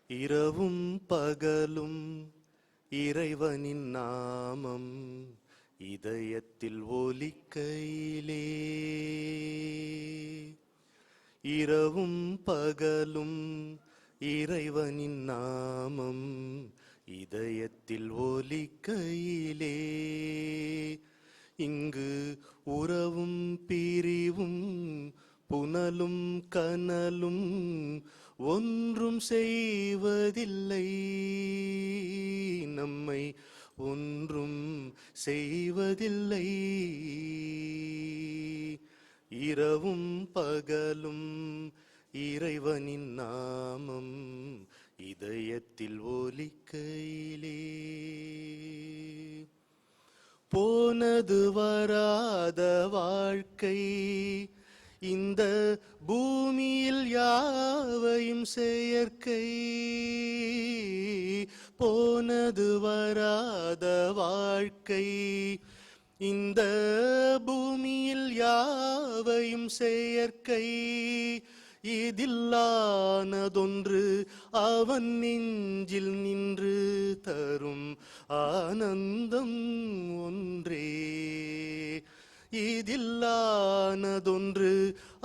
இரவும் பகலும் இறைவனின் நாமம் இதயத்தில் ஒலிக்கையிலே, இரவும் பகலும் இறைவனின் நாமம் இதயத்தில் ஒலிக்கையிலே, இங்கு உறவும் பிரிவும் புனலும் கனலும் ஒன்றும் செய்வதில்லை, நம்மை ஒன்றும் செய்வதில்லை. இரவும் பகலும் இறைவனின் நாமம் இதயத்தில் ஒலிக்கையிலே, போனது வராத வாழ்க்கை இந்த பூமியில் யாவையும் செயற்கை, போனது வராத வாழ்க்கை இந்த பூமியில் யாவையும் செயற்கை, இதில்லானதொன்று அவன் நெஞ்சில் நின்று தரும் ஆனந்தம் ஒன்றே, இதில்லானதொன்று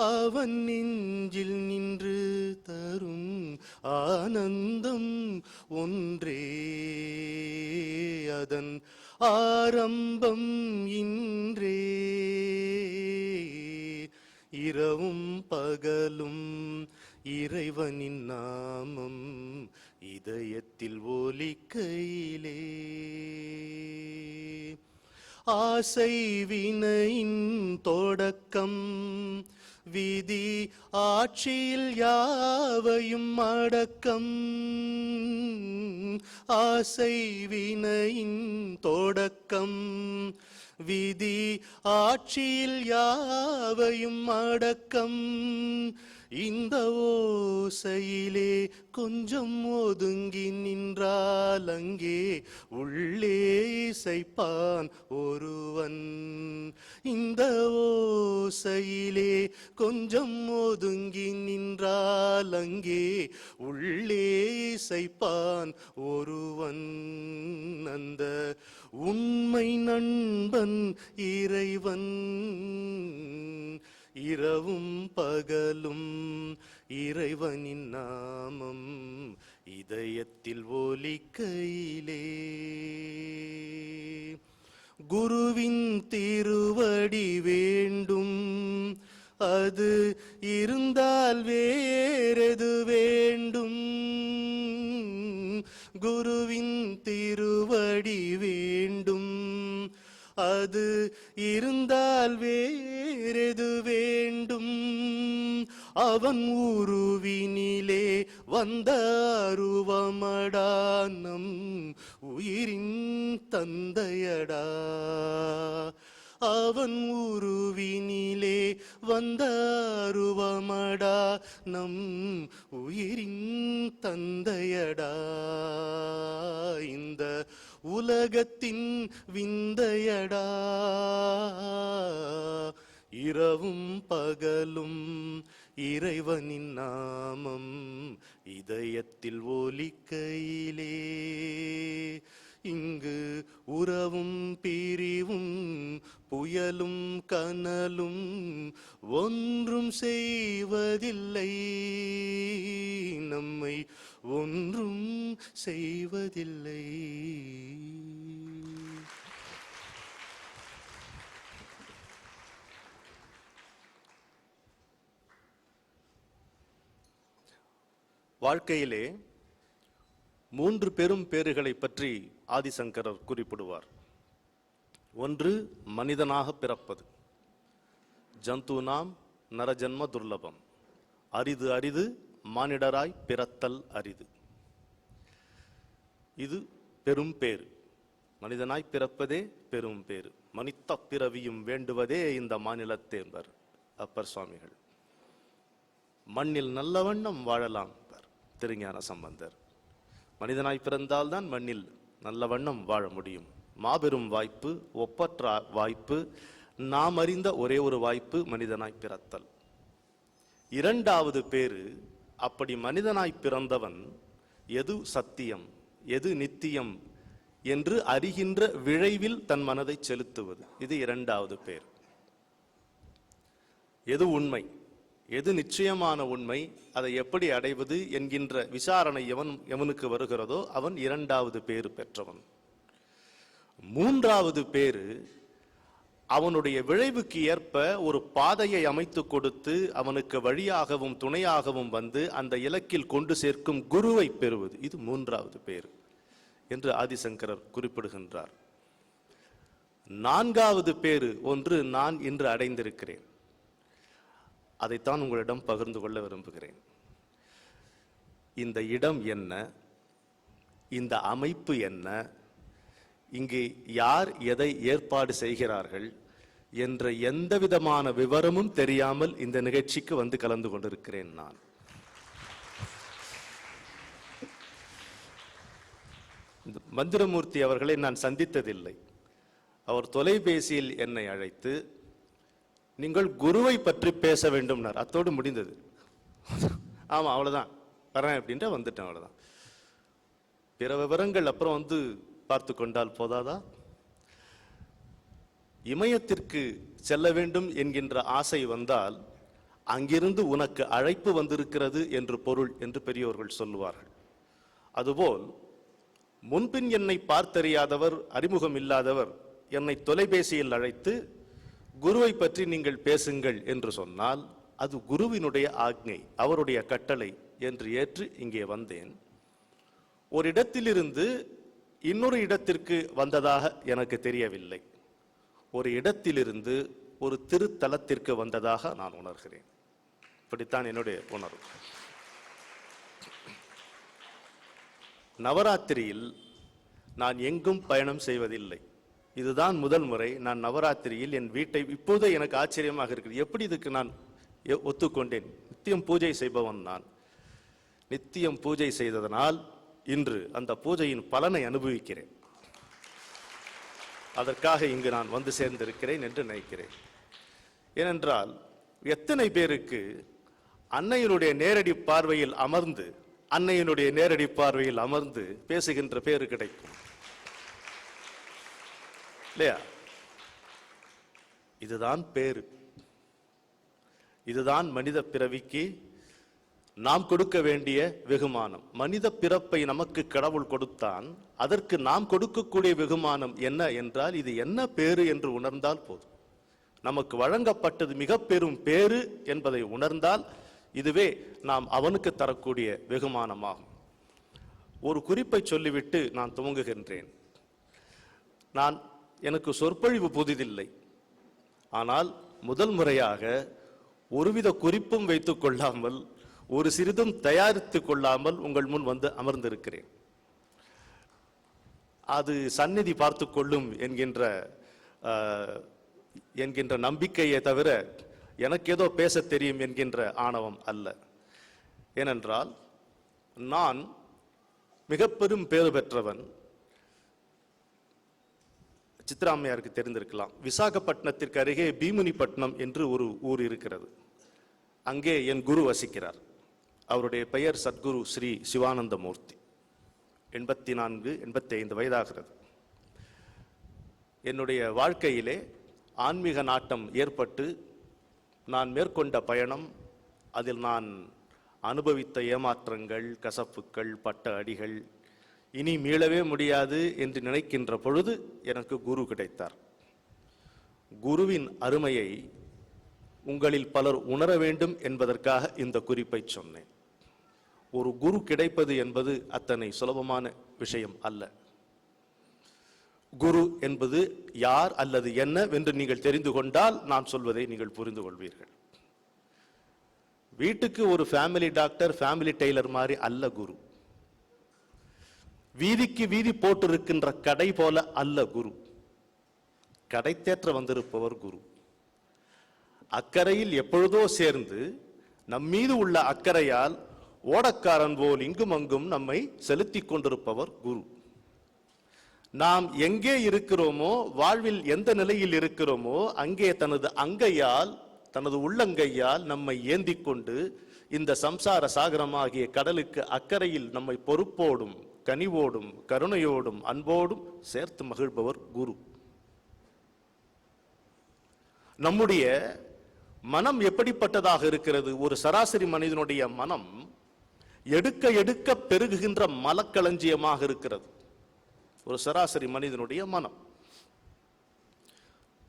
அவன் நெஞ்சில் நின்று தரும் ஆனந்தம் ஒன்றே, அதன் ஆரம்பம் இன்றே. இரவும் பகலும் இறைவனின் நாமம் இதயத்தில் ஒலிக்கையிலே, ஆசை வினையின் தொடக்கம் விதி ஆட்சியில் யாவையும் அடக்கம், ஆசை வினையின் தொடக்கம் விதி ஆட்சியில் யாவையும் அடக்கம், இந்த ஓசையிலே கொஞ்சம் ஒதுங்கி நின்றால் அங்கே உள்ளே இசைப்பான் ஒருவன், இந்த ஓசையிலே கொஞ்சம் ஒதுங்கி நின்றால் அங்கே உள்ளே இசைப்பான் ஒருவன், அந்த உண்மை நண்பன் இறைவன். இரவும் பகலும் இறைவனின் நாமம் இதயத்தில் ஒலிக்கையிலே, குருவின் திருவடி வேண்டும் அது இருந்தால் வேறெது வேண்டும், குருவின் திருவடி வேண்டும் அது இருந்தால் வேறெது வேண்டும், அவன் உருவினிலே வந்த அருவமடா நம் உயிரின் தந்தையடா, அவன் உருவினிலே வந்த அருவமடா, நம் உயிரின் தந்தையடா, இந்த உலகத்தின் விந்தையடா. இரவும் பகலும் இறைவனின் நாமம் இதயத்தில் ஒலிக்கையிலே, இங்கு உறவும் பிரிவும் புயலும் கனலும் ஒன்றும் செய்வதில்லை, நம்மை ஒன்றும் செய்வதில்லை. வாழ்க்கையிலே 3 பெரும் பேறுகளை பற்றி ஆதிசங்கரர் குறிப்பிடுவார். ஒன்று, மனிதனாக பிறப்பது. ஜந்தூனாம் நரஜன்ம துர்லபம், அரிது அரிது மானிடராய் பிறத்தல் அரிது. இது பெரும் பேறு. மனிதனாய் பிறப்பதே பெரும் பேறு. மனித பிறவியும் வேண்டுவதே இந்த மாநிலத்தேம்பர் அப்பர் சுவாமிகள். மண்ணில் நல்ல வண்ணம் வாழலாம் திருஞான சம்பந்தர். மனிதனாய் பிறந்தால்தான் மண்ணில் நல்ல வண்ணம் வாழ முடியும். மாபெரும் வாய்ப்பு, ஒப்பற்ற வாய்ப்பு, நாம் அறிந்த ஒரே ஒரு வாய்ப்பு, மனிதனாய் பிறத்தல். இரண்டாவது பேரு, அப்படி மனிதனாய் பிறந்தவன் எது சத்தியம் எது நித்தியம் என்று அறிகின்ற விழைவில் தன் மனதை செலுத்துவது. இது இரண்டாவது பேர். எது உண்மை, எது நிச்சயமான உண்மை, அதை எப்படி அடைவது என்கின்ற விசாரணை எவனுக்கு வருகிறதோ அவன் இரண்டாவது பேறு பெற்றவன். மூன்றாவது பேரு, அவனுடைய விளைவுக்கு ஏற்ப ஒரு பாதையை அமைத்து கொடுத்து அவனுக்கு வழியாகவும் துணையாகவும் வந்து அந்த இலக்கில் கொண்டு சேர்க்கும் குருவை பெறுவது. இது மூன்றாவது பேரு என்று ஆதிசங்கரர் குறிப்பிடுகின்றார். நான்காவது பேரு ஒன்று நான் இன்று அடைந்திருக்கிறேன். அதைத்தான் உங்களிடம் பகிர்ந்து கொள்ள விரும்புகிறேன். இந்த இடம் என்ன, இந்த அமைப்பு என்ன, இங்கே யார் எதை ஏற்பாடு செய்கிறார்கள் என்ற எந்த விதமான விவரமும் தெரியாமல் இந்த நிகழ்ச்சிக்கு வந்து கலந்து கொண்டிருக்கிறேன். நான் மந்திரமூர்த்தி அவர்களை நான் சந்தித்ததில்லை. அவர் தொலைபேசியில் என்னை அழைத்து, நீங்கள் குருவை பற்றி பேச வேண்டும், அத்தோடு முடிந்தது. ஆமா, அவ்வளவுதான், வரேன் அப்படின்ட்டு வந்துட்டேன், அவ்வளவுதான். பிற விவரங்கள் அப்புறம் வந்து பார்த்து கொண்டால் போதாதா? இமயத்திற்கு செல்ல வேண்டும் என்கின்ற ஆசை வந்தால் அங்கிருந்து உனக்கு அழைப்பு வந்திருக்கிறது என்று பொருள் என்று பெரியோர்கள் சொல்லுவார்கள். அதுபோல் முன்பின் என்னை பார்த்தறியாதவர், அறிமுகம் இல்லாதவர் என்னை தொலைபேசியில் அழைத்து குருவை பற்றி நீங்கள் பேசுங்கள் என்று சொன்னால் அது குருவினுடைய ஆக்ஞை, அவருடைய கட்டளை என்று ஏற்று இங்கே வந்தேன். ஒரு இடத்திலிருந்து இன்னொரு இடத்திற்கு வந்ததாக எனக்கு தெரியவில்லை. ஒரு இடத்திலிருந்து ஒரு திருத்தலத்திற்கு வந்ததாக நான் உணர்கிறேன். இப்படித்தான் என்னுடைய உணர்வு. நவராத்திரியில் நான் எங்கும் பயணம் செய்வதில்லை. இதுதான் முதல் முறை நான் நவராத்திரியில் என் வீட்டை, இப்போதே எனக்கு ஆச்சரியமாக இருக்கிறது, எப்படி இதுக்கு நான் ஒத்துக்கொண்டேன். நித்தியம் பூஜை செய்பவன் நான். நித்தியம் பூஜை செய்ததனால் இன்று அந்த பூஜையின் பலனை அனுபவிக்கிறேன். அதற்காக இங்கு நான் வந்து சேர்ந்திருக்கிறேன் என்று நினைக்கிறேன். ஏனென்றால் எத்தனை பேருக்கு அன்னையினுடைய நேரடி பார்வையில் அமர்ந்து, அன்னையினுடைய நேரடி பார்வையில் அமர்ந்து பேசுகின்ற பேரு கிடைக்கும் இல்லையா? இதுதான் பேரு. இதுதான் மனித பிறவிக்கு நாம் கொடுக்க வேண்டிய வெகுமானம். மனித பிறப்பை நமக்கு கடவுள் கொடுத்தான். அதற்கு நாம் கொடுக்கக்கூடிய வெகுமானம் என்ன என்றால், இது என்ன பேரு என்று உணர்ந்தால் போதும். நமக்கு வழங்கப்பட்டது மிக பெரும் பேரு என்பதை உணர்ந்தால் இதுவே நாம் அவனுக்கு தரக்கூடிய வெகுமானமாகும். ஒரு குறிப்பை சொல்லிவிட்டு நான் துவங்குகின்றேன். எனக்கு சொற்பொழிவு புதிதில்லை. ஆனால் முதல் முறையாக ஒருவித குறிப்பும் வைத்துக் கொள்ளாமல், ஒரு சிறிதும் தயாரித்துக் கொள்ளாமல் உங்கள் முன் வந்து அமர்ந்திருக்கிறேன். அது சந்நிதி பார்த்து கொள்ளும் என்கின்ற என்கின்ற நம்பிக்கையே தவிர எனக்கு ஏதோ பேச தெரியும் என்கின்ற ஆணவம் அல்ல. ஏனென்றால் நான் மிக பெரும் பேறு பெற்றவன். சித்ராமையாருக்கு தெரிந்திருக்கலாம், விசாகப்பட்டினத்திற்கு அருகே பீமுனிப்பட்டினம் என்று ஒரு ஊர் இருக்கிறது. அங்கே என் குரு வசிக்கிறார். அவருடைய பெயர் சத்குரு ஸ்ரீ சிவானந்த மூர்த்தி. 84-85 வயதாகிறது. என்னுடைய வாழ்க்கையிலே ஆன்மீக நாட்டம் ஏற்பட்டு நான் மேற்கொண்ட பயணம், அதில் நான் அனுபவித்த ஏமாற்றங்கள், கசப்புக்கள், பட்ட அடிகள், இனி மீளவே முடியாது என்று நினைக்கின்ற பொழுது எனக்கு குரு கிடைத்தார். குருவின் அருமையை உங்களில் பலர் உணர வேண்டும் என்பதற்காக இந்த குறிப்பை சொன்னேன். ஒரு குரு கிடைப்பது என்பது அத்தனை சுலபமான விஷயம் அல்ல. குரு என்பது யார் அல்லது என்னவென்று நீங்கள் தெரிந்து கொண்டால் நான் சொல்வதை நீங்கள் புரிந்து கொள்வீர்கள். வீட்டுக்கு ஒரு ஃபேமிலி டாக்டர், ஃபேமிலி டெய்லர் மாதிரி அல்ல குரு. வீதிக்கு வீதி போட்டிருக்கின்ற கடை போல அல்ல குரு. கடை தேற்ற வந்திருப்பவர் குரு. அக்கறையில் எப்பொழுதோ சேர்ந்து நம்மீது உள்ள அக்கறையால் ஓடக்காரன் போல் இங்கும் அங்கும் நம்மை செலுத்தி கொண்டிருப்பவர் குரு. நாம் எங்கே இருக்கிறோமோ, வாழ்வில் எந்த நிலையில் இருக்கிறோமோ, அங்கே தனது அங்கையால், தனது உள்ளங்கையால் நம்மை ஏந்தி கொண்டு இந்த சம்சார சாகரமாகிய கடலுக்கு அக்கறையில் நம்மை பொறுப்போடும் கனிவோடும் கருணையோடும் அன்போடும் சேர்த்து மகிழ்பவர் குரு. நம்முடைய மனம் எப்படிப்பட்டதாக இருக்கிறது? ஒரு சராசரி மனிதனுடைய மனம் எடுக்க எடுக்க பெருகுகின்ற மலக்களஞ்சியமாக இருக்கிறது. ஒரு சராசரி மனிதனுடைய மனம்.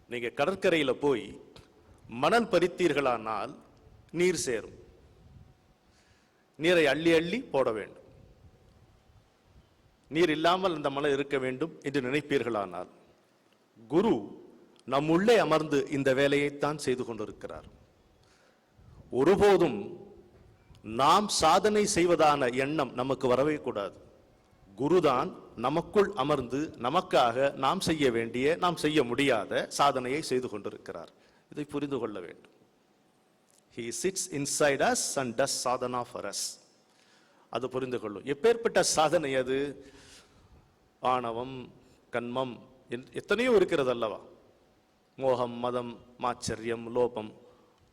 நீங்க கடற்கரையில போய் மணல் பறித்தீர்களானால் நீர் சேரும். நீரை அள்ளி அள்ளி போட வேண்டும். நீர் இல்லாமல் அந்த மணல் இருக்க வேண்டும் என்று நினைப்பீர்களானால், குரு நம்முள்ளே அமர்ந்து இந்த வேலையைத்தான் செய்து கொண்டிருக்கிறார். ஒருபோதும் நாம் சாதனை செய்வதான எண்ணம் நமக்கு வரவே கூடாது. குருதான் நமக்குள் அமர்ந்து நமக்காக நாம் செய்ய வேண்டிய, நாம் செய்ய முடியாத சாதனையை செய்து கொண்டிருக்கிறார். இதை புரிந்து கொள்ள வேண்டும். He sits inside us and does sadhana for us. அது புரிந்து கொள்ளும். எப்பேற்பட்ட சாதனை அது? ஆணவம், கண்மம் எத்தனையோ இருக்கிறது அல்லவா? மோகம், மதம், மாச்சரியம், லோபம்.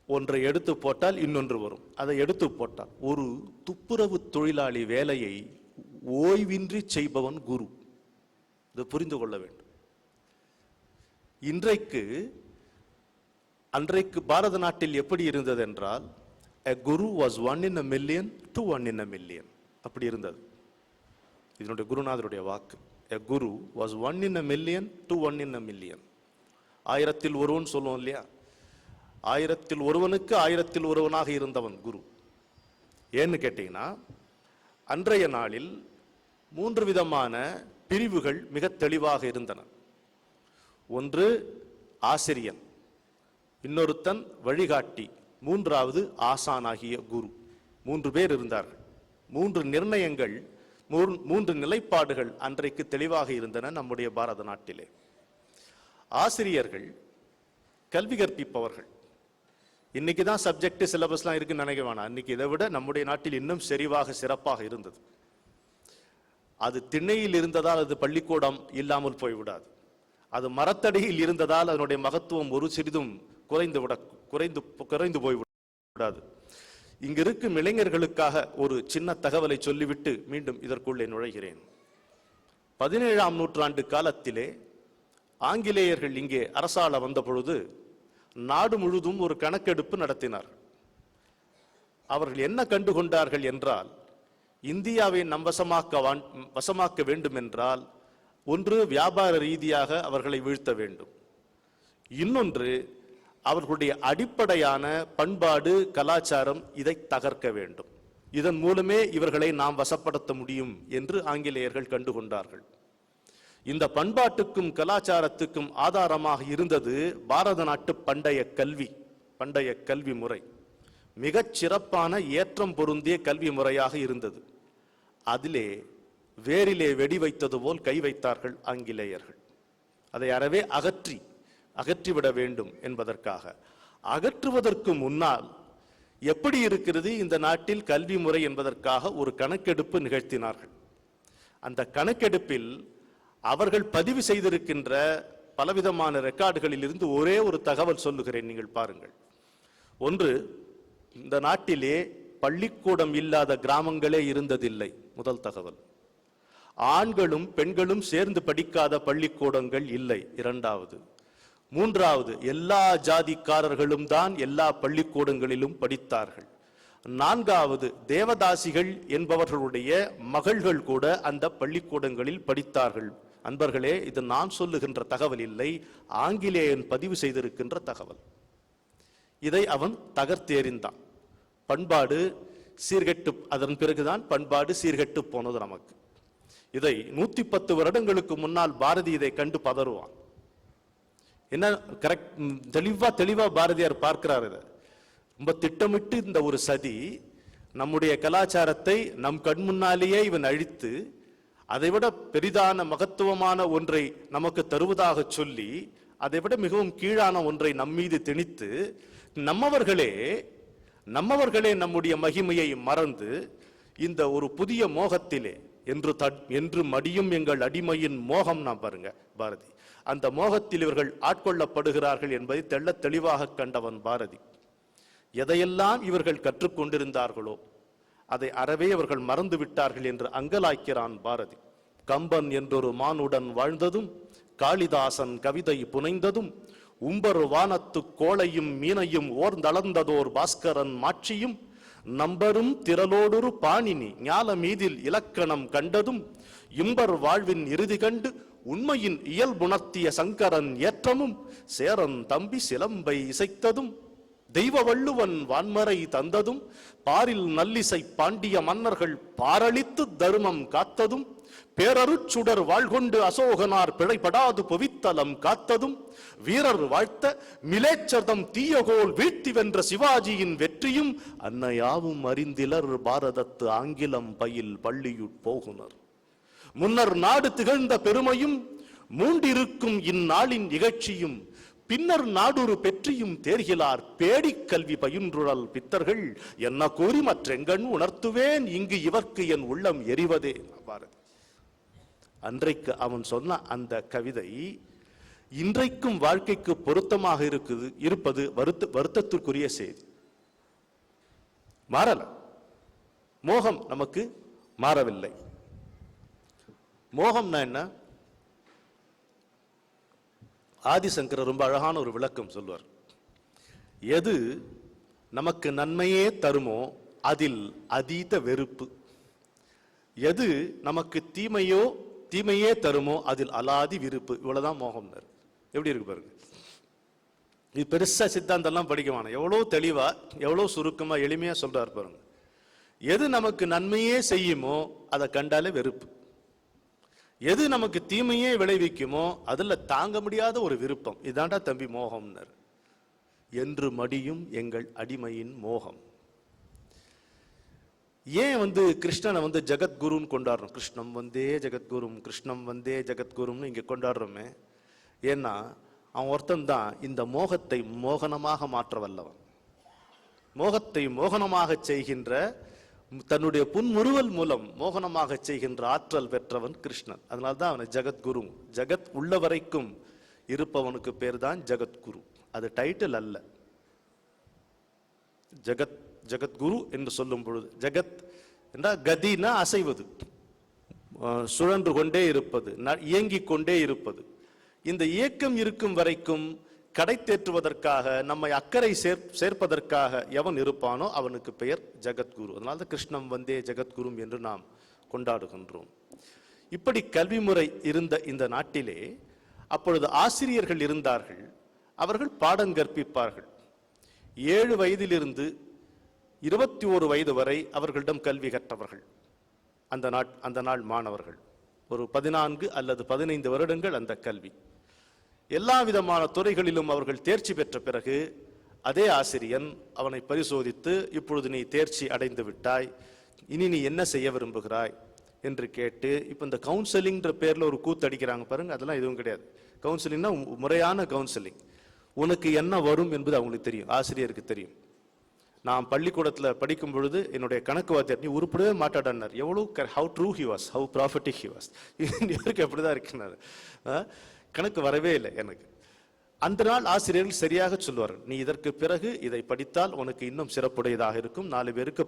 ஒன்றை எடுத்து போட்டால் இன்னொன்று வரும். அதை எடுத்து போட்டால் ஒரு துப்புரவு தொழிலாளி வேலையை ஓய்வின்றி செய்பவன் குரு. இதை புரிந்து கொள்ள வேண்டும். அன்றைக்கு பாரத நாட்டில் எப்படி இருந்தது என்றால், a guru was 1 in a million to 1 in a million. அப்படி இருந்தது. இதனுடைய குருநாதருடைய வாக்கு. a guru was 1 in a million to 1 in a million. 1000-ல் ஒருவன் சொல்லுவோம் இல்லையா? 1000-ல் ஒருவனுக்கு 1000-ல் ஒருவனாக இருந்தவன் குரு. ஏன்னு கேட்டீங்கன்னா, அன்றைய நாளில் 3 விதமான பிரிவுகள் மிக தெளிவாக இருந்தன. ஒன்று ஆசிரியன், இன்னொருத்தன் வழிகாட்டி, மூன்றாவது ஆசானாகிய குரு. 3 பேர் இருந்தார்கள். 3 நிர்ணயங்கள், 3 நிலைப்பாடுகள் அன்றைக்கு தெளிவாக இருந்தன நம்முடைய பாரத நாட்டிலே. ஆசிரியர்கள் கல்வி கற்பிப்பவர்கள். இன்னைக்கு தான் சப்ஜெக்ட் சிலபஸ்லாம் இருக்குன்னு நினைக்க வேணாம். அன்னைக்கு இதை விட நம்முடைய நாட்டில் இன்னும் சிறப்பாக இருந்தது. அது திண்ணையில் இருந்ததால் அது பள்ளிக்கூடம் இல்லாமல் போய்விடாது. அது மரத்தடியில் இருந்ததால் அதனுடைய மகத்துவம் ஒரு சிறிதும் குறைந்து போய்விடாது. இங்கு இருக்கும் இளைஞர்களுக்காக ஒரு சின்ன தகவலை சொல்லிவிட்டு மீண்டும் இதற்குள்ளே நுழைகிறேன். 17ஆம் நூற்றாண்டு காலத்திலே ஆங்கிலேயர்கள் இங்கே அரசாள வந்த பொழுது நாடு முழுதும் ஒரு கணக்கெடுப்பு நடத்தினார். அவர்கள் என்ன கண்டுகொண்டார்கள் என்றால், இந்தியாவை நம் வசமாக்க வேண்டும் என்றால், ஒன்று வியாபார ரீதியாக அவர்களை வீழ்த்த வேண்டும், இன்னொன்று அவர்களுடைய அடிப்படையான பண்பாடு கலாச்சாரம் இதை தகர்க்க வேண்டும். இதன் மூலமே இவர்களை நாம் வசப்படுத்த முடியும் என்று ஆங்கிலேயர்கள் கண்டுகொண்டார்கள். இந்த பண்பாட்டுக்கும் கலாச்சாரத்துக்கும் ஆதாரமாக இருந்தது பாரத நாட்டு பண்டைய கல்வி முறை. மிகச் சிறப்பான ஏற்றம் பொருந்திய கல்வி முறையாக இருந்தது. அதிலே வேரிலே வெடி வைத்தது போல் கை வைத்தார்கள் ஆங்கிலேயர்கள். அதை அறவே அகற்றி அகற்றிவிட வேண்டும் என்பதற்காக. அகற்றுவதற்கு முன்னால் எப்படி இருக்கிறது இந்த நாட்டில் கல்வி முறை என்பதற்காக ஒரு கணக்கெடுப்பு நிகழ்த்தினார்கள். அந்த கணக்கெடுப்பில் அவர்கள் பதிவு செய்திருக்கின்ற பலவிதமான ரெக்கார்டுகளில் இருந்து ஒரே ஒரு தகவல் சொல்லுகிறேன், நீங்கள் பாருங்கள். ஒன்று, இந்த நாட்டிலே பள்ளிக்கூடம் இல்லாத கிராமங்களே இருந்ததில்லை. முதல் தகவல். ஆண்களும் பெண்களும் சேர்ந்து படிக்காத பள்ளிக்கூடங்கள் இல்லை. இரண்டாவது. மூன்றாவது, எல்லா ஜாதிக்காரர்களும் தான் எல்லா பள்ளிக்கூடங்களிலும் படித்தார்கள். நான்காவது, தேவதாசிகள் என்பவர்களுடைய மகள்கள் கூட அந்த பள்ளிக்கூடங்களில் படித்தார்கள். அன்பர்களே, இது நான் சொல்லுகின்ற தகவல் இல்லை, ஆங்கிலேயன் பதிவு செய்திருக்கின்ற தகவல். இதை அவன் தகர்த்தெறிந்தான். பண்பாடு சீர்கெட்டு, அதன் பிறகுதான் பண்பாடு சீர்கெட்டு போனது நமக்கு. இதை 110 வருடங்களுக்கு முன்னால் பாரதி இதை கண்டு பதறுவான். என்ன கரெக்ட், தெளிவா பாரதியார் பார்க்கிறார். இதை ரொம்ப திட்டமிட்டு இந்த ஒரு சதி நம்முடைய கலாச்சாரத்தை நம் கண் முன்னாலேயே இவன் அழித்து அதைவிட பெரிதான மகத்துவமான ஒன்றை நமக்கு தருவதாக சொல்லி அதைவிட மிகவும் கீழான ஒன்றை நம்மீது திணித்து நம்மவர்களே நம்முடைய மகிமையை மறந்து இந்த ஒரு புதிய மோகத்திலே என்று மடியும் எங்கள் அடிமையின் மோகம். நான் பாருங்க பாரதி, அந்த மோகத்தில் இவர்கள் ஆட்கொள்ளப்படுகிறார்கள் என்பதை தெள்ளத் தெளிவாக கண்டவன் பாரதி. எதையெல்லாம் இவர்கள் கற்றுக்கொண்டிருந்தார்களோ அதை அறவே அவர்கள் மறந்து விட்டார்கள் என்று அங்கலாய்க்கிறான் பாரதி. கம்பன் என்றொரு மானுடன் வாழ்ந்ததும், காளிதாசன் கவிதை புனைந்ததும், உம்பர் வானத்து கோளையும் மீனையும் ஓர்ந்தளந்ததோர் பாஸ்கரன் மாட்சியும், நம்பரும் திரளோடொரு பாணினி ஞால மீதில் இலக்கணம் கண்டதும், இம்பர் வாழ்வின் இறுதி கண்டு உண்மையின் இயல்புணர்த்திய சங்கரன் ஏற்றமும், சேரன் தம்பி சிலம்பை இசைத்ததும், தெய்வ வள்ளுவன் வான்மறை தந்ததும், பாரில் நல்லிசை பாண்டிய மன்னர்கள் பாரளித்து தருமம் காத்ததும், பேரருச்சுடர் வாழ்கொண்டு அசோகனார் பிழைப்படாது புவித்தலம் காத்ததும், வீரர் வாழ்த்த மிலேச்சர்தம் தீயகோல் வீழ்த்தி வென்ற சிவாஜியின் வெற்றியும், அன்னையாவும் அறிந்திலர் பாரதத்து ஆங்கிலம் பயில் பள்ளியுட் போகுனர், முன்னர் நாடு திகழ்ந்த பெருமையும் மூண்டிருக்கும் இந்நாளின் நிகழ்ச்சியும், பின்னர் நாடொரு பெற்றியும் தேர்கிலார் பேடிக் கல்வி பயின்றுழல் பித்தர்கள், என்ன கூறி மற்றெங்கண் உணர்த்துவேன் இங்கு இவர்க்கு என் உள்ளம் எரிவதே. பாரதி அன்றைக்கு அவன் சொன்ன அந்த கவிதை இன்றைக்கும் வாழ்க்கைக்கு பொருத்தமாக இருப்பது வருத்தத்திற்குரிய செய்தி. மாறல, மோகம் நமக்கு மாறவில்லை. மோகம்னா என்ன? ஆதிசங்கரர் ரொம்ப அழகான ஒரு விளக்கம் சொல்வார். எது நமக்கு நன்மையே தருமோ அதில் அதீத வெறுப்பு, எது நமக்கு தீமையே தருமோ அதில் அலாதி விருப்பு. இவ்வளவுதான் மோகம். எப்படி இருக்கு பாருங்க. இது பெருசா சித்தாந்தம்லாம் படிக்கமான, எவ்வளவு தெளிவா எவ்வளவு சுருக்கமா எளிமையா சொல்றாரு பாருங்க. எது நமக்கு நன்மையே செய்யுமோ அதை கண்டாலே வெறுப்பு, எது நமக்கு தீமையே விளைவிக்குமோ அதுல தாங்க முடியாத ஒரு விருப்பம். இதாண்டா தம்பி மோகம்னர். என்று மடியும் எங்கள் அடிமையின் மோகம். ஏன் கிருஷ்ணனை ஜெகத்குருன்னு கொண்டாடுறோம்? கிருஷ்ணம் வந்தே ஜெகத்குரும், கிருஷ்ணம் வந்தே ஜெகத்குரும்னு இங்க கொண்டாடுறோமே. ஏன்னா அவன் ஒருத்தன் தான் இந்த மோகத்தை மோகனமாக மாற்ற வல்லவன். மோகத்தை மோகனமாக செய்கின்ற, தன்னுடைய புன்முறுவல் மூலம் மோகனமாக செய்கின்ற ஆற்றல் பெற்றவன் கிருஷ்ணன். அதனால்தான் அவனை ஜெகத்குரு. ஜெகத் உள்ள வரைக்கும் இருப்பவனுக்கு பேர் தான் ஜெகத்குரு. அது டைட்டில் அல்ல. ஜெகத்குரு என்று சொல்லும் பொழுது, ஜெகத் என்றால் கதினா அசைவது, சுழன்று கொண்டே இருப்பது, இயங்கிக் கொண்டே இருப்பது. இந்த இயக்கம் இருக்கும் வரைக்கும் கடை தேற்றுவதற்காக, நம்மை அக்கறை சேர்ப்பதற்காக எவன் இருப்பானோ அவனுக்கு பெயர் ஜெகத்குரு. அதனால்தான் கிருஷ்ணம் வந்தே ஜெகத்குரும் என்று நாம் கொண்டாடுகின்றோம். இப்படி கல்வி முறை இருந்த இந்த நாட்டிலே அப்பொழுது ஆசிரியர்கள் இருந்தார்கள். அவர்கள் பாடம் கற்பிப்பார்கள். 7 வயதிலிருந்து 21 வயது வரை அவர்களிடம் கல்வி கற்றவர்கள் அந்த நாள் மாணவர்கள். ஒரு 14 அல்லது 15 வருடங்கள் அந்த கல்வி. எல்லா விதமான துறைகளிலும் அவர்கள் தேர்ச்சி பெற்ற பிறகு அதே ஆசிரியன் அவனை பரிசோதித்து, இப்பொழுது நீ தேர்ச்சி அடைந்து விட்டாய், இனி நீ என்ன செய்ய விரும்புகிறாய் என்று கேட்டு, இப்போ இந்த கவுன்சிலிங்ன்ற பேர்ல ஒரு கூத்து அடிக்கிறாங்க பாருங்க, அதெல்லாம் எதுவும் கிடையாது. கவுன்சிலிங்னா முறையான கவுன்சிலிங். உனக்கு என்ன வரும் என்பது அவங்களுக்கு தெரியும், ஆசிரியருக்கு தெரியும். நான் பள்ளிக்கூடத்தில் படிக்கும் பொழுது என்னுடைய கணக்கு வாத்தியார், நீ உருப்படவே மாட்டாடார். எவ்வளவு how true he was, how prophetic he was. இவருக்கு அப்படிதான் இருக்கிறார். கணக்கு வரவே இல்லை எனக்கு. அந்த நாள் ஆசிரியர்கள் சரியாக சொல்வார்கள், நீ இதற்கு பிறகு இதை படித்தால் உனக்கு இன்னும் சிறப்புடையதாக இருக்கும், 4 பேருக்கு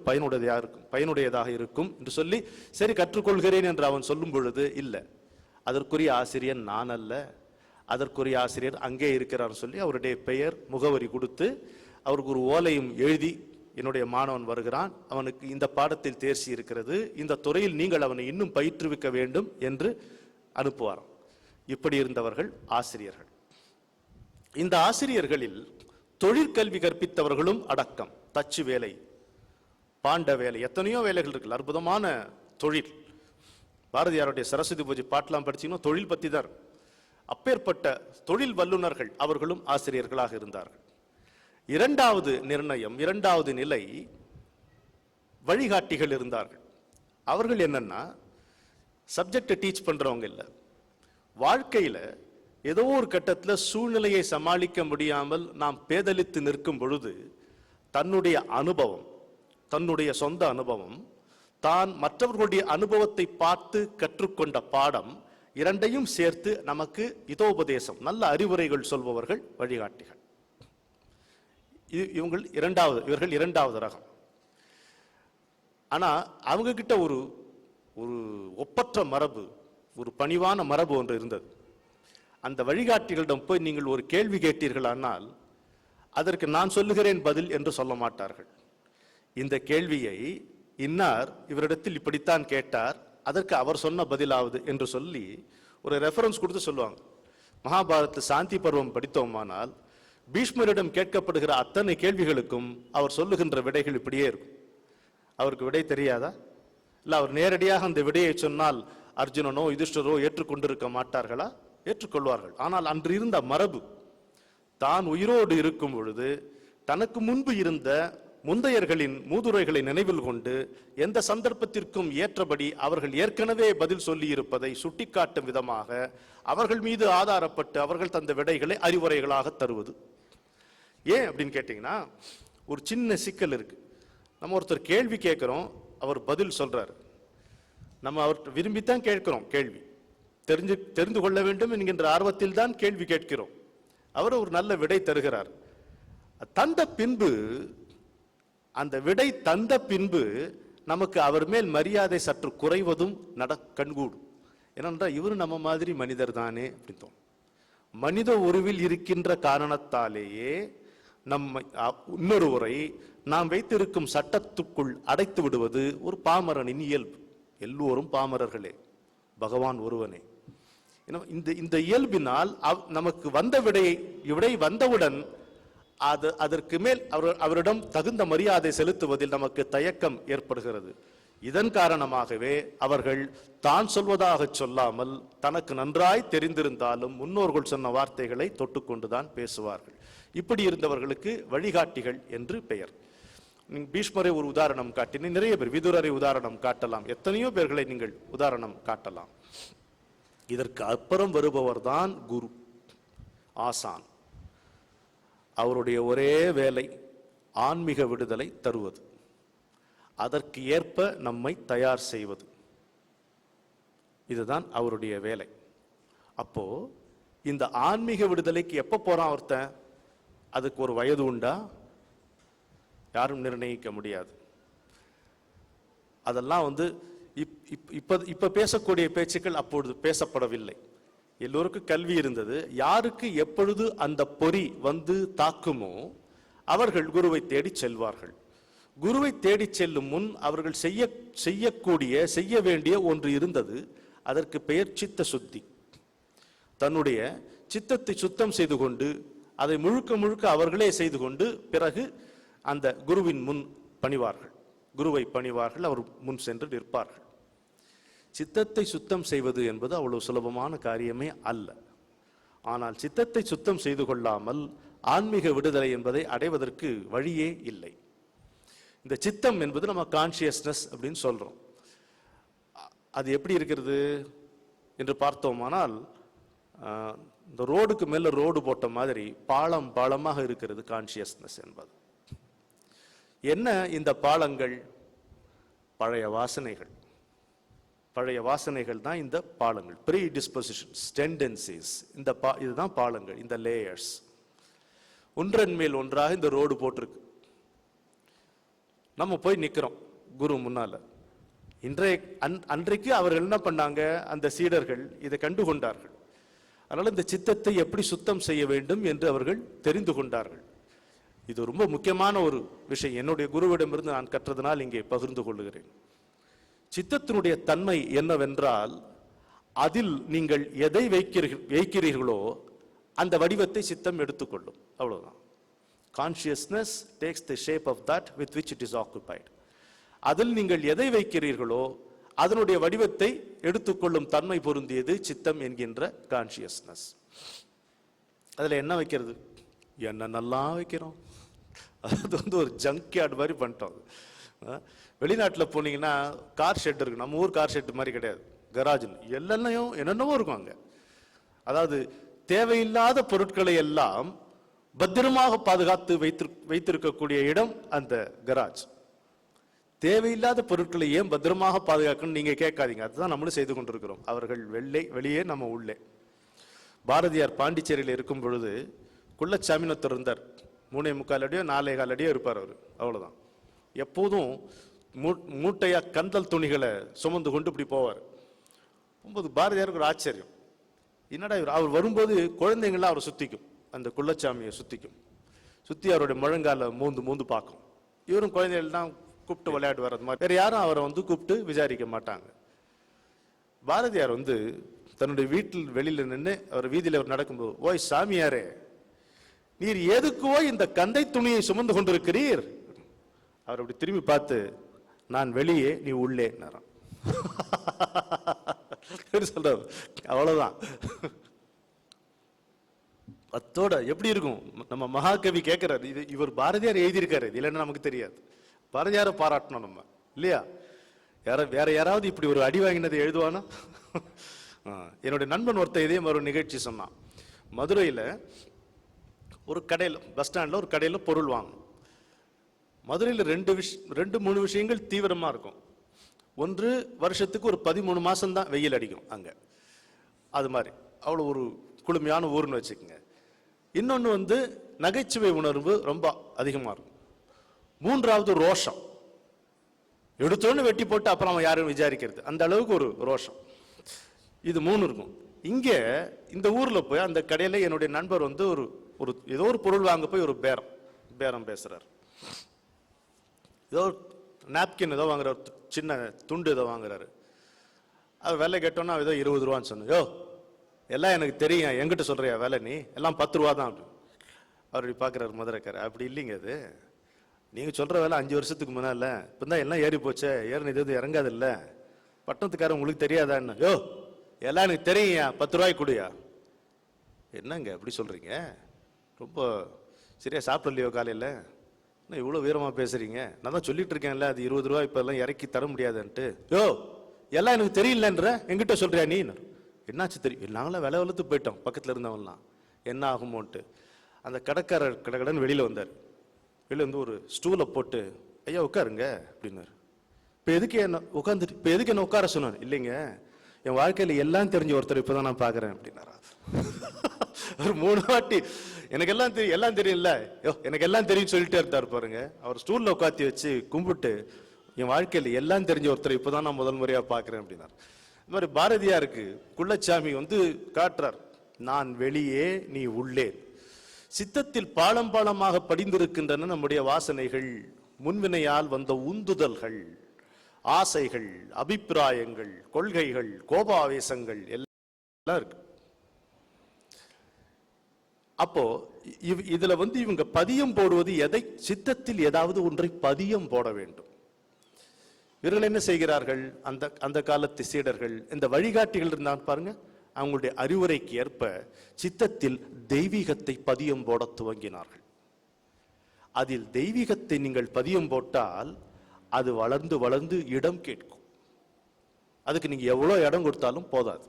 பயனுடையதாக இருக்கும் என்று சொல்லி சரி கற்றுக்கொள்கிறேன் என்று அவன் சொல்லும் பொழுது, இல்லை, அதற்குரிய ஆசிரியர் நான் அல்ல, அதற்குரிய ஆசிரியர் அங்கே இருக்கிறார் சொல்லி அவருடைய பெயர் முகவரி கொடுத்து அவருக்கு ஒரு ஓலையும் எழுதி, என்னுடைய மாணவன் வருகிறான், அவனுக்கு இந்த பாடத்தில் தேர்ச்சி இருக்கிறது, இந்த துறையில் நீங்கள் அவனை இன்னும் பயிற்றுவிக்க வேண்டும் என்று அனுப்புவாராம். இப்படி இருந்தவர்கள் ஆசிரியர்கள். இந்த ஆசிரியர்களில் தொழிற்கல்வி கற்பித்தவர்களும் அடக்கம். தச்சு வேலை, பாண்ட வேலை, எத்தனையோ வேலைகள் இருக்கு, அற்புதமான தொழில். பாரதியாருடைய சரஸ்வதி பூஜை பாட்டெல்லாம் படிச்சீங்கன்னா தொழில் பத்தி தான். அப்பேற்பட்ட தொழில் வல்லுநர்கள் அவர்களும் ஆசிரியர்களாக இருந்தார்கள். இரண்டாவது நிர்ணயம், இரண்டாவது நிலை, வழிகாட்டிகள் இருந்தார்கள். அவர்கள் என்னன்னா சப்ஜெக்டை டீச் பண்றவங்க இல்லை, வாழ்க்கையில ஏதோ ஒரு கட்டத்தில் சூழ்நிலையை சமாளிக்க முடியாமல் நாம் பேதலித்து நிற்கும் பொழுது தன்னுடைய அனுபவம், தன்னுடைய சொந்த அனுபவம், தான் மற்றவர்களுடைய அனுபவத்தை பார்த்து கற்றுக்கொண்ட பாடம், இரண்டையும் சேர்த்து நமக்கு இதோபதேசம், நல்ல அறிவுரைகள் சொல்பவர்கள் வழிகாட்டிகள். இவர்கள் இரண்டாவது ரகம். ஆனா அவங்க கிட்ட ஒரு ஒப்பற்ற மரபு, ஒரு பணிவான மரபு ஒன்று இருந்தது. அந்த வழிகாட்டிகளிடம் போய் நீங்கள் ஒரு கேள்வி கேட்டீர்களானால் அதற்கு நான் சொல்லுகிறேன் பதில் என்று சொல்ல மாட்டார்கள். இந்த கேள்வியை இன்னார் இவரிடத்தில் இப்படித்தான் கேட்டார், அதற்கு அவர் சொன்ன பதிலாவது என்று சொல்லி ஒரு ரெஃபரன்ஸ் கொடுத்து சொல்லுவாங்க. மகாபாரதத்தில் சாந்தி பருவம் படித்தோமானால் பீஷ்மரிடம் கேட்கப்படுகிற அத்தனை கேள்விகளுக்கும் அவர் சொல்லுகின்ற விடைகள் இப்படியே இருக்கும். அவருக்கு விடை தெரியாதா? இல்ல அவர் நேரடியாக அந்த விடையை சொன்னால் அர்ஜுனனோ யுதிஷ்டரோ ஏற்றுக்கொண்டிருக்க மாட்டார்களா? ஏற்றுக்கொள்வார்கள். ஆனால் அன்று இருந்த மரபு, தான் உயிரோடு இருக்கும் பொழுது தனக்கு முன்பு இருந்த முந்தையர்களின் மூதுரைகளை நினைவில் கொண்டு எந்த சந்தர்ப்பத்திற்கும் ஏற்றபடி அவர்கள் ஏற்கனவே பதில் சொல்லி இருப்பதை சுட்டிக்காட்டும் விதமாக அவர்கள் மீது ஆதாரப்பட்டு அவர்கள் தந்த விடைகளை அறிவுரைகளாக தருவது. ஏன் அப்படின்னு கேட்டீங்கன்னா, ஒரு சின்ன சிக்கல் இருக்கு. நம்ம ஒருத்தர் கேள்வி கேட்கிறோம், அவர் பதில் சொல்றாரு, நம்ம அவர்கிட்ட விரும்பித்தான் கேட்கிறோம், கேள்வி தெரிந்து கொள்ள வேண்டும் என்கின்ற ஆர்வத்தில் தான் கேள்வி கேட்கிறோம். அவர் ஒரு நல்ல விடை தருகிறார். தந்த பின்பு, அந்த விடை தந்த பின்பு நமக்கு அவர் மேல் மரியாதை சற்று குறைவதும் கண்கூடும். ஏனென்றால் இவரு நம்ம மாதிரி மனிதர் தானே அப்படின்னு தோணும். மனித உருவில் இருக்கின்ற காரணத்தாலேயே நம்மை இன்னொருவரை நாம் வைத்திருக்கும் சட்டத்துக்குள் அடைத்து விடுவது ஒரு பாமரனின் இயல்பு. எல்லோரும் பாமரர்களே, பகவான் ஒருவனே. இந்த இயல்பினால் நமக்கு வந்த விடை வந்தவுடன் அதற்கு மேல் அவரிடம் தகுந்த மரியாதை செலுத்துவதில் நமக்கு தயக்கம் ஏற்படுகிறது. இதன் காரணமாகவே அவர்கள் தான் சொல்வதாக சொல்லாமல் தனக்கு நன்றாய் தெரிந்திருந்தாலும் முன்னோர்கள் சொன்ன வார்த்தைகளை தொட்டுக்கொண்டுதான் பேசுவார்கள். இப்படி இருந்தவர்களுக்கு வழிகாட்டிகள் என்று பெயர். பீஷ்மரை ஒரு உதாரணம் காட்டினேன், நிறைய பேர், விதுரரை உதாரணம் காட்டலாம், எத்தனையோ பேர்களை நீங்கள் உதாரணம் காட்டலாம். இதற்கு அப்புறம் வருபவர் தான் குரு, ஆசான். அவருடைய ஒரே வேலை ஆன்மீக விடுதலை தருவது, அதற்கு ஏற்ப நம்மை தயார் செய்வது. இதுதான் அவருடைய வேலை. அப்போ இந்த ஆன்மீக விடுதலைக்கு எப்ப போறான் ஒருத்தன்? அதுக்கு ஒரு வயது உண்டா? யாரும் நிர்ணயிக்க முடியாது. அதெல்லாம் இப்ப பேசக்கூடிய பேச்சுக்கள் அப்பொழுது பேசப்படவில்லை. எல்லோருக்கும் கல்வி இருந்தது. யாருக்கு எப்பொழுது அந்த பொறி தாக்குமோ அவர்கள் குருவை தேடி செல்வார்கள். குருவை தேடி செல்லும் முன் அவர்கள் செய்ய வேண்டிய ஒன்று இருந்தது. அதற்கு பெயர் சித்த சுத்தி. தன்னுடைய சித்தத்தை சுத்தம் செய்து கொண்டு அதை முழுக்க அவர்களே செய்து கொண்டு பிறகு அந்த குருவின் முன் பணிவார்கள், குருவை பணிவார்கள், அவர் முன் சென்று நிற்பார்கள். சித்தத்தை சுத்தம் செய்வது என்பது அவ்வளவு சுலபமான காரியமே அல்ல. ஆனால் சித்தத்தை சுத்தம் செய்து கொள்ளாமல் ஆன்மீக விடுதலை என்பதை அடைவதற்கு வழியே இல்லை. இந்த சித்தம் என்பது நம்ம கான்சியஸ்னஸ் அப்படின்னு சொல்றோம். அது எப்படி இருக்கிறது என்று பார்த்தோமானால், இந்த ரோடுக்கு மேல ரோடு போட்ட மாதிரி பாலம் பாலமாக இருக்கிறது கான்சியஸ்னஸ் என்பது. என்ன இந்த பாலங்கள்? பழைய வாசனைகள். பழைய வாசனைகள் தான் இந்த பாலங்கள். ப்ரீ டிஸ்பொசிஷன்ஸ், டெண்டன்சிஸ், இதுதான் பாலங்கள், இந்த லேயர்ஸ். ஒன்றன் மேல் ஒன்றாக இந்த ரோடு போட்டிருக்கு. நம்ம போய் நிக்கிறோம் குரு முன்னால. அன்றைக்கு அவர்கள் என்ன பண்ணாங்க? அந்த சீடர்கள் இதை கண்டுகொண்டார்கள். அதனால இந்த சித்தத்தை எப்படி சுத்தம் செய்ய வேண்டும் என்று அவர்கள் தெரிந்து கொண்டார்கள். இது ரொம்ப முக்கியமான ஒரு விஷயம். என்னுடைய குருவிடமிருந்து நான் கற்றதனால் இங்கே பகிர்ந்து கொள்ளுகிறேன். சித்தத்தினுடைய தன்மை என்னவென்றால், அதில் நீங்கள் எதை வைக்கிறீர்களோ அந்த வடிவத்தை சித்தம் எடுத்துக்கொள்ளும். அவ்வளவுதான். Consciousness takes the shape of that with which it is occupied. அதில் நீங்கள் எதை வைக்கிறீர்களோ அதனுடைய வடிவத்தை எடுத்துக்கொள்ளும் தன்மை பொருந்தியது சித்தம் என்கின்ற கான்சியஸ்னஸ். அதுல என்ன வைக்கிறது? என்ன நல்லா வைக்கிறோம். அது ஒரு ஜங்க் யார்டு மாதிரி பண்ணிட்டோம். வெளிநாட்டில் போனீங்கன்னா கார் ஷெட் இருக்கு. நம்ம ஊர் கார் ஷெட் மாதிரி கிடையாது. கராஜ்னு எல்லாம் என்னென்னவோ இருக்கும் அங்க. அதாவது தேவையில்லாத பொருட்களை எல்லாம் பத்திரமாக பாதுகாத்து வைத்திருக்கக்கூடிய இடம் அந்த கராஜ். தேவையில்லாத பொருட்களை ஏன் பத்திரமாக பாதுகாக்கணும் நீங்க கேட்காதீங்க. அதுதான் நம்மளும் செய்து கொண்டிருக்கிறோம். அவர்கள் வெளியே, நம்ம உள்ளே. பாரதியார் பாண்டிச்சேரியில் இருக்கும் பொழுது குள்ளச்சாமினத்தர் இருந்தார். 3.25 அடியோ 4.25 அடியோ இருப்பார் அவர். அவ்வளவுதான். எப்போதும் மூட்டையா கந்தல் துணிகளை சுமந்து கொண்டு இப்படி போவார். போகும்போது பாரதியாருக்கு ஒரு ஆச்சரியம். என்னடா இவர், அவர் வரும்போது குழந்தைங்களாம் அவரை சுத்திக்கும், அந்த குள்ளச்சாமியை சுத்திக்கும். சுத்தி அவருடைய முழங்கால மூந்து பார்க்கும். இவரும் குழந்தைகள் தான் கூப்பிட்டு விளையாட்டு வர்றது மாதிரி. வேற யாரும் அவரை கூப்பிட்டு விசாரிக்க மாட்டாங்க. பாரதியார் தன்னுடைய வீட்டில் வெளியில நின்று அவர் வீதியில் அவர் நடக்கும்போது, ஓய் சாமியாரே, நீர் எதுக்கோ இந்த கந்தை துணியை சுமந்து கொண்டிருக்கிறீர்? அவர் அப்படி திரும்பி பார்த்து, நான் வெளியே, நீ உள்ளே சொல்றாரு. அவ்வளவுதான். அத்தோட எப்படி இருக்கும்? நம்ம மகாகவி கேட்கிறார், இது இவர் பாரதியார் எழுதியிருக்காரு, இல்லைன்னா நமக்கு தெரியாது. பாரதியாரை பாராட்டணும் நம்ம, இல்லையா? வேற யாராவது இப்படி ஒரு அடி வாங்கினதை எழுதுவானா? என்னுடைய நண்பன் ஒருத்தர் இதே மாதிரி ஒரு நிகழ்ச்சி சொன்னான். மதுரையில் ஒரு கடையில், பஸ் ஸ்டாண்டில் ஒரு கடையில் பொருள் வாங்கணும். மதுரையில் 2-3 விஷயங்கள் தீவிரமாக இருக்கும். ஒன்று, வருஷத்துக்கு ஒரு 13 மாதம் தான் வெயில் அடிக்கும் அங்கே. அது மாதிரி அவ்வளோ ஒரு குளுமையான ஊர்னு வச்சுக்கோங்க. இன்னொன்று நகைச்சுவை உணர்வு ரொம்ப அதிகமாக இருக்கும். மூன்றாவது ரோஷம். எடுத்தோன்னு வெட்டி போட்டு அப்புறம் அவன் யாரும் விசாரிக்கிறது, அந்த அளவுக்கு ஒரு ரோஷம். இது 3 இருக்கும். இங்கே இந்த ஊரில் போய் அந்த கடையில் என்னுடைய நண்பர் ஒரு ஏதோ ஒரு பொருள் வாங்க போய் ஒரு பேரம் பேசுறார். ஏதோ நாப்கின் ஏதோ வாங்குறாரு, சின்ன துண்டு ஏதோ வாங்குறாரு. அது விலை கேட்டோன்னா ஏதோ 20 ரூபான்னு சொன்னோம். யோ, எல்லாம் எனக்கு தெரியும், எங்கிட்ட சொல்றியா விலை? நீ எல்லாம் 10 ரூபா தான். அப்படி பார்க்குறாரு மதுரைக்காரர். அப்படி இல்லைங்க, அது நீங்க சொல்ற வேலை 5 வருஷத்துக்கு முன்னால, இப்பதான் எல்லாம் ஏறி போச்சே, ஏறினது எதுவும் இறங்காது இல்ல, பட்டணத்துக்காரன் உங்களுக்கு தெரியாதான்னு. யோ, எல்லாம் எனக்கு தெரியுயா, 10 ரூபாய்க்கு கொடுயா. என்னங்க அப்படி சொல்றீங்க? ரொம்ப சரியா சாப்பிடலையோ காலையில்? என்ன இவ்வளோ வீரமாக பேசுறீங்க? நான் தான் சொல்லிட்டு இருக்கேன்ல, அது 20 ரூபா இப்போ எல்லாம் இறக்கி தர முடியாதுன்ட்டு. யோ, எல்லாம் எனக்கு தெரியலன்ற, எங்கிட்ட சொல்றியா நீ? என்னாச்சு தெரியும்? நாங்களாம் விலை வளர்த்து போயிட்டோம் பக்கத்தில் இருந்தவங்கலாம், என்ன ஆகுமோன்ட்டு. அந்த கடைக்காரர் கடகடன்னு வெளியில் வந்தார். வெளியில் ஒரு ஸ்டூலை போட்டு, ஐயா உட்காருங்க அப்படின்னாரு. இப்போ எதுக்கு என்ன உட்கார சொன்னார்? இல்லைங்க, என் வாழ்க்கையில் எல்லாம் தெரிஞ்ச ஒருத்தர் இப்போதான் நான் பார்க்குறேன் அப்படின்னாரா. ஒரு 3 வாட்டி எனக்கு எல்லாம் தெரியல, எனக்கு எல்லாம் தெரியும் சொல்லிட்டே இருந்தார் பாருங்க. அவர் ஸ்டூல்ல உட்காத்தி வச்சு கும்பிட்டு, என் வாழ்க்கையில் எல்லாம் தெரிஞ்ச ஒருத்தர் இப்போதான் நான் முதல் முறையா பார்க்கிறேன் அப்படின்னார். இந்த மாதிரி பாரதியாருக்கு குள்ளச்சாமி காட்டுறார், நான் வெளியே, நீ உள்ளே. சித்தத்தில் பாலம் பாலமாக படிந்திருக்கின்றன நம்முடைய வாசனைகள், முன்வினையால் வந்த உந்துதல்கள், ஆசைகள், அபிப்பிராயங்கள், கொள்கைகள், கோபாவேசங்கள் எல்லாம் இருக்கு. அப்போ இதுல இவங்க பதியம் போடுவது எதை? சித்தத்தில் ஏதாவது ஒன்றை பதியம் போட வேண்டும். இவர்கள் என்ன செய்கிறார்கள்? அந்த காலத்து சீடர்கள், இந்த வழிகாட்டிகள் இருந்தாங்க பாருங்க, அவங்களுடைய அறிவுரைக்கு ஏற்ப சித்தத்தில் தெய்வீகத்தை பதியம் போட துவங்கினார்கள். அதில் தெய்வீகத்தை நீங்கள் பதியம் போட்டால் அது வளர்ந்து வளர்ந்து இடம் கேட்கும். அதுக்கு நீங்க எவ்வளவு இடம் கொடுத்தாலும் போதாது.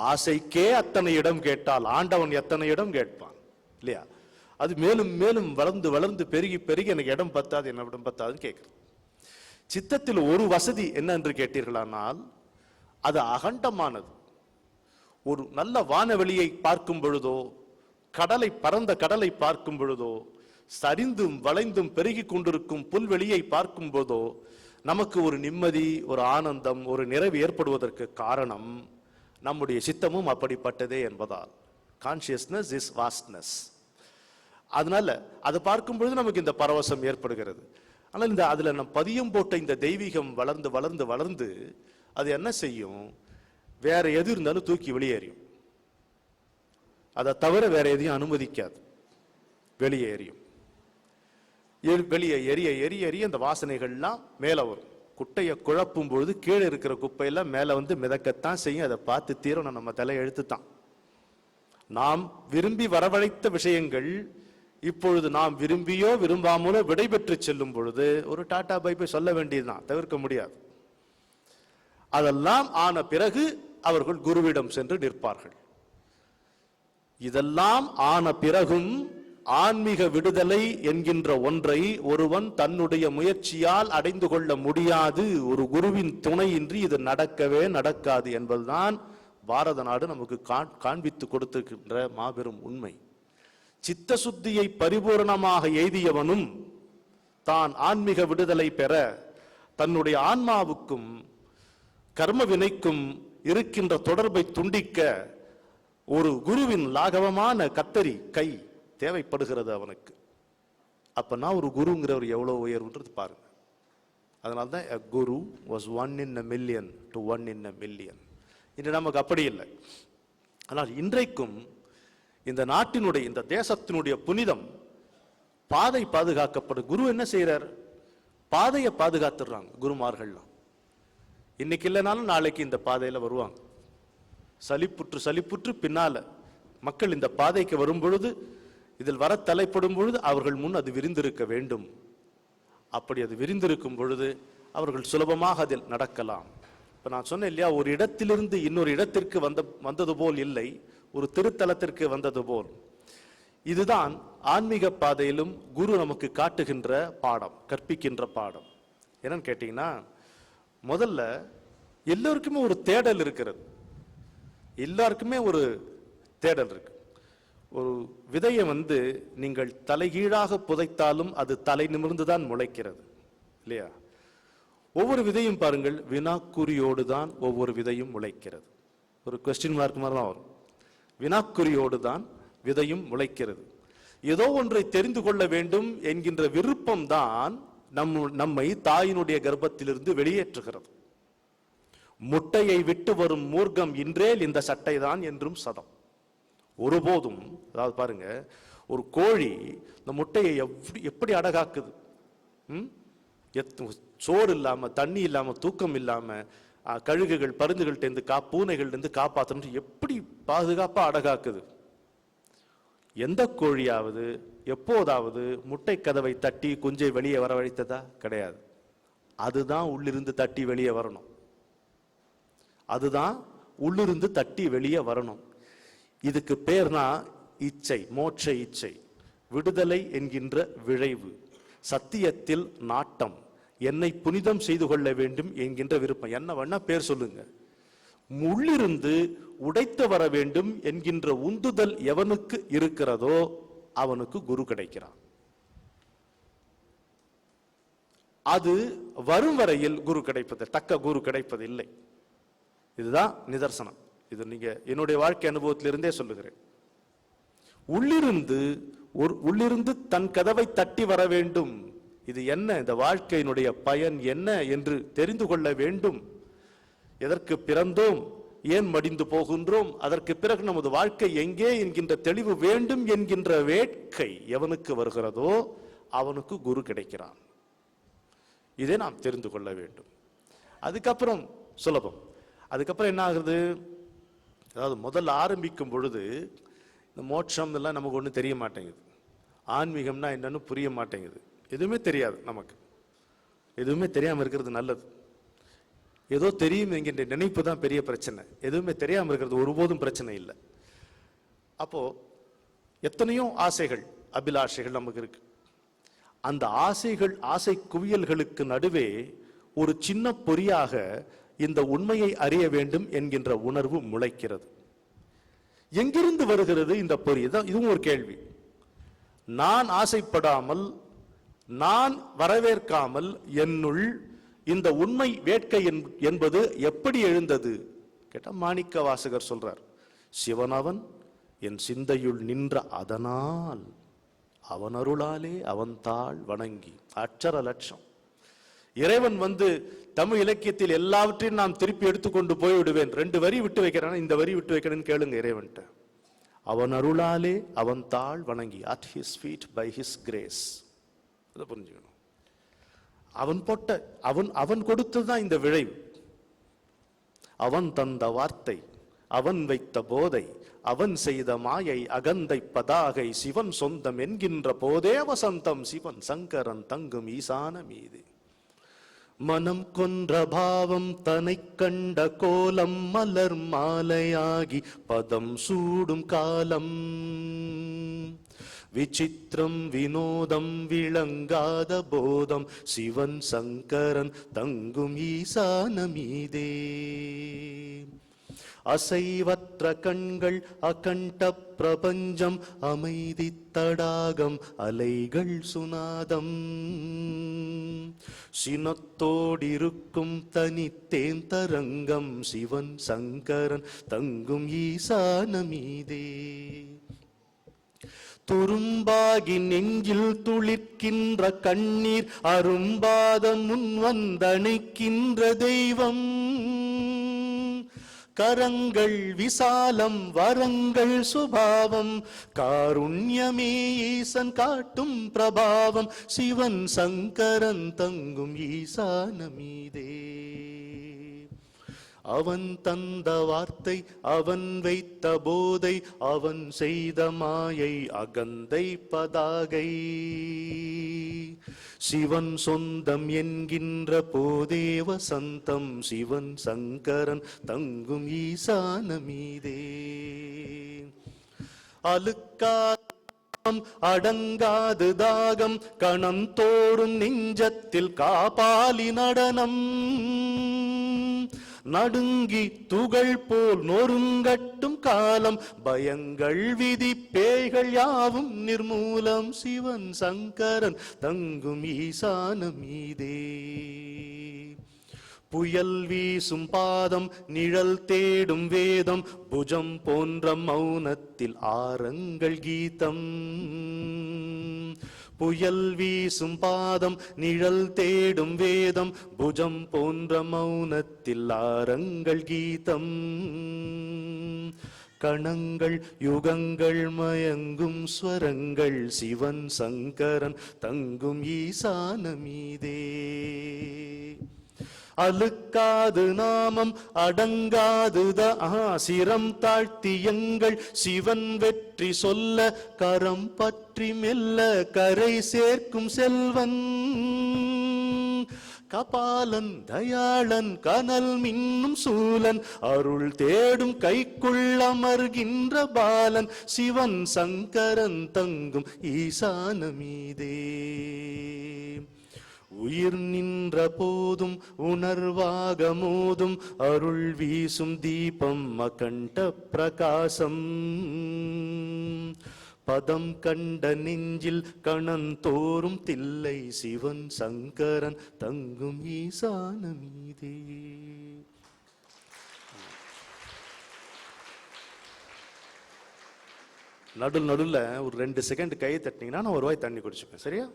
ஆசைக்கே அத்தனை இடம் கேட்டால் ஆண்டவன் எத்தனை இடம் கேட்பான் இல்லையா? அது மேலும் மேலும் வளர்ந்து வளர்ந்து பெருகி பெருகி எனக்கு இடம் பத்தாது, என்ன இடம் பத்தாதுன்னு கேட்குறது. சித்தத்தில் ஒரு வசதி என்ன என்று கேட்டீர்களானால் அது அகண்டமானது. ஒரு நல்ல வானவெளியை பார்க்கும் பொழுதோ, கடலை பரந்த கடலை பார்க்கும் பொழுதோ, சரிந்தும் வளைந்தும் பெருகி கொண்டிருக்கும் புல்வெளியை பார்க்கும் போதோ நமக்கு ஒரு நிம்மதி, ஒரு ஆனந்தம், ஒரு நிறைவு ஏற்படுவதற்கு காரணம் நம்முடைய சித்தமும் அப்படிப்பட்டதே என்பதால். Consciousness is vastness. அதனால அதை பார்க்கும் பொழுது நமக்கு இந்த பரவசம் ஏற்படுகிறது. ஆனால் இந்த அதுல நம்ம பதியம் போட்ட இந்த தெய்வீகம் வளர்ந்து வளர்ந்து வளர்ந்து அது என்ன செய்யும்? வேற எது இருந்தாலும் தூக்கி வெளியேறியும். அதை தவிர வேற எதையும் அனுமதிக்காது, வெளியேறியும். வெளியே எரிய எரிய எரிய இந்த வாசனைகள்லாம் மேல வரும். குட்டையை குழப்பும் பொழுது கீழே இருக்கிற குப்பையெல்லாம் மேல வந்து மிதக்கத்தான் செய்யும். அதை பார்த்து தீரணும், நம்ம தலை எழுத்துத்தான். நாம் விரும்பி வரவழைத்த விஷயங்கள் இப்பொழுது நாம் விரும்பியோ விரும்பாமலோ விடைபெற்று செல்லும் பொழுது ஒரு டாடா பை பை சொல்ல வேண்டியதுதான், தவிர்க்க முடியாது. அதெல்லாம் ஆன பிறகு அவர்கள் குருவிடம் சென்று நிற்பார்கள். இதெல்லாம் ஆன பிறகும் ஆன்மீக விடுதலை என்கின்ற ஒன்றை ஒருவன் தன்னுடைய முயற்சியால் அடைந்து கொள்ள முடியாது. ஒரு குருவின் துணையின்றி இது நடக்கவே நடக்காது என்பதுதான் பாரத நாடு நமக்கு காண்பித்து கொடுத்திருக்கின்ற மாபெரும் உண்மை. சித்த சுத்தியை பரிபூர்ணமாக எய்தியவனும் தான் ஆன்மீக விடுதலை பெற தன்னுடைய ஆன்மாவுக்கும் கர்ம வினைக்கும் இருக்கின்ற தொடர்பை துண்டிக்க ஒரு குருவின் லாகவமான கத்தரி கை தேவைப்படுகிறது அவனுக்கு. அப்பனா ஒரு குருங்கிறவர் எவ்வளவு உயர்வுன்றது பாருங்க. அதனால்தான் a guru was one in a million to one in a million. இன்று நமக்கு அப்படி இல்லை. ஆனால் இன்றைக்கும் இந்த நாட்டினுடைய இந்த தேசத்தினுடைய புனிதம் பாதை பாதுகாக்கப்படும். குரு என்ன செய்யறார்? பாதையை பாதுகாத்துறாங்க குருமார்கள்லாம். இன்னைக்கு இல்லைனாலும் நாளைக்கு இந்த பாதையில வருவாங்க. சலிப்புற்று சலிப்புற்று பின்னால மக்கள் இந்த பாதைக்கு வரும் பொழுது, இதில் வர தலைப்படும் பொழுது அவர்கள் முன் அது விரிந்திருக்க வேண்டும். அப்படி அது விரிந்திருக்கும் பொழுது அவர்கள் சுலபமாக அதில் நடக்கலாம். இப்ப நான் சொன்னேன் இல்லையா, ஒரு இடத்திலிருந்து இன்னொரு இடத்திற்கு வந்தது போல் இல்லை, ஒரு திருத்தலத்திற்கு வந்தது போல். இதுதான் ஆன்மீக பாதையிலும் குரு நமக்கு காட்டுகின்ற பாடம், கற்பிக்கின்ற பாடம். என்னன்னு கேட்டீங்கன்னா, முதல்ல எல்லோருக்குமே ஒரு தேடல் இருக்கிறது. எல்லாருக்குமே ஒரு தேடல் இருக்கு. ஒரு விதையை நீங்கள் தலைகீழாக புதைத்தாலும் அது தலை நிமிர்ந்துதான் முளைக்கிறது இல்லையா? ஒவ்வொரு விதையும் பாருங்கள், வினாக்குறியோடு தான் ஒவ்வொரு விதையும் முளைக்கிறது. ஒரு கொஸ்டின் மார்க் மாதிரி தான் வரும். வினாக்குறியோடு தான் விதையும் முளைக்கிறது. ஏதோ ஒன்றை தெரிந்து கொள்ள வேண்டும் என்கின்ற விருப்பம் தான் நம்மை தாயினுடைய கர்ப்பத்திலிருந்து வெளியேற்றுகிறது. முட்டையை விட்டு வரும் மூர்க்கம் இன்றேல் இந்த சட்டை தான் என்றும் சதம். ஒருபோதும், அதாவது பாருங்க, ஒரு கோழி இந்த முட்டையை எப்படி அடகாக்குது? சோறு இல்லாம, தண்ணி இல்லாம, தூக்கம் இல்லாம, கழுகுகள் பருந்துகள்ட்ட இருந்து பூனைகள் இருந்து காப்பாற்றணும் எப்படி பாதுகாப்பா அடகாக்குது? எந்த கோழியாவது எப்போதாவது முட்டை கதவை தட்டி குஞ்சை வெளியே வரவழைத்ததா? கிடையாது. அதுதான் உள்ளிருந்து தட்டி வெளியே வரணும். அதுதான் உள்ளிருந்து தட்டி வெளியே வரணும். இதுக்கு பேர்னா இச்சை, மோட்ச இச்சை, விடுதலை என்கின்ற விளைவு, சத்தியத்தில் நாட்டம், என்னை புனிதம் செய்து கொள்ள வேண்டும் என்கின்ற விருப்பம். என்ன வேணா பேர் சொல்லுங்க. உள்ளிருந்து உடைத்து வர வேண்டும் என்கின்ற உந்துதல் எவனுக்கு இருக்கிறதோ அவனுக்கு குரு கிடைக்கிறான். அது வரும் வரையில் குரு கிடைப்பது, தக்க குரு கிடைப்பது இல்லை. இதுதான் நிதர்சனம். இது நீங்க என்னுடைய வாழ்க்கை அனுபவத்திலிருந்தே சொல்லுகிறேன். உள்ளிருந்து தன் கதவை தட்டி வர வேண்டும். இது என்ன, இந்த வாழ்க்கையினுடைய பயன் என்ன என்று தெரிந்து கொள்ள வேண்டும். எதற்கு பிறந்தோம், ஏன் மடிந்து போகின்றோம், அதற்கு பிறகு நமது வாழ்க்கை எங்கே என்கின்ற தெளிவு வேண்டும் என்கின்ற வேட்கை எவனுக்கு வருகிறதோ அவனுக்கு குரு கிடைக்கிறான். இதை நாம் தெரிந்து கொள்ள வேண்டும். அதுக்கப்புறம் சுலபம். அதுக்கப்புறம் என்ன ஆகுது? அதாவது முதல்ல ஆரம்பிக்கும் பொழுது இந்த மோட்சம் எல்லாம் நமக்கு ஒன்றும் தெரிய மாட்டேங்குது. ஆன்மீகம்னா என்னன்னு புரிய மாட்டேங்குது. எதுவுமே தெரியாது நமக்கு. எதுவுமே தெரியாமல் இருக்கிறது நல்லது. ஏதோ தெரியும் என்கின்ற நினைப்பு தான் பெரிய பிரச்சனை. எதுவுமே தெரியாமல் இருக்கிறது ஒருபோதும் பிரச்சனை இல்லை. அப்போ எத்தனையோ ஆசைகள், அபிலாஷைகள் நமக்கு இருக்கு. அந்த ஆசைகள், ஆசை குவியல்களுக்கு நடுவே ஒரு சின்ன பொறியாக இந்த உண்மையை அறிய வேண்டும் என்கின்ற உணர்வு முளைக்கிறது. எங்கிருந்து வருகிறது இந்த பொறி? இதுவும் ஒரு கேள்வி. நான் ஆசைப்படாமல், நான் வரவேற்காமல் என்னுள் இந்த உண்மை வேட்கை என்பது எப்படி எழுந்தது கேட்டா, மாணிக்க வாசகர் சொல்றார், சிவனவன் என் சிந்தையுள் நின்ற அதனால் அவன் அருளாலே அவன் தாள் வணங்கி. அட்சர லட்சம். இறைவன் தமிழ் இலக்கியத்தில் எல்லாவற்றையும் நாம் திருப்பி எடுத்துக்கொண்டு போய்விடுவேன். 2 வரி விட்டு வைக்கிறான், இந்த வரி விட்டு வைக்கிறேன்னு கேளுங்க இறைவன்ட்ட. அவன் அருளாலே அவன் தாள் வணங்கி, at his feet by his grace. அதை புரிஞ்சுக்கணும். அவன் கொடுத்ததுதான் இந்த விளைவு. அவன் தந்த வார்த்தை, அவன் வைத்த போதை, அவன் செய்த மாயை அகந்தை பதாகை, சிவன் சொந்தம் என்கின்ற போதே வசந்தம் சிவன் சங்கரன் தங்கும் ஈசான மீது. மனம் கொன்ற பாவம் தனை கண்ட கோலம் மலர் மாலையாகி பதம் சூடும் காலம். விசித்திரம் வினோதம் விளங்காத போதம் சிவன் சங்கரன் தங்கும் ஈசான மீதே. அசைவற்ற கண்கள் அகண்ட பிரபஞ்சம் அமைதி தடாகம் அலைகள் சுனாதம். சினத்தோடிருக்கும் தனித்தேன் தரங்கம் சிவன் சங்கரன் தங்கும் ஈசான மீதே. துரும்பாகி நெஞ்சில் துளிர்க்கின்ற கண்ணீர் அரும்பாதம் முன் வந்தணைக்கின்ற தெய்வம். கரங்கள் விசாலம் வரங்கள் சுபாவம் காருண்யமே ஈசன் காட்டும் பிரபாவம் சிவன் சங்கரன் தங்கும் ஈசான மீதே. அவன் தந்த வார்த்தை, அவன் வைத்த போதை, அவன் செய்த மாயை அகந்தை பதாகை. சிவன் சொந்தம் என்கின்ற போதே வசந்தம் சிவன் சங்கரன் தங்கும் ஈசான மீதே. அழுக்காம் அடங்காது தாகம் கணம் தோறும் நெஞ்சத்தில் காபாலி நடனம். நடுங்கி துகள் போல் நொறுங்கட்டும் காலம் பயங்கள் விதி பேய்கள் யாவும் நிர்மூலம் சிவன் சங்கரன் தங்கும் ஈசான மீதே. புயல் வீசும் பாதம் நிழல் தேடும் வேதம் புஜம் போன்ற மௌனத்தில் ஆரங்கள் கீதம். புயல் வீசும் பாதம் நிழல் தேடும் வேதம் புஜம் போன்ற மௌனத்தில் ஆரங்கள் கீதம். கணங்கள் யுகங்கள் மயங்கும் ஸ்வரங்கள் சிவன் சங்கரன் தங்கும் ஈசான மீதே. அழுக்காது நாமம் அடங்காது சிரம் தாழ்த்தி எங்கள் சிவன் வெற்றி சொல்ல கரம் பற்றி மெல்ல கரை சேர்க்கும் செல்வன். கபாலன் தயாளன் கனல் மின்னும் சூலன் அருள் தேடும் கைக்குள் அமர்கின்ற பாலன் சிவன் சங்கரன் தங்கும் ஈசான மீதே. உயிர் நின்ற போதும் உணர்வாக மோதும் அருள் வீசும் தீபம் அகண்ட பிரகாசம். பதம் கண்ட நெஞ்சில் கணந்தோறும் தில்லை சிவன் சங்கரன் தங்கும் ஈசான மீதே. நடுல ஒரு 2 செகண்ட் கையை தட்டினீங்கன்னா நான் 1 ரூபாய் தண்ணி குடிச்சுப்பேன். சரியா?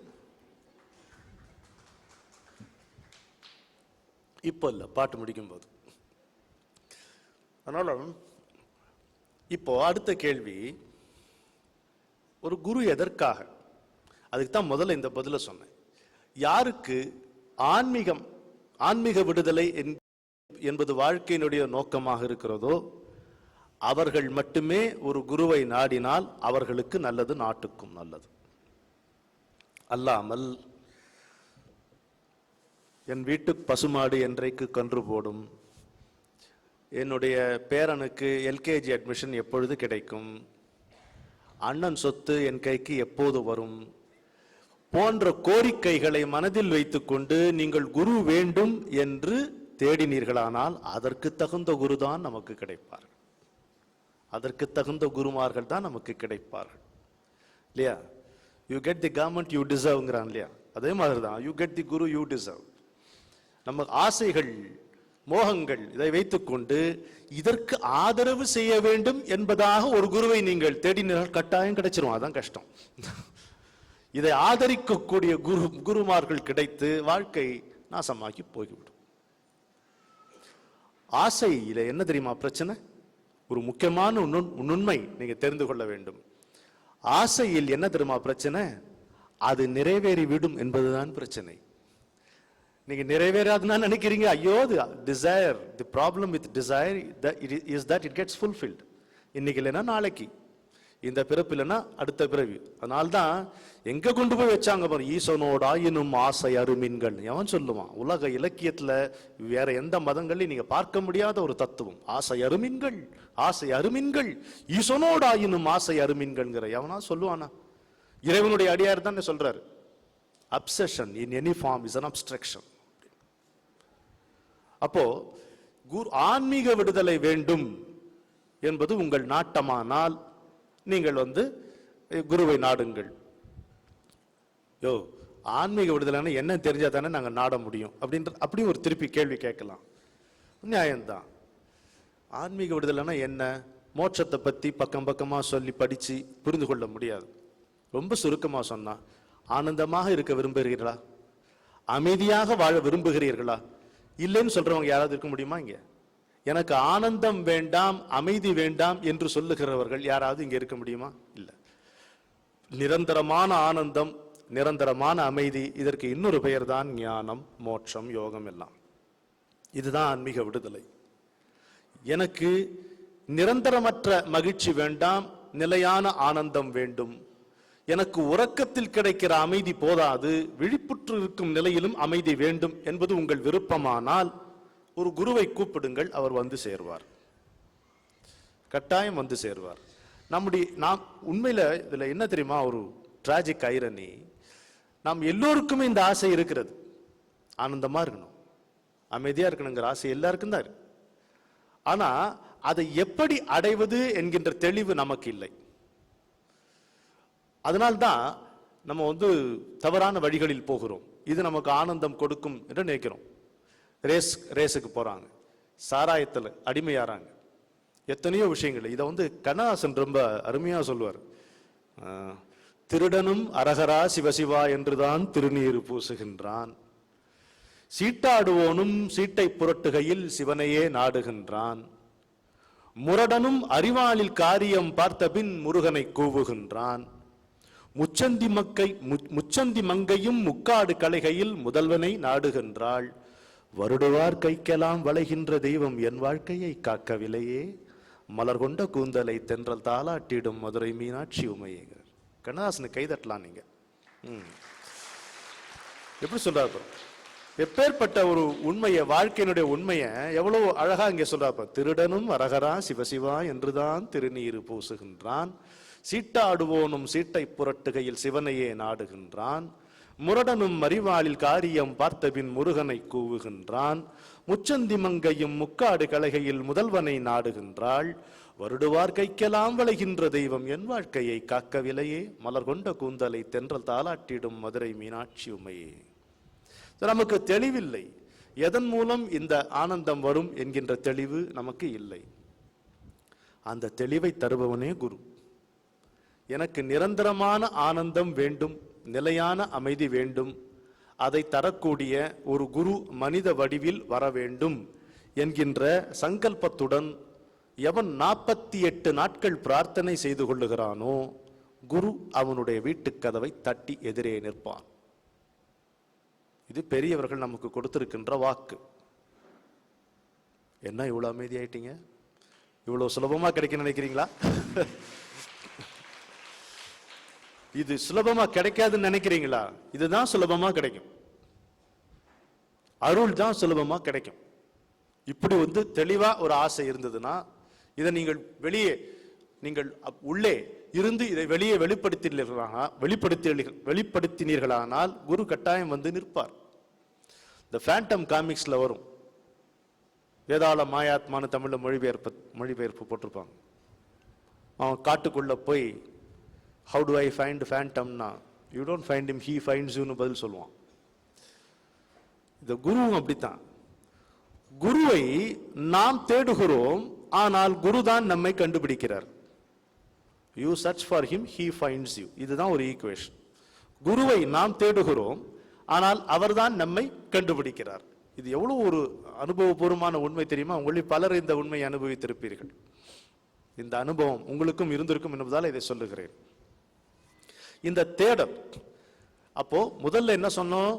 இப்போ இல்லை, பாட்டு முடிக்கும் போது. அதனால இப்போ அடுத்த கேள்வி, ஒரு குரு எதற்காக? அதுக்கு தான் முதல்ல இந்த பதில சொன்னேன். யாருக்கு ஆன்மீக விடுதலை என்பது வாழ்க்கையினுடைய நோக்கமாக இருக்கிறதோ அவர்கள் மட்டுமே ஒரு குருவை நாடினால் அவர்களுக்கு நல்லது, நாட்டுக்கும் நல்லது. அல்லாமல் என் வீட்டு பசுமாடு என்றைக்கு கன்று போடும், என்னுடைய பேரனுக்கு எல்கேஜி அட்மிஷன் எப்பொழுது கிடைக்கும், அண்ணன் சொத்து என் கைக்கு எப்போது வரும் போன்ற கோரிக்கைகளை மனதில் வைத்துக்கொண்டு நீங்கள் குரு வேண்டும் என்று தேடினீர்களானால் அதற்கு தகுந்த குருதான் நமக்கு கிடைப்பார்கள். அதற்கு தகுந்த குருமார்கள் தான் நமக்கு கிடைப்பார்கள் இல்லையா? You get the government you டிசர்வ்ங்கிறான் இல்லையா? அதே மாதிரி தான் you get the guru you deserve. நம்ம ஆசைகள், மோகங்கள் இதை வைத்துக்கொண்டு இதற்கு ஆதரவு செய்ய வேண்டும் என்பதாக ஒரு குருவை நீங்கள் தேடினால் கட்டாயம் கிடைச்சிரும். அதான் கஷ்டம். இதை ஆதரிக்கக்கூடிய குருமார்கள் கிடைத்து வாழ்க்கை நாசமாக்கி போய்விடும். ஆசையில என்ன தெரியுமா பிரச்சனை? ஒரு முக்கியமான உண்மை நீங்க தெரிந்து கொள்ள வேண்டும். ஆசையில் என்ன தெரியுமா பிரச்சனை? அது நிறைவேறிவிடும் என்பதுதான் பிரச்சனை. நீங்க நிறைவேறாதுன்னா நினைக்கிறீங்க, ஐயோ desire, the problem with desire is that it gets fulfilled. இன்னைக்கு இல்லைன்னா நாளைக்கு, இந்த பிறப்பு இல்லைன்னா அடுத்த பிறவி. அதனால்தான் எங்க கொண்டு போய் வச்சாங்க பாரு, ஈசனோட ஆயினும் ஆசை அருமீன்கள். எவன் சொல்லுவான்? உலக இலக்கியத்துல வேற எந்த மதங்களையும் நீங்க பார்க்க முடியாத ஒரு தத்துவம். ஆசை அருமீன்கள், ஆசை அருமீன்கள், ஈசனோட ஆயினும் ஆசை அருமீன்கள்ங்கிற எவனா சொல்லுவானா? இறைவனுடைய அடியார் தான் சொல்றாரு. Obsession in any form is an obstruction. அப்போ ஆன்மீக விடுதலை வேண்டும் என்பது உங்கள் நாட்டமானால் நீங்கள் குருவை நாடுங்கள். யோ, ஆன்மீக விடுதலைன்னா என்ன தெரிஞ்சா தானே நாங்க நாட முடியும் அப்படி ஒரு திருப்பி கேள்வி கேட்கலாம். நியாயம்தான். ஆன்மீக விடுதலைன்னா என்ன? மோட்சத்தை பத்தி பக்கம் பக்கமா சொல்லி படிச்சு புரிந்து கொள்ள முடியாது. ரொம்ப சுருக்கமா சொன்னா, ஆனந்தமாக இருக்க விரும்புகிறீர்களா? அமைதியாக வாழ விரும்புகிறீர்களா? இல்லைன்னு சொல்றவங்க யாராவது இருக்க முடியுமா இங்க? எனக்கு ஆனந்தம் வேண்டாம், அமைதி வேண்டாம் என்று சொல்லுகிறவர்கள் யாராவது இங்க இருக்க முடியுமா? இல்ல. நிரந்தரமான ஆனந்தம், நிரந்தரமான அமைதி, இதற்கு இன்னொரு பெயர் தான் ஞானம், மோட்சம், யோகம் எல்லாம். இதுதான் ஆன்மீக விடுதலை. எனக்கு நிரந்தரமற்ற மகிழ்ச்சி வேண்டாம், நிலையான ஆனந்தம் வேண்டும். எனக்கு உறக்கத்தில் கிடைக்கிற அமைதி போதாது, விழிப்புற்று இருக்கும் நிலையிலும் அமைதி வேண்டும் என்பது உங்கள் விருப்பமானால் ஒரு குருவை கூப்பிடுங்கள், அவர் வந்து சேர்வார். கட்டாயம் வந்து சேர்வார். நாம் உண்மையில இதுல என்ன தெரியுமா ஒரு டிராஜிக் ஐரனி, நாம் எல்லோருக்குமே இந்த ஆசை இருக்கிறது. ஆனந்தமா இருக்கணும், அமைதியா இருக்கணுங்கிற ஆசை எல்லாருக்கும் தான் இருக்கு. ஆனா அதை எப்படி அடைவது என்கின்ற தெளிவு நமக்கு இல்லை. அதனால்தான் நம்ம தவறான வழிகளில் போகிறோம். இது நமக்கு ஆனந்தம் கொடுக்கும் என்று நினைக்கிறோம். ரேஸுக்கு போறாங்க, சாராயத்துல அடிமையாறாங்க, எத்தனையோ விஷயங்கள். இதை கண்ணதாசன் ரொம்ப அருமையா சொல்லுவார். திருடனும் அரகரா சிவசிவா என்றுதான் திருநீர் பூசுகின்றான், சீட்டாடுவோனும் சீட்டை புரட்டுகையில் சிவனையே நாடுகின்றான், முரடனும் அறிவாளில் காரியம் பார்த்தபின் முருகனை கூவுகின்றான், முச்சந்தி மங்கையும் முக்காடு கலைகையில் முதல்வனை நாடுகின்றாள், வருடுவார் கைக்கெல்லாம் வளைகின்ற தெய்வம் என் வாழ்க்கையை காக்கவில்லையே, மலர் கொண்ட கூந்தலை தென்றல் தாளாட்டிடும் மதுரை மீனாட்சி உமையேங்கிறார். கண்ணதாசனை கைதட்டலாம் நீங்க. எப்படி சொல்றாரு? எப்பேற்பட்ட ஒரு உண்மையை, வாழ்க்கையினுடைய உண்மையை எவ்வளவு அழகா இங்க சொல்றாரு. திருடனும் அரகரா சிவசிவா என்றுதான் திருநீரு பூசுகின்றான், சீட்டாடுவோனும் சீட்டை புரட்டுகையில் சிவனையே நாடுகின்றான், முரடனும் மறிவாளில் காரியம் பார்த்தபின் முருகனை கூவுகின்றான், முச்சந்தி மங்கையும் முக்காடு கலைகையில் முதல்வனை நாடுகின்றாள், வருடுவார் கைக்கெல்லாம் வளைகின்ற தெய்வம் என் வாழ்க்கையை காக்கவில்லையே, மலர் கொண்ட கூந்தலை தென்றல் தாளாட்டிடும் மதுரை மீனாட்சி உமையே. நமக்கு தெளிவில்லை. எதன் மூலம் இந்த ஆனந்தம் வரும் என்கின்ற தெளிவு நமக்கு இல்லை. அந்த தெளிவை தருபவனே குரு. எனக்கு நிரந்தரமான ஆனந்தம் வேண்டும், நிலையான அமைதி வேண்டும், அதை தரக்கூடிய ஒரு குரு மனித வடிவில் வர வேண்டும் என்கின்ற சங்கல்பத்துடன் எவன் 48 நாட்கள் பிரார்த்தனை செய்து கொள்ளுகிறானோ குரு அவனுடைய வீட்டுக் கதவை தட்டி எதிரே நிற்பான். இது பெரியவர்கள் நமக்கு கொடுத்திருக்கின்ற வாக்கு. என்ன இவ்வளவு அமைதியாயிட்டீங்க? இவ்வளவு சுலபமா கிடைக்கும் நினைக்கிறீங்களா? இது சுலபமா கிடைக்காதுன்னு நினைக்கிறீங்களா? இதுதான் சுலபமா கிடைக்கும். அருள் தான் சுலபமா கிடைக்கும். இப்படி தெளிவா ஒரு ஆசை இருந்ததுன்னா இதை நீங்கள் வெளியே, நீங்கள் உள்ளே இருந்து இதை வெளியே வெளிப்படுத்தினீர்களானால் குரு கட்டாயம் நிற்பார். இந்த ஃபேண்டம் காமிக்ஸ்ல வரும், வேதாள மாயாத்மான்னு தமிழ்ல மொழிபெயர்ப்பு போட்டிருப்பாங்க. அவன் காட்டுக்குள்ள போய் ஹவு டு ஐ ஃபைண்ட் ஃபேண்டம்னா, you don't find him, he finds யூன்னு பதில் சொல்லுவான். இந்த குருவும் அப்படித்தான். குருவை நாம் தேடுகிறோம், ஆனால் குருதான் நம்மை கண்டுபிடிக்கிறார். You search for him, he finds you. இதுதான் ஒரு ஈக்குவேஷன். குருவை நாம் தேடுகிறோம், ஆனால் அவர்தான் நம்மை கண்டுபிடிக்கிறார். இது எவ்வளவு ஒரு அனுபவபூர்வமான உண்மை தெரியுமா? உங்களில் பலர் இந்த உண்மையை அனுபவித்திருப்பீர்கள். இந்த அனுபவம் உங்களுக்கும் இருந்திருக்கும் என்பதால் இதை சொல்லுகிறேன். இந்த தேடல், அப்போ முதல்ல என்ன சொன்னோம்?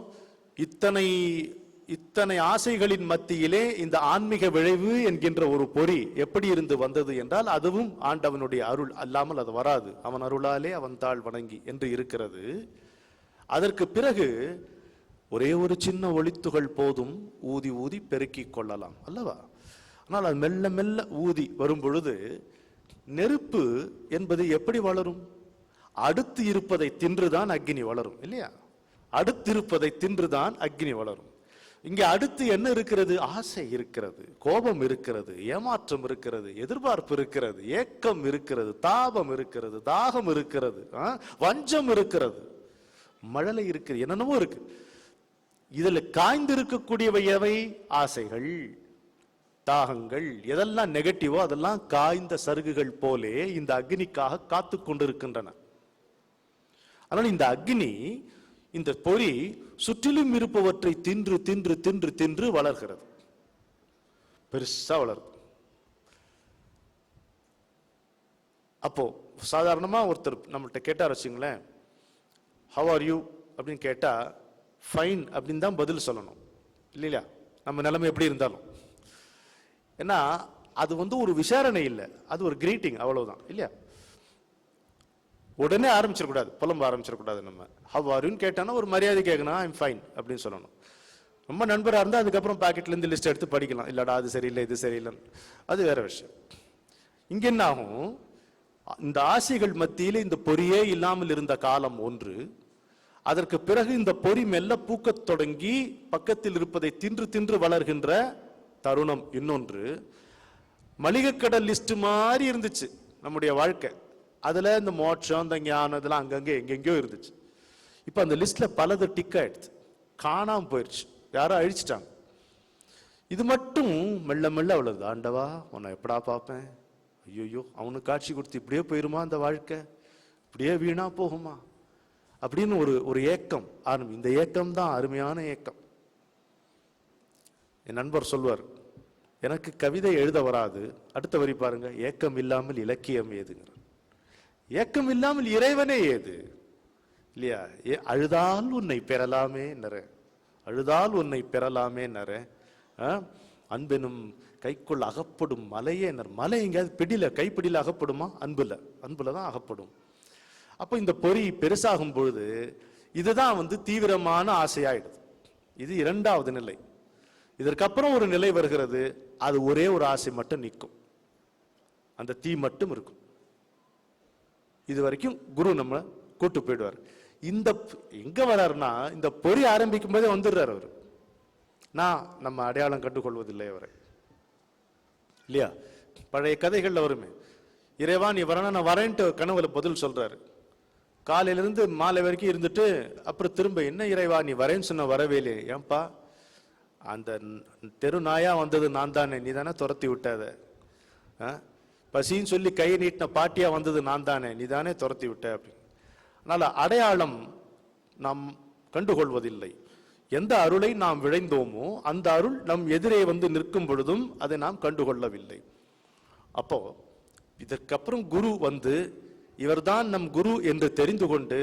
இத்தனை ஆசைகளின் மத்தியிலே இந்த ஆன்மீக விளைவு என்கின்ற ஒரு பொறி எப்படி இருந்து வந்தது என்றால், அதுவும் ஆண்டவனுடைய அருள் அல்லாமல் அது வராது. அவன் அருளாலே அவன் தாழ் வணங்கி என்று இருக்கிறது. அதற்கு பிறகு ஒரே ஒரு சின்ன ஒளித்துகள் போதும், ஊதி ஊதி பெருக்கிக் கொள்ளலாம் அல்லவா? ஆனால் அது மெல்ல மெல்ல ஊதி வரும் பொழுது நெருப்பு என்பது எப்படி வளரும்? அடுத்து இருப்பதை தின்றுதான் அக்னி வளரும் இல்லையா? அடுத்து இருப்பதை தின்றுதான் அக்னி வளரும். இங்கே அடுத்து என்ன இருக்கிறது? ஆசை இருக்கிறது, கோபம் இருக்கிறது, ஏமாற்றம் இருக்கிறது, எதிர்பார்ப்பு இருக்கிறது, ஏக்கம் இருக்கிறது, தாபம் இருக்கிறது, தாகம் இருக்கிறது, வஞ்சம் இருக்கிறது, மழலை இருக்கிறது, என்னென்னமோ இருக்கு. இதுல காய்ந்திருக்கக்கூடியவை எவை? ஆசைகள், தாகங்கள். எதெல்லாம் நெகட்டிவோ அதெல்லாம் காய்ந்த சருகுகள் போலே இந்த அக்னிக்காக காத்து கொண்டிருக்கின்றன. ஆனால் இந்த அக்னி, இந்த பொறி சுற்றிலும் இருப்பவற்றை தின்று தின்று தின்று தின்று வளர்கிறது, பெருசா வளரும். அப்போ சாதாரணமா ஒருத்தர் நம்மள்கிட்ட கேட்டார் வச்சுங்களேன், ஹவ் ஆர் யூ அப்படின்னு கேட்டா ஃபைன் அப்படின்னு தான் பதில் சொல்லணும் இல்லையா? நம்ம நிலைமை எப்படி இருந்தாலும். ஏன்னா அது ஒரு விசாரணை இல்லை, அது ஒரு கிரீட்டிங், அவ்வளவுதான் இல்லையா? உடனே ஆரம்பிச்சிடக்கூடாது, புலம்ப ஆரம்பிச்சிடக்கூடாது. நம்ம ஹவ் ஆர் யூன்னு கேட்டானா ஒரு மரியாதை கேட்கணும், ஐம் ஃபைன் அப்படின்னு சொல்லணும். ரொம்ப நண்பராக இருந்தால் அதுக்கப்புறம் பாக்கெட்ல இருந்து லிஸ்ட் எடுத்து படிக்கலாம், இல்லடா அது சரியில்லை இது சரியில்லைன்னு, அது வேற விஷயம். இங்க என்ன ஆகும்? இந்த ஆசைகள் மத்தியில இந்த பொறியே இல்லாமல் இருந்த காலம் ஒன்று, அதற்கு பிறகு இந்த பொறி மெல்ல பூக்கத் தொடங்கி பக்கத்தில் இருப்பதை தின்று தின்று வளர்கின்ற தருணம் இன்னொன்று. மளிகைக்கடல் லிஸ்ட் மாதிரி இருந்துச்சு நம்முடைய வாழ்க்கை. அதுல இந்த மோட்சம், இந்த ஞானம், இதெல்லாம் அங்கங்க எங்கெங்கயோ இருந்துச்சு. இப்ப அந்த லிஸ்ட்ல பலது டிக் ஆயிடுச்சு, காணாம போயிடுச்சு, யாரோ அழிச்சிட்டாங்க. இது மட்டும் மெல்ல மெல்ல அவ்வளவு, ஆண்டவா உன்னை எப்படா பார்ப்பேன், ஐயோ அவனுக்கு காட்சி கொடுத்து இப்படியே போயிருமா இந்த வாழ்க்கை, இப்படியே வீணா போகுமா அப்படின்னு ஒரு ஏக்கம் ஆரம்பி. இந்த ஏக்கம் தான் அருமையான ஏக்கம். என் நண்பர் சொல்வார், எனக்கு கவிதை எழுத வராது, அடுத்த வரி பாருங்க, ஏக்கம் இல்லாமல் இலக்கியம் ஏதுங்கிற. ஏக்கம் இல்லாமல் இறைவனே ஏது இல்லையா? அழுதால் உன்னை பெறலாமே நர, அழுதால் உன்னை பெறலாமே நர, அன்பெனும் கைக்குள் அகப்படும் மலையே நர். மலை எங்கேயாவது பிடியில, கைப்பிடியில அகப்படுமா? அன்புல தான் அகப்படும். அப்போ இந்த பொறி பெருசாகும் பொழுது இதுதான் தீவிரமான ஆசையாயிடுது. இது இரண்டாவது நிலை. இதற்கப்புறம் ஒரு நிலை வருகிறது, அது ஒரே ஒரு ஆசை மட்டும் நிற்கும், அந்த தீ மட்டும் இருக்கும். இது வரைக்கும் குரு நம்ம கூட்டு போயிடுவார். இந்த எங்க வர்றாருன்னா, இந்த பொறி ஆரம்பிக்கும் போதே வந்துடுறாரு அவரு. நம்ம அடையாளம் கண்டுகொள்வதில்லை அவரை இல்லையா? பழைய கதைகள்ல வருமே, இறைவா நீ வரணும், நான் வரேன்ட்டு கனவுல பதில் சொல்றாரு. காலையிலிருந்து மாலை வரைக்கும் இருந்துட்டு அப்புறம் திரும்ப, என்ன இறைவா நீ வரேன்னு சொன்ன, வரவே இல்லையே. ஏன்பா, அந்த தெரு நாயா வந்தது நான் தானே, நீ தானே துரத்தி விட்டாத. பசின்னு சொல்லி கையை நீட்டின பாட்டியா வந்தது நான் தானே, நீ தானே துரத்தி விட்ட அப்படின்னு. அதனால அடையாளம் நாம் கண்டுகொள்வதில்லை. எந்த அருளை நாம் விளைந்தோமோ அந்த அருள் நம் எதிரே நிற்கும் பொழுதும் அதை நாம் கண்டுகொள்ளவில்லை. அப்போ இதற்கப்புறம் குரு இவர்தான் நம் குரு என்று தெரிந்து கொண்டு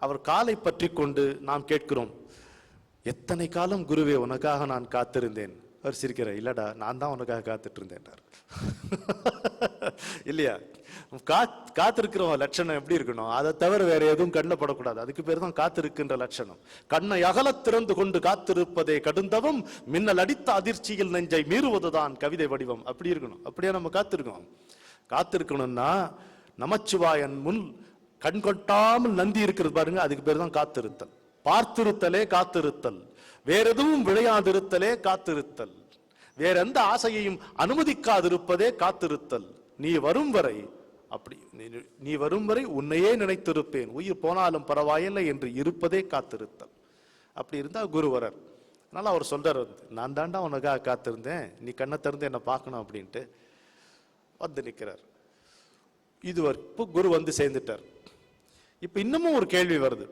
அவர் காலை பற்றி கொண்டு நாம் கேட்கிறோம், எத்தனை காலம் குருவே உனக்காக நான் காத்திருந்தேன், அவர் சிரிக்கிறார், இல்லடா நான் தான் உனக்காக காத்துட்டு இருந்தேன்டார். இல்லையா? காத்திருக்கிறவன் லட்சணம் எப்படி இருக்கணும்? அதை தவிர வேற எதுவும் கண்ணில் படக்கூடாது. அதுக்கு பேர் தான் காத்திருக்கின்ற லட்சணம். கண்ணை அகலத் திறந்து கொண்டு காத்திருப்பதே கடுந்தவம், மின்னல் அடித்த அதிர்ச்சியில் நெஞ்சை மீறுவதுதான் கவிதை வடிவம். அப்படி இருக்கணும். அப்படியே நம்ம காத்திருக்கணும். காத்திருக்கணும்னா நமச்சிவாயன் முன் கண் கொட்டாமல் நந்தி இருக்கிறது பாருங்க, அதுக்கு பேர் தான் காத்திருத்தல். பார்த்திருத்தலே காத்திருத்தல், வேற எதுவும் விளையாதிருத்தலே காத்திருத்தல், வேற எந்த ஆசையையும் அனுமதிக்காதிருப்பதே காத்திருத்தல். நீ வரும் வரை அப்படி நீ வரும் வரை உன்னையே நினைத்திருப்பேன், உயிர் போனாலும் பரவாயில்லை என்று இருப்பதே காத்திருத்தல். அப்படி இருந்தா குருவரர். அதனால அவர் சொல்றாரு, நான் தாண்டா உனக்காக காத்திருந்தேன், நீ கண்ணை திறந்து என்ன பார்க்கணும் அப்படின்ட்டு வந்து நிற்கிறார். இது இப்போ குரு வந்து சேர்ந்துட்டார். இப்ப இன்னமும் ஒரு கேள்வி வருது.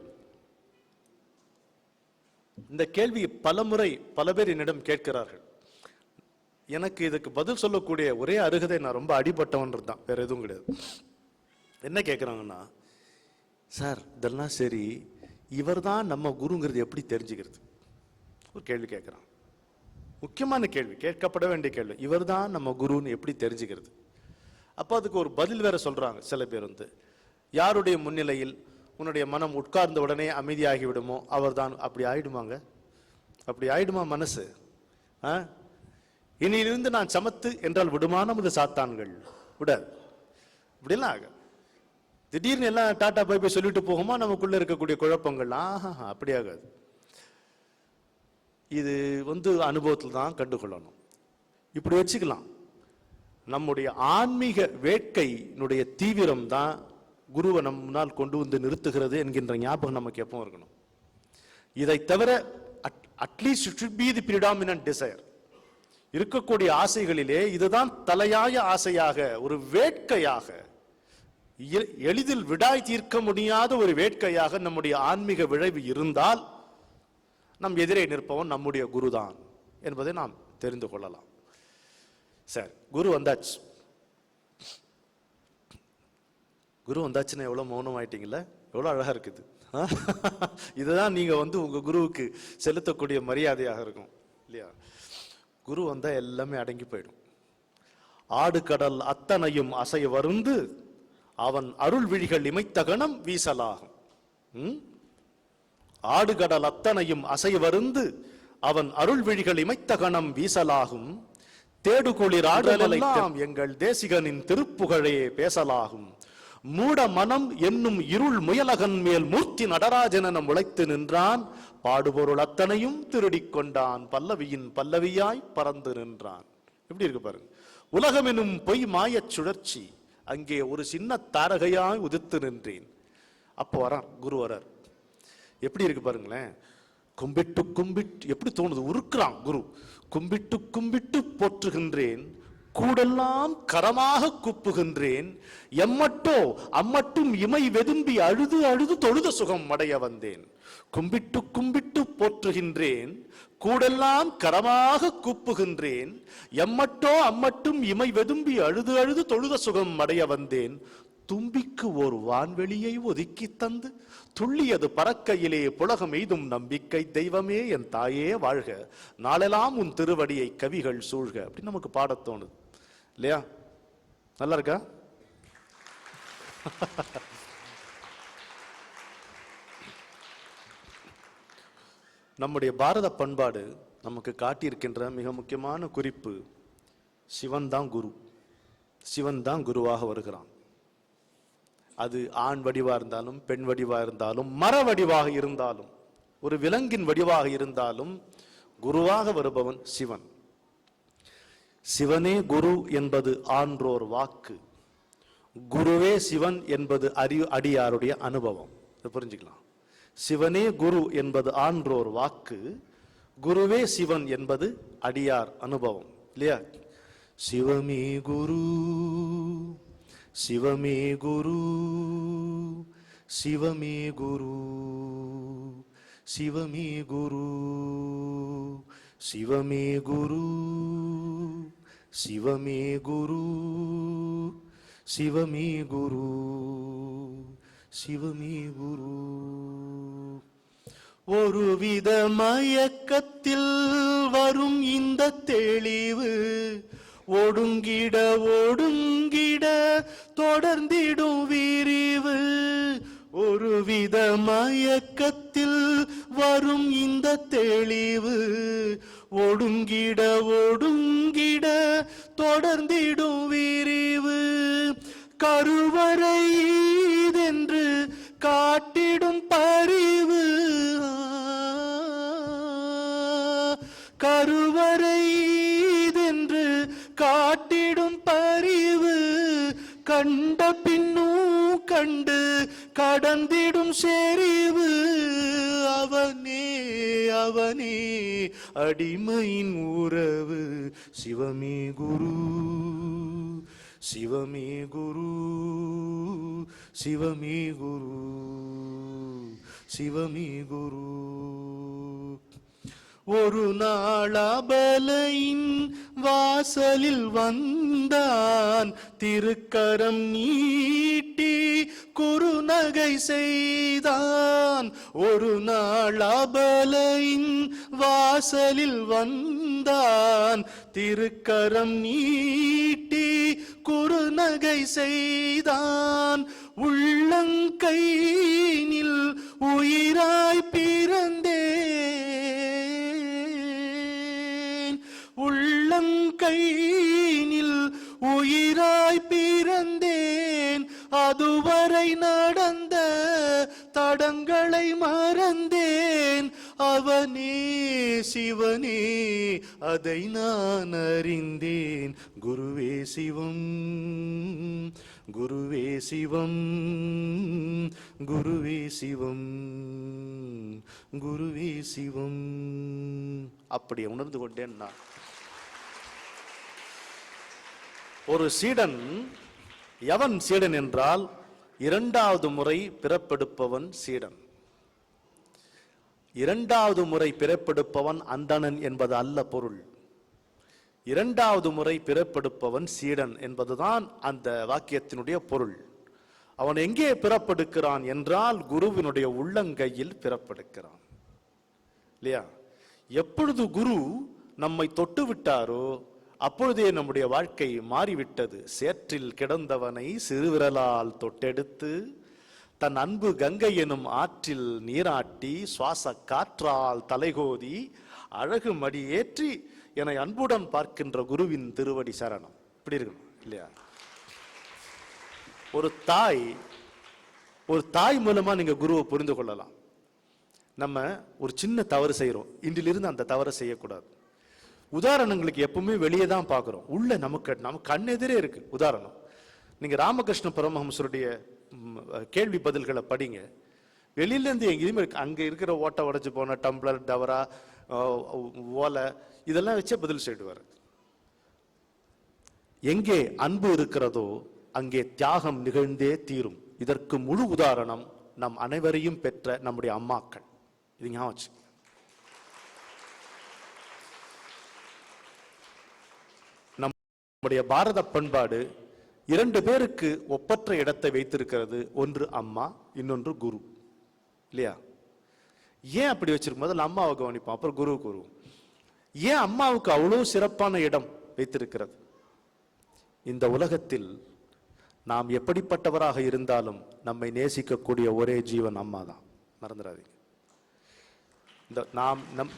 இந்த கேள்வி பல முறை பல பேர் என்னிடம் கேட்கிறார்கள். எனக்கு இதுக்கு பதில் சொல்லக்கூடிய ஒரே அருகதை, நான் ரொம்ப அடிபட்டவன் தான், வேற எதுவும் கிடையாது. என்ன கேட்குறாங்கன்னா, சார் இதெல்லாம் சரி, இவர் தான் நம்ம குருங்கிறது எப்படி தெரிஞ்சுக்கிறது? ஒரு கேள்வி கேட்குறான். முக்கியமான கேள்வி, கேட்கப்பட வேண்டிய கேள்வி. இவர் தான் நம்ம குருன்னு எப்படி தெரிஞ்சுக்கிறது? அப்போ அதுக்கு ஒரு பதில் வேற சொல்றாங்க சில பேர். வந்து யாருடைய முன்னிலையில் உன்னுடைய மனம் உட்கார்ந்த உடனே அமைதியாகி விடுமோ அவர் தான். அப்படி ஆயிடுமாங்க? அப்படி ஆயிடுமா மனசு? இனியிலிருந்து நான் சமத்து என்றால் விடுமா நமது சாத்தான்கள்? விடாது. இப்படிலாம் ஆக திடீர்னு எல்லாம் டாட்டா போய் சொல்லிட்டு போகுமா நமக்குள்ள இருக்கக்கூடிய குழப்பங்கள்? அப்படி ஆகாது. இது அனுபவத்தில் தான் கண்டுகொள்ளணும். இப்படி வச்சுக்கலாம். நம்முடைய ஆன்மீக வேட்கையினுடைய தீவிரம் தான் குருவை நம் முன்னால் கொண்டு வந்து நிறுத்துகிறது என்கின்ற ஞாபகம் நமக்கு எப்பவும் இருக்கணும். இதை தவிர at least it should be the predominant desire. இருக்கக்கூடிய ஆசைகளிலே இதுதான் தலையாய ஆசையாக, ஒரு வேட்கையாக, எளிதில் விடாய் தீர்க்க முடியாத ஒரு வேட்கையாக நம்முடைய ஆன்மீக விளைவு இருந்தால் நம் எதிரே நிற்பவன் நம்முடைய குருதான் என்பதை நாம் தெரிந்து கொள்ளலாம். சரி, குரு வந்தாச்சு. குரு வந்தாச்சுன்னா எவ்வளவு மௌனம் ஆயிட்டீங்களா? எவ்வளவு அழகா இருக்குது. இதுதான் நீங்க உங்க குருவுக்கு செலுத்தக்கூடிய மரியாதையாக இருக்கும் இல்லையா? குரு வந்தா எல்லாமே அடங்கி போயிடும். ஆடு கடல் அத்தனையும் அசைய வருந்து அவன் அருள் விழிகள் இமைத்த கணம் வீசலாகும். ஆடு கடல் அத்தனையும் அசைய வருந்து அவன் அருள் விழிகள் இமைத்த கணம் வீசலாகும். தேடுகுளிர் ஆடலெல்லாம் எங்கள் தேசிகனின் திருப்புகழே பேசலாகும். மூட மனம் என்னும் இருள் முயலகன் மேல் மூர்த்தி நடராஜன உழைத்து நின்றான். பாடுபொருள் அத்தனையும் திருடிக் கொண்டான், பல்லவியின் பல்லவியாய் பறந்து நின்றான். எப்படி இருக்கு பாருங்க. உலகம் எனும் பொய் மாயச் சுழற்சி, அங்கே ஒரு சின்ன தாரகையாய் உதித்து நின்றேன். அப்போ வரான் குரு வரார். எப்படி இருக்கு பாருங்களேன். கும்பிட்டு கும்பிட்டு எப்படி தோணுது, உருக்குறான் குரு. கும்பிட்டு கும்பிட்டு போற்றுகின்றேன், கூடெல்லாம் கரமாக குப்புகின்றேன். எம்மட்டோ அம்மட்டும் இமை வெதும்பி அழுது அழுது தொழுத சுகம் அடைய வந்தேன். கும்பிட்டு கும்பிட்டு போற்றுகின்றேன், கூடெல்லாம் கரமாக குப்புகின்றேன். எம்மட்டோ அம்மட்டும் இமை வெதும்பி அழுது அழுது தொழுத சுகம் அடைய வந்தேன். தும்பிக்கு ஒரு வான்வெளியை ஒதுக்கி தந்து துள்ளியது பறக்கையிலே புலகம் எய்தும் நம்பிக்கை தெய்வமே என் தாயே வாழ்க, நாளெல்லாம் உன் திருவடியை கவிகள் சூழ்க. அப்படி நமக்கு பாடத் தோணுது இல்லையா? நல்லா இருக்கா? நம்முடைய பாரத பண்பாடு நமக்கு காட்டியிருக்கின்ற மிக முக்கியமான குறிப்பு, சிவன் தான் குரு. சிவன் தான் குருவாக வருகிறான். அது ஆண் வடிவா இருந்தாலும், பெண் வடிவா இருந்தாலும், மர வடிவாக இருந்தாலும், ஒரு விலங்கின் வடிவாக இருந்தாலும், குருவாக வருபவன் சிவன். சிவனே குரு என்பது ஆன்றோர் வாக்கு, குருவே சிவன் என்பது அடியாருடைய அனுபவம். புரிஞ்சுக்கலாம். சிவனே குரு என்பது ஆன்றோர் வாக்கு, குருவே சிவன் என்பது அடியார் அனுபவம் இல்லையா? சிவமே குரு, சிவமே குரு, சிவமே குரு, சிவமே குரு, சிவமே குரு, சிவமே குரு, சிவமே குரு, சிவமே குரு. ஒருவித மயக்கத்தில் வரும் இந்த தெளிவு ஒடுங்கிட ஒடுங்கிட தொடர்ந்திடும் விரிவு. ஒருவித மயக்கத்தில் வரும் இந்த தெளிவு ஒடுங்கிட ஒடுங்கிட தொடர்ந்திடும் விரிவு. கருவறை இதென்று காட்டிடும் பரிவு, கருவறை இதென்று காட்டிடும் பரிவு. கண்ட பின்னும் கண்டு கடந்திடும் செறிவு. அவனே அவனே அடிமையின் உறவு. சிவமே குரு சிவமே குரு சிவமே குரு சிவமே குரு. ஒரு நாள் அபலையின் வாசலில் வந்தான், திருக்கரம் நீட்டி குறுநகை செய்தான். ஒரு நாள் அபலையின் வாசலில் வந்தான், திருக்கரம் நீட்டி குறுநகை செய்தான். உள்ளங்கையினில் உயிராய் பிறந்தேன், உள்ளங்கையினில் உயிராய் பிறந்தேன். அதுவரை நடந்த தடங்களை மறந்தேன். அவனே சிவனே அதை நான் அறிந்தேன். குருவே சிவம் குருவே சிவம் குருவே சிவம் குருவே சிவம். அப்படி உணர்ந்து கொண்டேன் நான். ஒரு சீடன், எவன் சீடன் என்றால் இரண்டாவது முறை பிறப்பெடுப்பவன் சீடன். இரண்டாவது முறை பிறப்பெடுப்பவன் அந்தணன் என்பது அல்ல பொருள். இரண்டாவது முறை பிறப்பெடுப்பவன் சீடன் என்பதுதான் அந்த வாக்கியத்தினுடைய பொருள். அவன் எங்கே பிறப்பெடுக்கிறான் என்றால் குருவினுடைய உள்ளங்கையில் பிறப்பெடுக்கிறான், இல்லையா? எப்பொழுது குரு நம்மை தொட்டு விட்டாரோ அப்பொழுதே நம்முடைய வாழ்க்கை மாறிவிட்டது. சேற்றில் கிடந்தவனை சிறுவிரலால் தொட்டெடுத்து தன் அன்பு கங்கை எனும் ஆற்றில் நீராட்டி சுவாச காற்றால் தலைகோதி அழகு மடி ஏற்றி என்னை அன்புடன் பார்க்கின்ற குருவின் திருவடி சரணம். இப்படி இருக்கணும், இல்லையா? ஒரு தாய் மூலமா நீங்க குருவை புரிந்து கொள்ளலாம். நம்ம ஒரு சின்ன தவறு செய்யறோம், இன்றிலிருந்து அந்த தவறை செய்யக்கூடாது. உதாரணங்களுக்கு எப்பவுமே வெளியே தான் பார்க்கிறோம், உள்ள நமக்கு கண்ணெதிரே இருக்கு. உதாரணம், நீங்க ராமகிருஷ்ண பரமஹம்சருடைய கேள்வி பதில்களை படிங்க. வெளியில இருந்து எங்கேயுமே அங்க இருக்கிற ஓட்ட உடைச்சு போன டம்ளர், டவரா, ஓலை இதெல்லாம் வச்சே பதில் சொல்லிடுவார். எங்கே அன்பு இருக்கிறதோ அங்கே தியாகம் நிகழ்ந்தே தீரும். இதற்கு முழு உதாரணம் நம் அனைவரையும் பெற்ற நம்முடைய அம்மாக்கள். இது ஞாபகம். நம்முடைய பாரத பண்பாடு இரண்டு பேருக்கு ஒப்பற்ற இடத்தை வைத்திருக்கிறது. ஒன்று அம்மா, இன்னொன்று குரு, இல்லையா? ஏன் அப்படி வச்சிருக்கும்? முதல்ல அம்மாவை கவனிப்போம், அப்புறம் குருவுக்கு வருவோம். ஏன் அம்மாவுக்கு அவ்வளவு சிறப்பான இடம் வைத்திருக்கிறது? இந்த உலகத்தில் நாம் எப்படிப்பட்டவராக இருந்தாலும் நம்மை நேசிக்கக்கூடிய ஒரே ஜீவன் அம்மா தான், மறந்துடாதீங்க.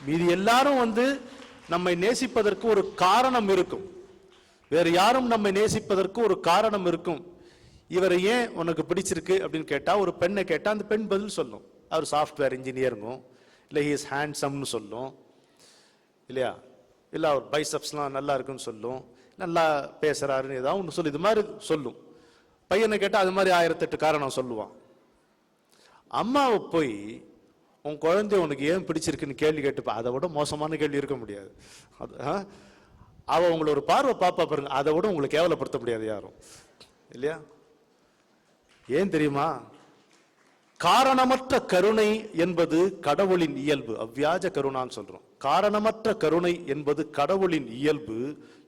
மீதி எல்லாரும் நம்மை நேசிப்பதற்கு ஒரு காரணம் இருக்கும். வேறு யாரும் நம்மை நேசிப்பதற்கு ஒரு காரணம் இருக்கும். இவரை ஏன் உனக்கு பிடிச்சிருக்கு அப்படின்னு கேட்டா, ஒரு பெண்ணை கேட்டா அந்த பெண் பதில் சொல்லும். அவர் சாஃப்ட்வேர் இன்ஜினியருங்கும், இல்லை ஹி இஸ் ஹேண்ட்ஸம்னு சொல்லும், இல்லையா? இல்லை அவர் பைசப்ஸ்லாம் நல்லா இருக்குன்னு சொல்லும், நல்லா பேசுறாருன்னு ஏதாவது ஒன்று சொல்லு, இது மாதிரி சொல்லும். பையனை கேட்டால் அது மாதிரி 1008 காரணம் சொல்லுவான். அம்மாவை போய் உன் குழந்தை உனக்கு ஏன் பிடிச்சிருக்குன்னு கேள்வி கேட்டுப்பா, அதை விட மோசமான கேள்வி இருக்க முடியாது. அது அவ உங்களை ஒரு பார்வை பாப்பா பாருங்க, அதை விட உங்களை கேவலப்படுத்த முடியாது யாரும், இல்லையா? ஏன் தெரியுமா? காரணமற்ற கருணை என்பது கடவுளின் இயல்பு. அவ்வியாஜ கருணான்னு சொல்றோம். காரணமற்ற கருணை என்பது கடவுளின் இயல்பு.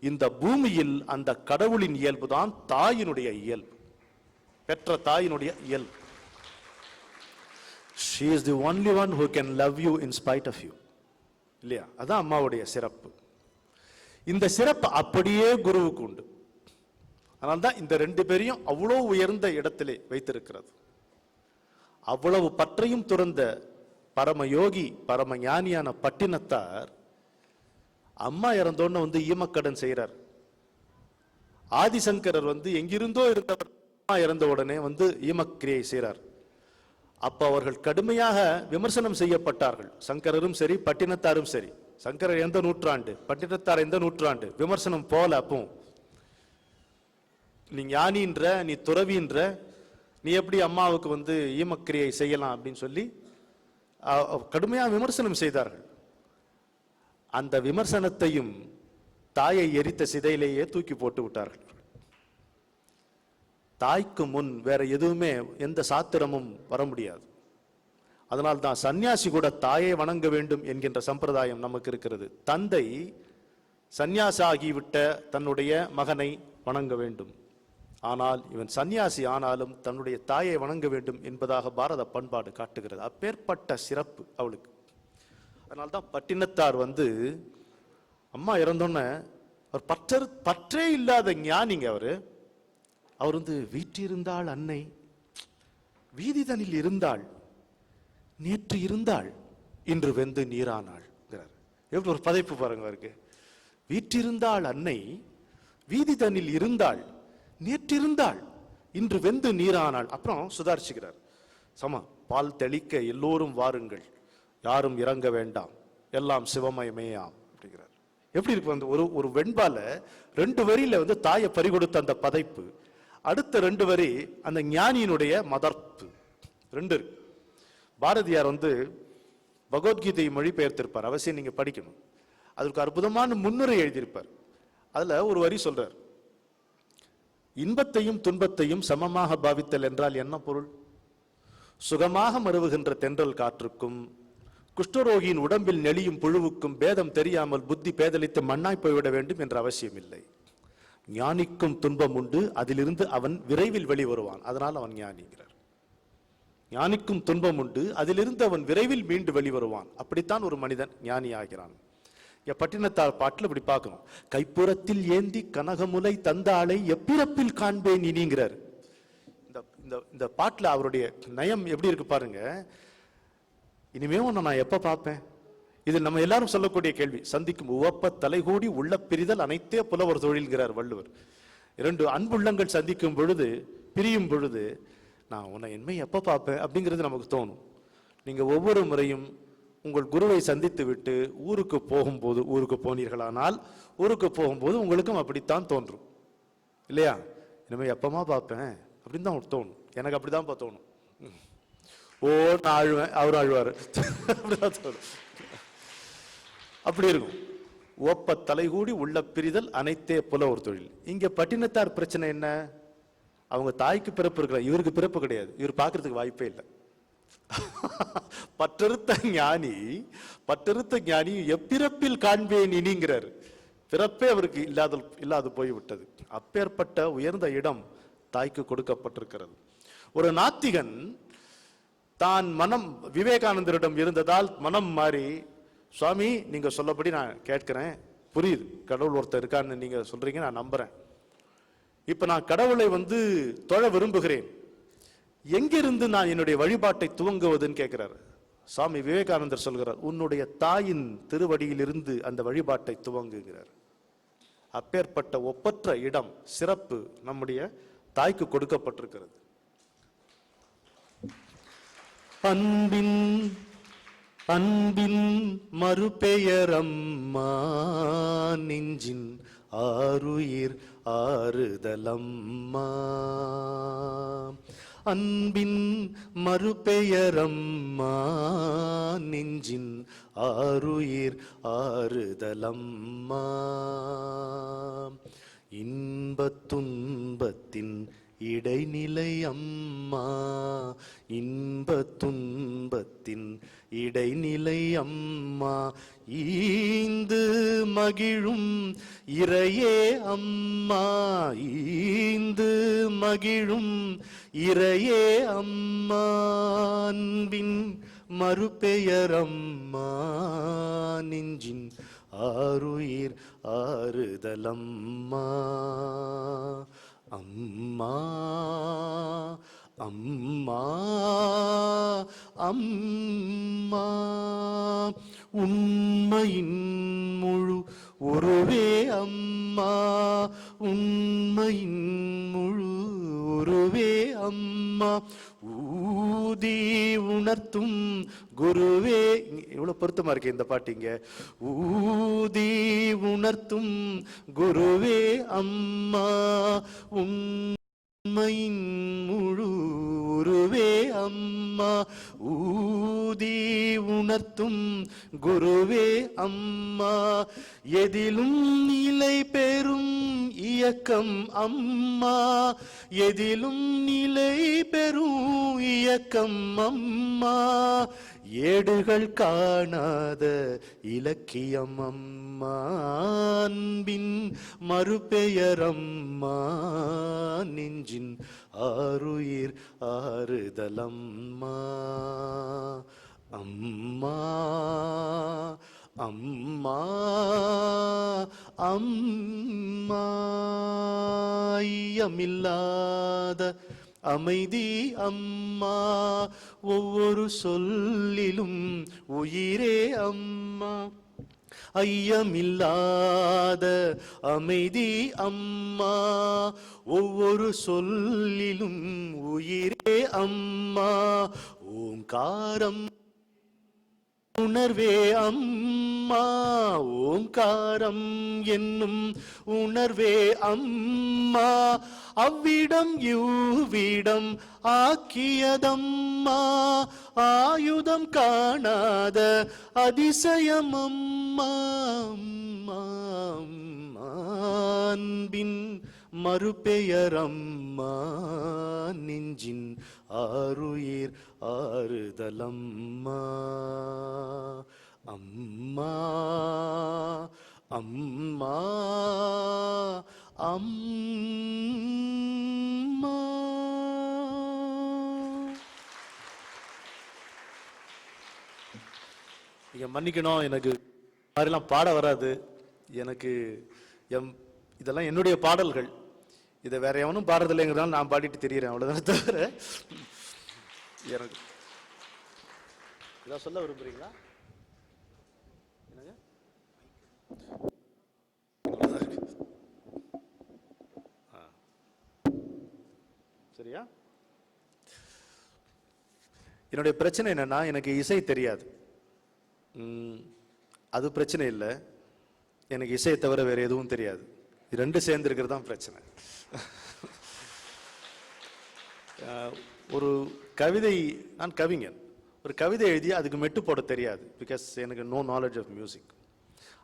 இந்த பூமியில் அந்த கடவுளின் இயல்பு தான் தாயினுடைய இயல்பு, பெற்ற தாயினுடைய இயல்பு. she is the only one who can love you in spite of you. இல்லையா? அதான் அம்மாவுடைய சிறப்பு. இந்த சிறப்பு அப்படியே குருவுக்கு உண்டு. அதனால்தான் இந்த ரெண்டு பேரையும் அவ்வளவு உயர்ந்த இடத்திலே வைத்திருக்கிறது. அவ்வளவு பற்றையும் துறந்த பரமயோகி பரம ஞானியான பட்டினத்தார் அம்மா இறந்தோன்னு ஈமக்கடன் செய்யறார். ஆதிசங்கரர் எங்கிருந்தோ இருந்தவர் அம்மா இறந்த உடனே ஈமக்கிரியை செய்கிறார். அப்ப அவர்கள் கடுமையாக விமர்சனம் செய்யப்பட்டார்கள். சங்கரரும் சரி பட்டினத்தாரும் சரி. சங்கரர் எந்த நூற்றாண்டு, பட்டினத்தார் எந்த நூற்றாண்டு, விமர்சனம் போல. அப்போ நீ ஞானின்ற, நீ துறவின்ற, நீ எப்படி அம்மாவுக்கு ஈமக்கிரியை செய்யலாம் அப்படின்னு சொல்லி கடுமையாக விமர்சனம் செய்தார்கள். அந்த விமர்சனத்தையும் தாயை எரித்த சிதையிலேயே தூக்கி போட்டு விட்டார்கள். தாய்க்கு முன் வேற எதுவுமே எந்த சாத்திரமும் வர முடியாது. அதனால்தான் சன்னியாசி கூட தாயை வணங்க வேண்டும் என்கின்ற சம்பிரதாயம் நமக்கு இருக்கிறது. தந்தை சன்னியாசி ஆகிவிட்ட தன்னுடைய மகனை வணங்க வேண்டும். ஆனால் இவன் சன்னியாசி ஆனாலும் தன்னுடைய தாயை வணங்க வேண்டும் என்பதாக பாரத பண்பாடு காட்டுகிறது. அப்பேற்பட்ட சிறப்பு அவளுக்கு. அதனால்தான் பட்டினத்தார் அம்மா இறந்தோன்னே அவர் பற்றே இல்லாத ஞானிங்க. அவர் வீற்றிருந்தாள் அன்னை, வீதிதனில் இருந்தாள், நேற்று இருந்தாள், இன்று வெந்து நீரானாள். எப்படி ஒரு பதைப்பு பாருங்க அவருக்கு. வீற்றிருந்தாள் அன்னை, வீதிதனில் இருந்தாள், நேற்றிருந்தாள், இன்று வெந்து நீரானாள். அப்புறம் சுதாரிச்சுக்கிறார். பால் தெளிக்க எல்லோரும் வாருங்கள், யாரும் இறங்க வேண்டாம், எல்லாம் சிவமயமேயாம் அப்படிங்கிறார். எப்படி இருக்கு ஒரு வெண்பால 2 வரியில தாயை பறிகொடுத்த அந்த பதைப்பு, அடுத்த 2 வரி அந்த ஞானியினுடைய மதர்ப்பு. 2 இருக்கு. பாரதியார் பகவத்கீதையை மொழிபெயர்த்திருப்பார். அவசியம் நீங்க படிக்கணும். அதற்கு அற்புதமான முன்னுரை எழுதியிருப்பார். அதுல ஒரு வரி சொல்றார், இன்பத்தையும் துன்பத்தையும் சமமாக பாவித்தல் என்றால் என்ன பொருள்? சுகமாக மருவுகின்ற தென்றல் காற்றுக்கும் குஷ்டரோகியின் உடம்பில் நெளியும் புழுவுக்கும் பேதம் தெரியாமல் புத்தி பேதலித்து மண்ணாய் போய்விட வேண்டும் என்ற அவசியம் இல்லை. ஞானிக்கும் துன்பம் உண்டு, அதிலிருந்து அவன் விரைவில் வெளிவருவான், அதனால் அவன் ஞானிங்கிறார். ஞானிக்கும் துன்பம் உண்டு, அதிலிருந்து அவன் விரைவில் மீண்டு வெளிவருவான். அப்படித்தான் ஒரு மனிதன் ஞானி ஆகிறான். பட்டினத்தார் பாட்டில் இப்படி பார்க்கணும். கைப்புறத்தில் ஏந்தி கனகமுலை தந்தாளை எப்பிறப்பில் காண்பேன் இனிங்கிறார். இந்த பாட்டில் அவருடைய நயம் எப்படி இருக்கு பாருங்க. இனிமே உன்னை நான் எப்ப பார்ப்பேன்? இது நம்ம எல்லாரும் சொல்லக்கூடிய கேள்வி. சந்திக்கும் உவப்ப தலைகூடி உள்ள பிரிதல் அனைத்தே புலவர் தொழில்கிறார் வள்ளுவர். 2 அன்புள்ளங்கள் சந்திக்கும் பொழுது, பிரியும் பொழுது, நான் உன்னை இனிமே எப்ப பார்ப்பேன் அப்படிங்கிறது நமக்கு தோணும். நீங்க ஒவ்வொரு முறையும் உங்கள் குருவை சந்தித்து விட்டு ஊருக்கு போகும்போது, ஊருக்கு போனீர்களானால் ஊருக்கு போகும்போது உங்களுக்கும் அப்படித்தான் தோன்றும் இல்லையா? இனிமே எப்பமா பார்ப்பேன் அப்படின்னு தான் தோணும். எனக்கு அப்படிதான் தோணும். ஓ நான் அழுவேன், அவரும் அழுவாரு, அப்படிதான் தோணும். அப்படி இருக்கும். ஒப்ப தலைகூடி உள்ள பிரிதல் அனைத்தே புல ஒரு தொழில். இங்க பட்டினத்தார் பிரச்சனை என்ன? அவங்க தாய்க்கு பிறப்பு இருக்கிற, இவருக்கு பிறப்பு கிடையாது. இவர் பார்க்கறதுக்கு வாய்ப்பே இல்லை. பற்றறுத்த ஞானி எப்பிறப்பில் காண்பேன் இனிங்கிறார். பிறப்பே அவருக்கு இல்லாது போய்விட்டது. அப்பேற்பட்ட உயர்ந்த இடம் தாய்க்கு கொடுக்கப்பட்டிருக்கிறது. ஒரு நாத்திகன் தான் மனம் விவேகானந்தரிடம் இருந்ததால் மனம் மாறி, சுவாமி நீங்க சொல்லபடி நான் கேட்கிறேன், புரியுது, கடவுள் ஒருத்தர் இருக்கான்னு நீங்க சொல்றீங்க, நான் நம்புறேன். இப்ப நான் கடவுளை தொழ விரும்புகிறேன், எங்கிருந்து நான் என்னுடைய வழிபாட்டை துவங்குவதுன்னு கேட்கிறார். சுவாமி விவேகானந்தர் சொல்கிறார், உன்னுடைய தாயின் திருவடியிலிருந்து அந்த வழிபாட்டை துவங்குகிறார். அப்பேற்பட்ட ஒப்பற்ற இடம், சிறப்பு நம்முடைய தாய்க்கு கொடுக்கப்பட்டிருக்கிறது. அன்பின் மறுபெயரம்மா, நெஞ்சின் ஆருயிர் ஆறுதலம்மா. அன்பின் மறுபெயரம்மா, நெஞ்சின் ஆருயிர் ஆறுதலம்மா. இன்பத் துன்பத்தின் இடைநிலை அம்மா, இன்ப துன்பத்தின் இடைநிலை அம்மா, ஈந்து மகிழும் இறையே அம்மா, ஈந்து மகிழும் இறையே அம்மா, அன்பின் மறுபெயர் அம்மா, நெஞ்சின் ஆருயிர் ஆறுதலம்மா, அம்மா அம்மா அம்மா, உண்மையின் முழு உருவே அம்மா, உண்மையின் முழு உருவே அம்மா, ஊதி உணர்த்தும் குருவே. இவ்வளவு பொருத்தமா இருக்கு இந்த பாட்டிங்க. ஊதி உணர்த்தும் குருவே அம்மா, உண்மையின் முழு உருவே அம்மா, ஊதி உணர்த்தும் குருவே அம்மா, எதிலும் நிலை பெறும் இயக்கம் அம்மா, எதிலும் நிலை பெறும் இயக்கம் அம்மா, ஏடுகள் காணாத இலக்கியம் அம்மா, அன்பின் மறுபெயர் அம்மா, நெஞ்சின் ஆருயிர் ஆறுதலம்மா, அம்மா அம்மா அம்மா, ஐயமில்லாத அமைதி அம்மா, ஒவ்வொரு சொல்லிலும் உயிரே அம்மா, ஐயமில்லாத அமைதி அம்மா, ஒவ்வொரு சொல்லிலும் உயிரே அம்மா, ஓங்காரம் உணர்வே அம்மா, ஓங்காரம் என்னும் உணர்வே அம்மா, அவ்விடம் இவ்விடம் ஆக்கியதம்மா, ஆயுதம் காணாத அதிசயம் அம்மா, அன்பின் மறுபெயர் அம்மா, நெஞ்சின் ஆருயிர் ஆறுதலம்மா, அம்மா அம்மா அம்மா. நீங்க மன்னிக்கணும், எனக்கு மாதிரிலாம் பாட வராது. எனக்கு இதெல்லாம் என்னுடைய பாடல்கள். இதை வேற எவனும் பாடுறதில்லைங்கிறதால நான் பாடிட்டு தெரியுறேன், அவ்வளவுதான். தவிர எனக்கு இதான் சொல்ல விரும்புறீங்களா? சரியா? என்னுடைய பிரச்சனை என்னன்னா, எனக்கு இசை தெரியாது. அது பிரச்சனை இல்லை, எனக்கு இசையை தவிர வேற எதுவும் தெரியாது. ரெண்டு சேர்ந்து இருக்கிறது தான் பிரச்சனை. ஒரு கவிதை, நான் கவிஞன், ஒரு கவிதை எழுதி அதுக்கு மெட்டு போட தெரியாது. பிகாஸ் எனக்கு நோ நாலேஜ் ஆஃப் மியூசிக்.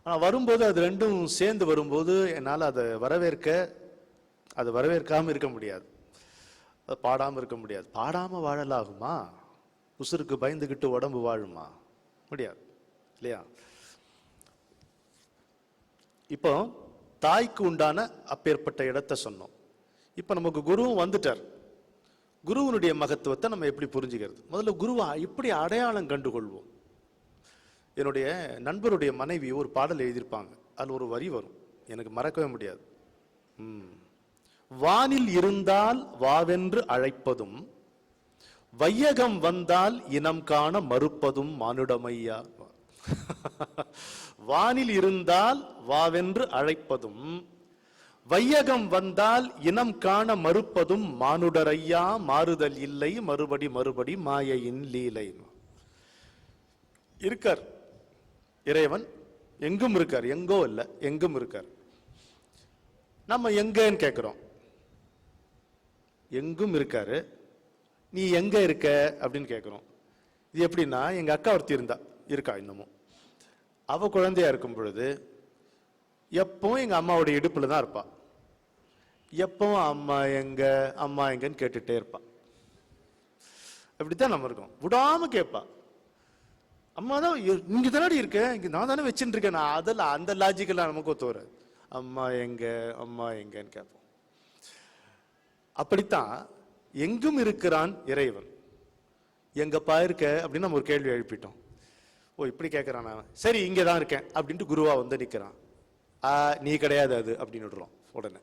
ஆனால் வரும்போது அது ரெண்டும் சேர்ந்து வரும்போது என்னால் அதை வரவேற்காமல் இருக்க முடியாது, அதை பாடாமல் இருக்க முடியாது. பாடாமல் வாழலாகுமா? உசுருக்கு பயந்துக்கிட்டு உடம்பு வாழுமா? முடியாது இல்லையா? இப்போ தாய்க்கு உண்டான அப்பேற்பட்ட இடத்தை சொன்னோம். இப்போ நமக்கு குருவும் வந்துட்டார். குருவனுடைய மகத்துவத்தை நம்ம எப்படி புரிஞ்சுக்கிறது? முதல்ல குருவா இப்படி அடையாளம் கண்டுகொள்வோம். என்னுடைய நண்பருடைய மனைவி ஒரு பாடல் எழுதியிருப்பாங்க. அதில் ஒரு வரி வரும், எனக்கு மறக்கவே முடியாது. வானில் இருந்தால் வாவென்று அழைப்பதும், வையகம் வந்தால் இனம் காண மறுப்பதும் மானுடமையா. வானில் இருந்தால் வாவென்று அழைப்பதும், வையகம் வந்தால் இனம் காண மறுப்பதும் மானுடரையா, மாறுதல் இல்லை மறுபடி மறுபடி மாயையின் லீலை. இருக்கார் இறைவன், எங்கும் இருக்கார், எங்கோ இல்லை, எங்கும் இருக்கார். நம்ம எங்கன்னு கேட்கிறோம். எங்கும் இருக்காரு, நீ எங்க இருக்க அப்படின்னு கேட்கிறோம். இது எப்படின்னா, எங்க அக்கா ஒருத்தி இருக்கா இன்னமும். அவ குழந்தையா இருக்கும் பொழுது எப்பவும் எங்க அம்மாவுடைய இடுப்புல தான் இருப்பா. எப்பவும் அம்மா எங்க அம்மா எங்கன்னு கேட்டுட்டே இருப்பான். அப்படித்தான் நம்ம இருக்கோம், விடாம கேட்பா. அம்மா தான் இங்க தானே இருக்கேன், இங்க நான் தானே வச்சுட்டு இருக்கேன். நான் அதெல்லாம் அந்த லாஜிக்கெல்லாம் நமக்கு ஒத்து வராது. அம்மா எங்க அம்மா எங்கன்னு கேட்போம். அப்படித்தான் எங்கும் இருக்கிறான் இறைவன். எங்கப்பா இருக்க அப்படின்னு நம்ம ஒரு கேள்வி எழுப்பிட்டோம். ஓ இப்படி கேட்கறான், சரி இங்கே தான் இருக்கேன் அப்படின்ட்டு குருவா வந்து நிற்கிறான். நீ கிடையாது அது அப்படின்னு விடுறோம் உடனே.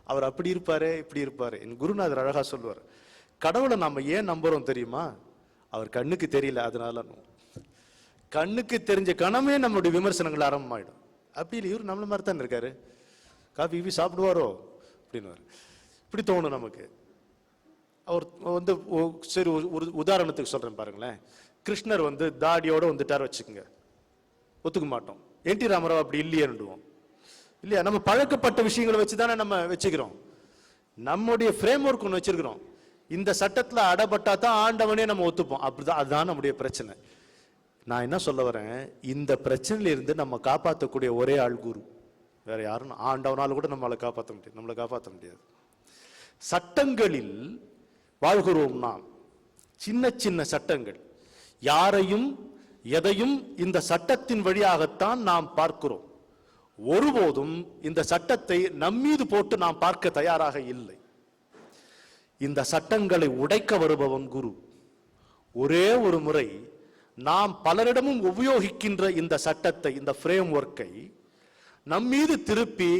அவர் அப்படி இருப்பாரு இப்படி இருப்பாரு. என் குருநாதர் அழகா சொல்லுவார், கடவுளை நம்ம ஏன் நம்புறோம் தெரியுமா? அவர் கண்ணுக்கு தெரியல, அதனால. கண்ணுக்கு தெரிஞ்ச கணமே நம்மளுடைய விமர்சனங்கள் ஆரம்பமாயிடும். அப்படி இல்லை, இவர் நம்மள மாதிரி தான் இருக்காரு, காஃபி சாப்பிடுவாரோ அப்படின்னு இப்படி தோணும் நமக்கு. அவர் வந்து சரி ஒரு உதாரணத்துக்கு சொல்றேன் பாருங்களேன். கிருஷ்ணர் வந்து தாடியோட வந்துட்டார் வச்சுக்கோங்க, ஒத்துக்க மாட்டோம். என் டி ராமராவ் அப்படி இல்லையேன்னுடுவோம் இல்லையா? நம்ம பழக்கப்பட்ட விஷயங்களை வச்சுதானே நம்ம வச்சுக்கிறோம். நம்முடைய ஃப்ரேம் ஒர்க் ஒன்று வச்சிருக்கிறோம். இந்த சட்டத்துல அடப்பட்டா தான் ஆண்டவனே நம்ம ஒத்துப்போம். அப்படிதான், அதுதான் நம்முடைய பிரச்சனை. நான் என்ன சொல்ல வரேன், இந்த பிரச்சனையில இருந்து நம்ம காப்பாற்றக்கூடிய ஒரே ஆள் குரு. வேற யாரும் ஆண்டவனால கூட நம்மளை காப்பாற்ற முடியாது, நம்மளை காப்பாற்ற முடியாது. சட்டங்களில் வாழ்கிறோம் நாம், சின்ன சின்ன சட்டங்கள். யாரையும் எதையும் இந்த சட்டத்தின் வழியாகத்தான் நாம் பார்க்கிறோம். ஒருபோதும் இந்த சட்டத்தை நம்மீது போட்டு நாம் பார்க்க தயாராக இல்லை. இந்த சட்டங்களை உடைக்க வருபவன் குரு. ஒரே ஒரு முறை நாம் பலரிடமும் உபயோகிக்கின்ற இந்த சட்டத்தை, இந்த ஃப்ரேம் ஒர்க்கை நம்மீது திருப்பி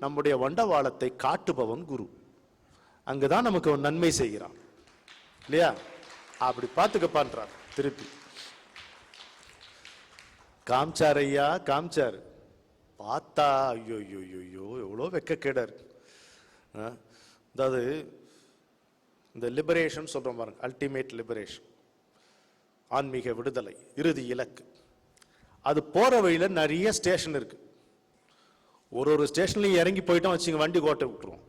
நம்முடைய வண்டவாளத்தை காட்டுபவன் குரு. அங்குதான் நமக்கு ஒரு நன்மை செய்கிறான் இல்லையா? அப்படி பார்த்துக்கப்பான்றார். திருப்பி காமிச்சார் ஐயா, காமிச்சார். பார்த்தா ஐயோ ஐயோ ஐயோ எவ்வளோ வெக்கக்கேடா இருக்கு. அதாவது இந்த லிபரேஷன் சொல்றோம் பாருங்க, அல்டிமேட் லிபரேஷன், ஆன்மீக விடுதலை, இறுதி இலக்கு. அது போற வழியில நிறைய ஸ்டேஷன் இருக்கு. ஒரு ஸ்டேஷன்லையும் இறங்கி போயிட்டோம் வச்சுங்க, வண்டி கோட்டை விட்டுருவோம்.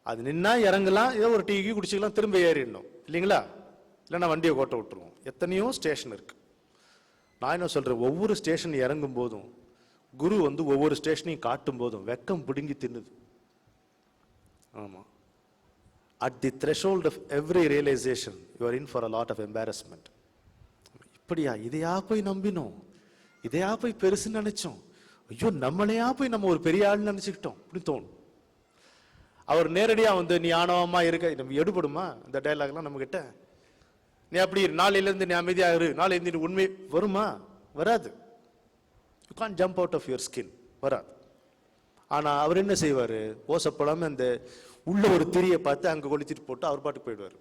அது நின்னா இறங்கலாம், ஏதோ ஒரு டீ குடிச்சிக்கலாம், திரும்ப ஏறிடணும் இல்லைங்களா? இல்லைன்னா வண்டியை கோட்டை விட்டுருவோம். எத்தனையோ ஸ்டேஷன் இருக்கு. நான் என்ன சொல்றேன், ஒவ்வொரு ஸ்டேஷன் இறங்கும் போதும் குரு வந்து ஒவ்வொரு ஸ்டேஷனையும் காட்டும் போதும் வெக்கம் பிடுங்கி தின்னுது. ஆமா, at the threshold of every realization you are in for a lot of embarrassment. இப்படியா, இதையா போய் நம்பினோம், இதையா போய் பெருசுன்னு நினைச்சோம், ஐயோ நம்மளையா போய் நம்ம ஒரு பெரிய ஆள் நினைச்சுக்கிட்டோம் அப்படின்னு தோணும். அவர் நேரடியா வந்து நீ ஆணவமா இருக்க, நம்ம எடுபடுமா இந்த டைலாக்லாம் நம்ம கிட்ட? நீ அப்படி நாளையில இருந்து நீ அமைதியா இரு, நாளையில இருந்து உண்மை வருமா? வராது. You can't jump out of your skin, வராது. ஆனா அவர் என்ன செய்வாரு, ஓசப்படாம அந்த உள்ள ஒரு திரியை பார்த்து அங்க கொளுத்திட்டு போட்டு அவர் பாட்டுக்கு போயிடுவார்.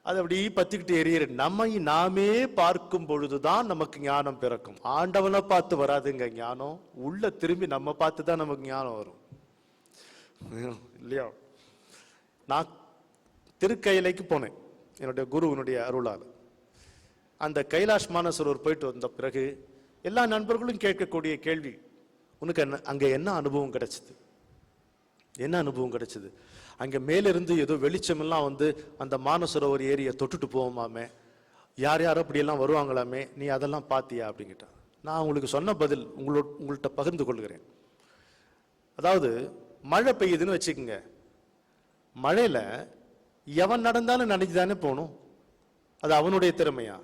அது அப்படி பத்திக்கிட்டு எரியற. நம்மை நாமே பார்க்கும் பொழுதுதான் நமக்கு ஞானம் பிறக்கும். ஆண்டவனை பார்த்து வராதுங்க ஞானம், உள்ள திரும்பி நம்ம பார்த்து தான் நமக்கு ஞானம் வரும் இல்லையா? நான் திருக்கையிலைக்கு போனேன் என்னுடைய குருவினுடைய அருளால். அந்த கைலாஷ் மானசரோவர் போயிட்டு வந்த பிறகு எல்லா நண்பர்களும் கேட்கக்கூடிய கேள்வி, உனக்கு அங்க என்ன அனுபவம் கிடைச்சது? என்ன அனுபவம் கிடைச்சது? அங்க மேலிருந்து ஏதோ வெளிச்சமெல்லாம் வந்து அந்த மானசரோவர் ஏரியை தொட்டுட்டு போவோமாமே, யார் யாரும் அப்படியெல்லாம் வருவாங்களாமே, நீ அதெல்லாம் பார்த்தியா அப்படிங்கிட்டான். நான் உங்களுக்கு சொன்ன பதில் உங்கள்கிட்ட பகிர்ந்து கொள்கிறேன். அதாவது மழை பெய்யுதுன்னு வச்சுக்கோங்க, மழையில எவன் நடந்தாலும் நினைச்சுதானே போகணும். அது அவனுடைய திறமையா?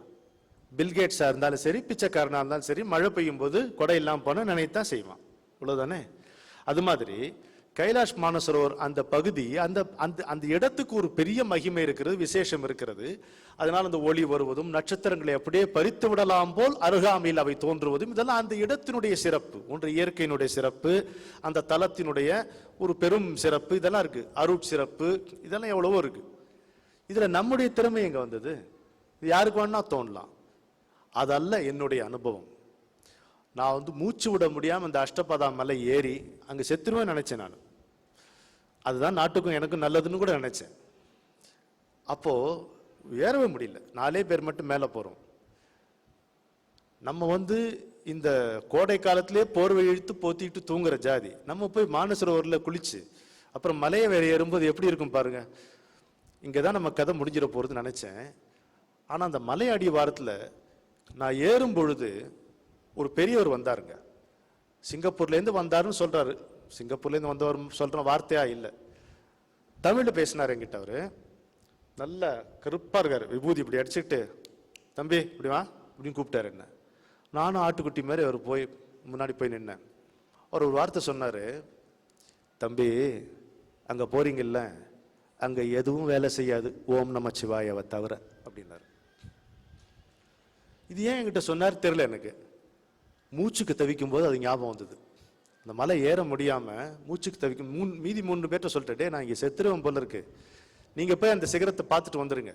பில்கேட்ஸா இருந்தாலும் சரி, பிச்சைக்காரனா இருந்தாலும் சரி, மழை பெய்யும் போது கொடை இல்லாமல் போன நினைத்தான் செய்வான், இவ்வளவுதானே? அது மாதிரி கைலாஷ் மானசரோவர் அந்த பகுதி, அந்த அந்த அந்த இடத்துக்கு ஒரு பெரிய மகிமை இருக்கிறது, விசேஷம் இருக்கிறது. அதனால் அந்த ஒளி வருவதும் நட்சத்திரங்களை அப்படியே பறித்து விடலாம் போல் அருகாமையில் அவை தோன்றுவதும், இதெல்லாம் அந்த இடத்தினுடைய சிறப்பு. ஒன்று இயற்கையினுடைய சிறப்பு, அந்த தலத்தினுடைய ஒரு பெரும் சிறப்பு, இதெல்லாம் இருக்கு. அருட் சிறப்பு, இதெல்லாம் எவ்வளவோ இருக்கு. இதுல நம்முடைய திறமை எங்க வந்தது? இது யாருக்கு வேணா தோணலாம். அதல்ல என்னுடைய அனுபவம். நான் வந்து மூச்சு விட முடியாம அந்த அஷ்டபதா மலை ஏறி அங்க செத்துருவேன் நினைச்சேன். நான் அதுதான் நாட்டுக்கும் எனக்கும் நல்லதுன்னு கூட நினைச்சேன். அப்போ ஏறவே முடியல, 4 பேர் மட்டும் மேல போறோம். நம்ம வந்து இந்த கோடை காலத்திலே போர்வை இழுத்து போத்திட்டு தூங்குற ஜாதி. நம்ம போய் மானசரோவர்ல குளிச்சு அப்புறம் மலையை வேற ஏறும்போது எப்படி இருக்கும் பாருங்க. இங்கதான் நம்ம கதை முடிஞ்சிட போறது நினைச்சேன். ஆனா அந்த மலை அடி வாரத்துல நான் ஏறும் பொழுது ஒரு பெரியவர் வந்தாருங்க, சிங்கப்பூர்ல இருந்து வந்தாருன்னு சொல்றாரு. சிங்கப்பூர்லேருந்து வந்தவர் சொல்ற வார்த்தையா இல்லை, தமிழில் பேசினார் என்கிட்ட. அவரு நல்ல கருப்பா இருக்காரு, விபூதி இப்படி அடிச்சுட்டு, தம்பி இப்படி வா அப்படின்னு கூப்பிட்டாரு என்ன. நானும் ஆட்டுக்குட்டி மாதிரி அவர் போய் முன்னாடி போய் நின்னேன். அவர் ஒரு வார்த்தை சொன்னாரு, தம்பி அங்க போறீங்கல்ல, அங்க எதுவும் வேலை செய்யாது ஓம் நம சிவாயவை தவிர அப்படின்னாரு. இது ஏன் என்கிட்ட சொன்னார் தெரியல எனக்கு. மூச்சுக்கு தவிக்கும் போது அது ஞாபகம் வந்தது. அந்த மலை ஏற முடியாம மூச்சுக்கு தவிக்கும் மீதி 3 பேர்ட்ட சொல்லிட்டு, நான் இங்க செத்துருவேன் போல இருக்கு, நீங்க போய் அந்த சிகரத்தை பார்த்துட்டு வந்துருங்க,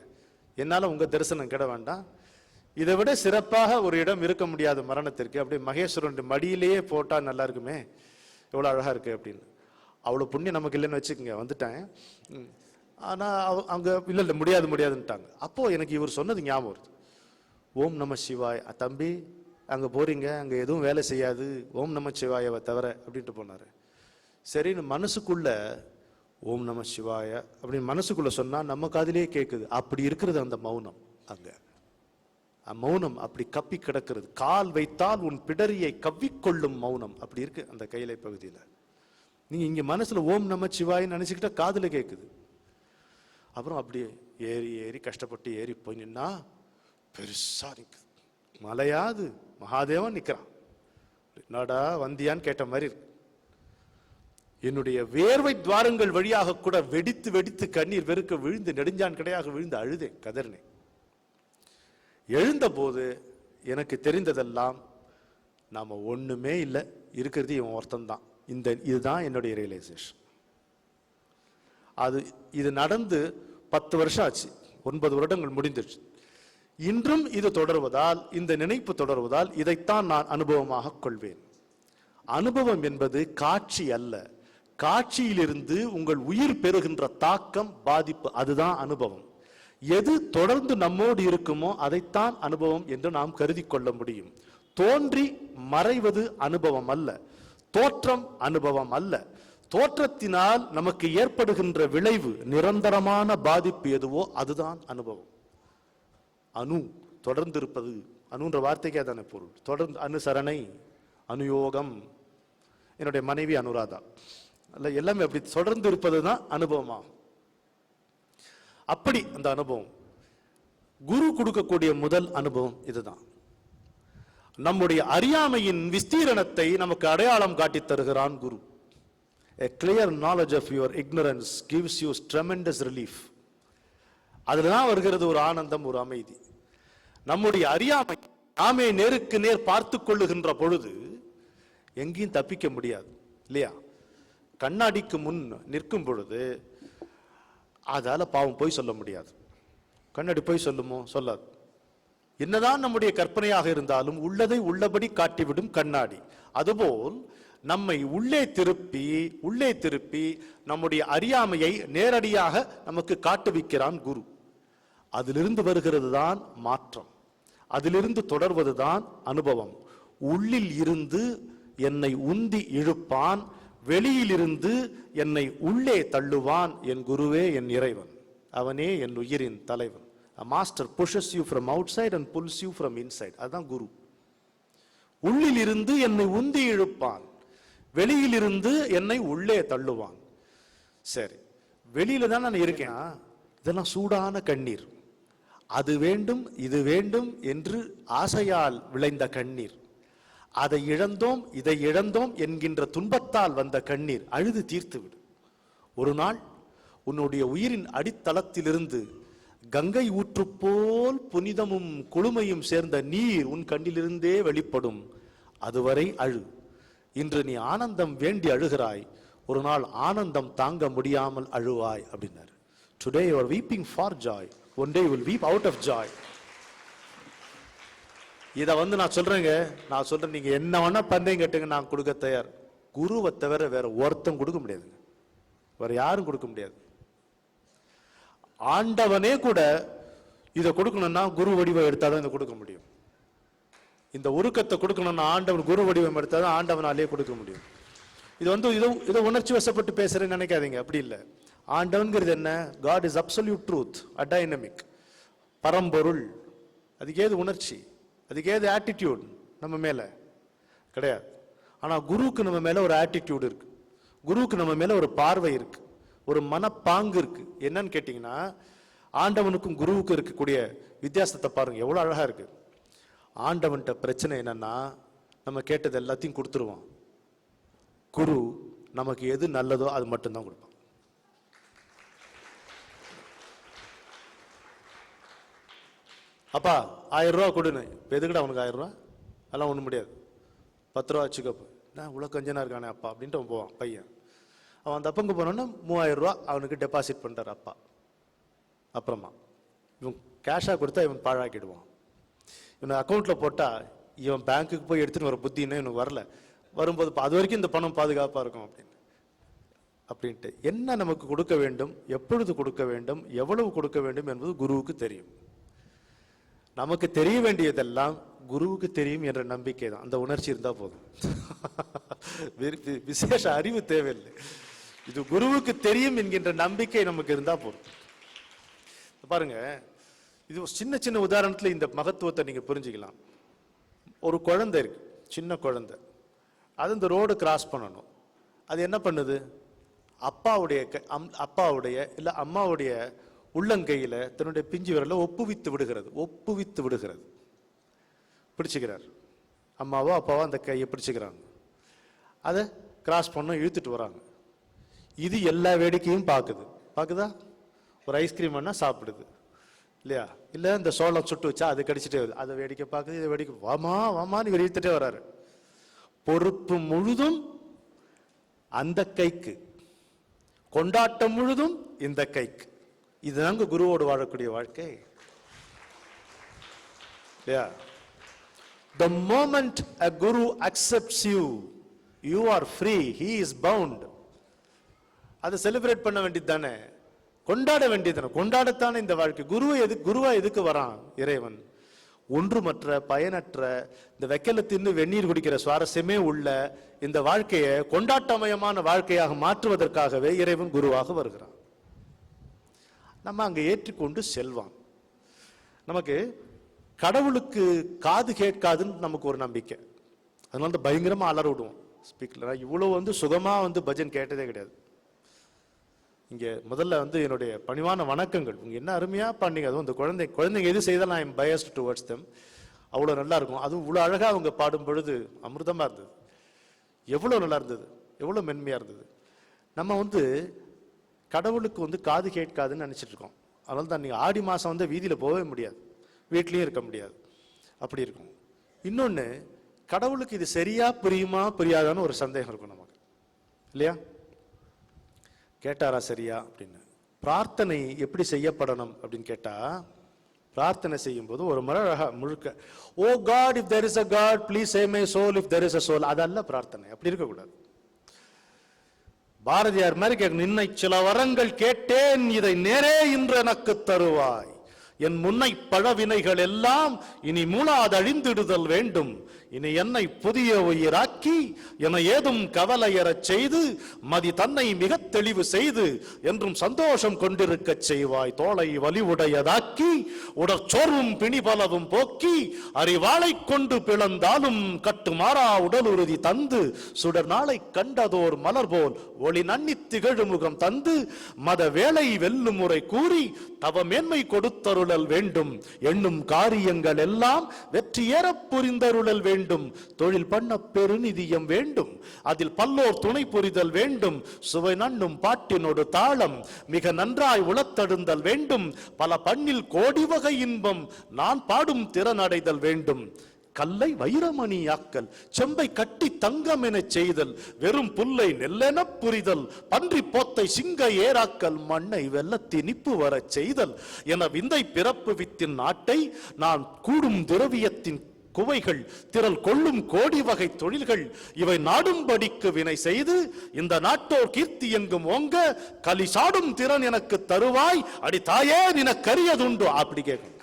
என்னால உங்க தரிசனம் கிட வேண்டாம், இதை விட சிறப்பாக ஒரு இடம் இருக்க முடியாது மரணத்திற்கு, அப்படியே மகேஸ்வரன் மடியிலேயே போட்டா நல்லா இருக்குமே, எவ்வளவு அழகா இருக்கு அப்படின்னு. அவ்வளவு புண்ணியம் நமக்கு இல்லைன்னு வச்சுக்கோங்க, வந்துட்டேன். ஆனா அவங்க இல்ல முடியாதுன்ட்டாங்க. அப்போ எனக்கு இவர் சொன்னது ஞாபகம் வருது, ஓம் நம சிவாய் தம்பி அங்க போறீங்க, அங்க எதுவும் வேலை செய்யாது ஓம் நம சிவாயவை தவிர அப்படின்ட்டு போனாரு. சரின்னு மனசுக்குள்ள ஓம் நம சிவாய அப்படின்னு மனசுக்குள்ள சொன்னா நம்ம காதிலேயே கேட்குது. அப்படி இருக்கிறது அந்த மௌனம். அங்க மௌனம் அப்படி கப்பி கிடக்கிறது. கால் வைத்தால் உன் பிடரியை கவ்விக்கொள்ளும் மௌனம் அப்படி இருக்கு அந்த கையிலை பகுதியில். நீங்க இங்க மனசுல ஓம் நம சிவாய் நினைச்சுக்கிட்ட காதுல கேட்குது. அப்புறம் அப்படியே ஏறி ஏறி கஷ்டப்பட்டு ஏறி போய் நின்னா பெருசா நிற்குது. மலையாது மகாதேவன் நிற்கிறான். என்னடா வந்தியான்னு கேட்ட மாதிரி இருக்கு. என்னுடைய வேர்வை துவாரங்கள் வழியாக கூட வெடித்து வெடித்து கண்ணீர் வெறுக்க விழுந்து நெடுஞ்சான் கிடையாக விழுந்து அழுதேன், கதறினேன். எழுந்த போது எனக்கு தெரிந்ததெல்லாம் நாம ஒண்ணுமே இல்லை, இருக்கிறது இவன் ஒருத்தன் தான். இதுதான் என்னுடைய ரியலைசேஷன். இது நடந்து 10 வருஷம் ஆச்சு, 9 வருடங்கள் முடிந்துச்சு. இன்றும் இது தொடர்வதால், இந்த நினைப்பு தொடர்வதால் இதைத்தான் நான் அனுபவமாக கொள்வேன். அனுபவம் என்பது காட்சி அல்ல. காட்சியிலிருந்து உங்கள் உயிர் பெறுகின்ற தாக்கம், பாதிப்பு, அதுதான் அனுபவம். எது தொடர்ந்து நம்மோடு இருக்குமோ அதைத்தான் அனுபவம் என்று நாம் கருதி கொள்ள முடியும். தோன்றி மறைவது அனுபவம் அல்ல, தோற்றம் அனுபவம் அல்ல. தோற்றத்தினால் நமக்கு ஏற்படுகின்ற விளைவு, நிரந்தரமான பாதிப்பு எதுவோ அதுதான் அனுபவம். அணு தொடர்ந்து இருப்பது, அணுன்ற வார்த்தைக்கே தானே பொருள். தொடர்ந்து அனுசரணை, அனுயோகம். என்னுடைய மனைவி அனுராதா அல்ல, எல்லாமே அப்படி தொடர்ந்து இருப்பது தான் அனுபவமாகும். அப்படி அந்த அனுபவம் குரு கொடுக்கக்கூடிய முதல் அனுபவம் இதுதான். நம்முடைய அறியாமையின் விஸ்தீரணத்தை நமக்கு அடையாளம் காட்டி தருகிறான் குரு. A clear knowledge of your ignorance gives you tremendous relief. அதுலதான் வருகிறது ஒரு ஆனந்தம், ஒரு அமைதி. நம்முடைய அறியாமை நாமே நேருக்கு நேர் பார்த்து கொள்ளுகின்ற பொழுது எங்கேயும் தப்பிக்க முடியாது இல்லையா? கண்ணாடிக்கு முன் நிற்கும் பொழுது அதால பாவம் போய் சொல்ல முடியாது. கண்ணாடி போய் சொல்லுமோ? சொல்லாது. என்னதான் நம்முடைய கற்பனையாக இருந்தாலும் உள்ளதை உள்ளபடி காட்டிவிடும் கண்ணாடி. அதுபோல் நம்மை உள்ளே திருப்பி நம்முடைய அறியாமையை நேரடியாக நமக்கு காட்டுவிக்கிறான் குரு. அதிலிருந்து வருகிறது தான் மாற்றம், அதிலிருந்து தொடர்வதுதான் அனுபவம். உள்ளில் இருந்து என்னை உந்தி இழுப்பான், வெளியிலிருந்து என்னை உள்ளே தள்ளுவான் என் குருவே, என் இறைவன். அவனே என் உயிரின் தலைவன். A master pushes you from outside and pulls you from inside. அதுதான் குரு. உள்ளில் இருந்து என்னை உந்தி இழுப்பான், வெளியிலிருந்து என்னை உள்ளே தள்ளுவான். சரி, வெளியில தான் நான் இருக்கேன். இதெல்லாம் சூடான கண்ணீர். அது வேண்டும் இது வேண்டும் என்று ஆசையால் விளைந்த கண்ணீர். அதை இழந்தோம் இதை இழந்தோம் என்கின்ற துன்பத்தால் வந்த கண்ணீர் அழுது தீர்த்துவிடு. ஒரு நாள் உன்னுடைய உயிரின் அடித்தளத்திலிருந்து கங்கை ஊற்று போல் புனிதமும் குளுமையும் சேர்ந்த நீர் உன் கண்ணிலிருந்தே வெளிப்படும். அதுவரை அழு. இன்று நீ ஆனந்தம் வேண்டி அழுகிறாய், ஒரு நாள் ஆனந்தம் தாங்க முடியாமல் அழுவாய் அப்படின்னாரு. Today you are weeping for joy, one day you will weep out of joy. இதை நான் சொல்றேங்க, நான் சொல்றேன், நீங்க என்ன வேணா பந்தயம் கேட்டுங்க, நான் கொடுக்க தயார். குருவை தவிர வேற ஒருத்தம் கொடுக்க முடியாதுங்க, வேற யாரும் கொடுக்க முடியாது. ஆண்டவனே கூட இதை கொடுக்கணும்னா குரு வடிவம் எடுத்தாதான் இதை கொடுக்க முடியும். இந்த உருக்கத்தை கொடுக்கணும்னா ஆண்டவன் குரு வடிவம் எடுத்தாதான் ஆண்டவனாலே கொடுக்க முடியும். இது உணர்ச்சி வசப்பட்டு பேசுறேன்னு நினைக்காதீங்க, அப்படி இல்லை. ஆண்டவன்கிறது என்ன? God is absolute truth, a dynamic, பரம்பொருள். அதுக்கு ஏது உணர்ச்சி, அதுக்கு ஏது ஆட்டிடியூட் நம்ம மேல கிடையாது. ஆனா குருவுக்கு நம்ம மேல ஒரு ஆட்டிடியூட் இருக்கு. குருவுக்கு நம்ம மேல ஒரு பார்வை இருக்கு, ஒரு மனப்பாங்கு இருக்கு. என்னன்னு கேட்டீங்கன்னா, ஆண்டவனுக்கும் குருவுக்கும் இருக்கக்கூடிய வித்தியாசத்தை பாருங்க, எவ்வளவு அழகா இருக்கு. ஆண்டவன்கிட்ட பிரச்சனை என்னன்னா, நம்ம கேட்டது எல்லாத்தையும் கொடுத்துருவோம். குரு நமக்கு எது நல்லதோ அது மட்டும்தான் கொடுப்பான். அப்பா 1000 ரூபா கொடுன்னு, எதுக்கிட்ட அவனுக்கு 1000 ரூபா? அதெல்லாம் ஒன்றும் முடியாது, 10 ரூபா வச்சுக்கப்போ. நான் இவ்வளோ கஞ்சனா இருக்கானே அப்பா அப்படின்ட்டு அவன் போவான் பையன். அவன் அந்த அப்பங்க போனோன்னா 3000 ரூபா அவனுக்கு டெபாசிட் பண்ணுறார் அப்பா. அப்புறமா இவன் கேஷாக கொடுத்தா இவன் பாழாக்கிடுவான். இவனை அக்கௌண்ட்டில் போட்டால் இவன் பேங்க்குக்கு போய் எடுத்துன்னு வர புத்தின்னு இவனுக்கு வரல. வரும்போது அது வரைக்கும் இந்த பணம் பாதுகாப்பாக இருக்கும் அப்படின்ட்டு. என்ன நமக்கு கொடுக்க வேண்டும், எப்பொழுது கொடுக்க வேண்டும், எவ்வளவு கொடுக்க வேண்டும் என்பது குருவுக்கு தெரியும். நமக்கு தெரிய வேண்டியதெல்லாம் குருவுக்கு தெரியும் என்ற நம்பிக்கை தான். அந்த உணர்ச்சி இருந்தா போதும், விசேஷ அறிவு தேவையில்லை. இது குருவுக்கு தெரியும் என்கின்ற நம்பிக்கை நமக்கு இருந்தா போதும். பாருங்க, இது சின்ன சின்ன உதாரணத்துல இந்த மகத்துவத்தை நீங்க புரிஞ்சுக்கலாம். ஒரு குழந்தை இருக்கு, சின்ன குழந்தை, அது இந்த ரோடு கிராஸ் பண்ணணும். அது என்ன பண்ணுது? அப்பாவுடைய இல்ல அம்மாவுடைய உள்ளங்கையில தன்னுடைய பிஞ்சு விரலை ஒப்புவித்து விடுகிறது. பிடிச்சுக்கிறார். அம்மாவோ அப்பாவோ அந்த கையை பிடிச்சுக்கிறாங்க. அதை கிராஸ் பண்ண இழுத்துட்டு வராங்க. இது எல்லா வேடிக்கையும் பார்க்குதா? ஒரு ஐஸ்கிரீம் வேணா சாப்பிடுது இல்லையா? இல்ல இந்த சோளம் சுட்டு வச்சா அது கடிச்சிட்டே வருது, அதை வேடிக்கை பார்க்குது, இதை வேடிக்கை வாமான்னு இவர் இழுத்துட்டே வர்றாரு. பொறுப்பு முழுதும் அந்த கைக்கு, கொண்டாட்டம் முழுதும் இந்த கைக்கு. இதுதாங்க குருவோடு வாழக்கூடிய வாழ்க்கை. The moment a guru accepts you, you are free, he is bound. அதை செலிப்ரேட் பண்ண வேண்டியது தானே, கொண்டாட வேண்டியது தானே. கொண்டாடத்தானே இந்த வாழ்க்கை. குருவா எதுக்கு வரான் இறைவன்? ஒன்றுமற்ற பயனற்ற இந்த வெக்கல தின்னு வெந்நீர் குடிக்கிற சுவாரஸ்யமே உள்ள இந்த வாழ்க்கையை கொண்டாட்டமயமான வாழ்க்கையாக மாற்றுவதற்காகவே இறைவன் குருவாக வருகிறான். நம்ம அங்க ஏற்றுக்கொண்டு செல்வான். நமக்கு கடவுளுக்கு காது கேட்காதுன்னு நமக்கு ஒரு நம்பிக்கை. அதனால பயங்கரமா அலற விடுவோம் ஸ்பீக்கர்ல. இவ்வளவு சுகமா பஜன் கேட்டதே கிடையாது. இங்க முதல்ல என்னுடைய பணிவான வணக்கங்கள். உங்க என்ன அருமையா பண்ணீங்க. அதுவும் இந்த குழந்தைங்க எது செய்தாலும் I am biased towards them. அவ்வளவு நல்லா இருக்கும். அதுவும் இவ்வளவு அழகா அவங்க பாடும் பொழுது அமிர்தமா இருந்தது. எவ்வளவு நல்லா இருந்தது, எவ்வளவு மென்மையா இருந்தது. நம்ம கடவுளுக்கு காது கேட்காதுன்னு நினைச்சிட்டு இருக்கோம். அதனால தான் நீங்க ஆடி மாசம் வீதியில போகவே முடியாது, வீட்லயும் இருக்க முடியாது, அப்படி இருக்கும். இன்னொன்னு, கடவுளுக்கு இது சரியா புரியுமா புரியாதான்னு ஒரு சந்தேகம் இருக்கும் நமக்கு இல்லையா? கேட்டாரா சரியா அப்படின்னு. பிரார்த்தனை எப்படி செய்யப்படணும் அப்படின்னு கேட்டா, பிரார்த்தனை செய்யும் போது ஒரு முறை முழுக்க O God if there is a God please save my soul if there is a soul, அதல்ல பிரார்த்தனை. அப்படி இருக்கக்கூடாது. பாரதியார் மாதிரி கேட்கணும். நின்னை சில வரங்கள் கேட்டேன், இதை நேரே இன்று எனக்கு தருவாய். என் முன்னை பழவினைகள் எல்லாம் இனி மூளாதழிந்திடுதல் வேண்டும். இனி என்னை புதிய உயிராக்கி என ஏதும் கவலையறச் செய்து மதி தன்னை மிக தெளிவு செய்து என்றும் சந்தோஷம் கொண்டிருக்க செய்வாய். தோளை வலிவுடையதாக்கி உடற்சோர்வும் பிணிபலவும் போக்கி அறிவாளை கொண்டு பிளந்தாலும் கட்டுமாறா உடலுறுதி தந்து சுடர் நாளை கண்டதோர் மலர் போல் ஒளி நன்னி திகழு முகம் தந்து மத வேலை வெல்லும் முறை கூறி தவ மேன்மை கொடுத்தருளல் வேண்டும். எண்ணும் காரியங்கள் எல்லாம் வெற்றி ஏற புரிந்தருளல் வேண்டும். தொழில் பண்ண பெருநிதியம் வேண்டும், அதில் பல்லோர் துணை புரிதல் வேண்டும். சுவை நண்ணும் பாட்டினோடு தாளம் மிக நன்றாய் உளத்தடுந்தல் வேண்டும். பல பண்ணில் கோடி வகை இன்பம் நான் பாடும் திறனடைதல் வேண்டும். கல்லை வைரமணியாக்கல், செம்பை கட்டி தங்கம் என செய்தல், வெறும் புல்லை நெல்லென புரிதல், பன்றி போத்தை சிங்க ஏராக்கல், மண்ணை வெள்ளத்தி நிப்பு வர செய்தல் என விந்தை பிறப்பு வித்தின் நாட்டை நான் கூடும் திரவியத்தின் குவைகள் திரள் கொள்ளும் கோடி வகை தொழில்கள் இவை நாடும்படிக்கு வினை செய்து இந்த நாட்டோர் கீர்த்தி எங்கும் ஓங்க கலி சாடும் திறன் எனக்கு தருவாய் அடி தாயே நினக்கரியதுண்டு. அப்படி கேட்கும்.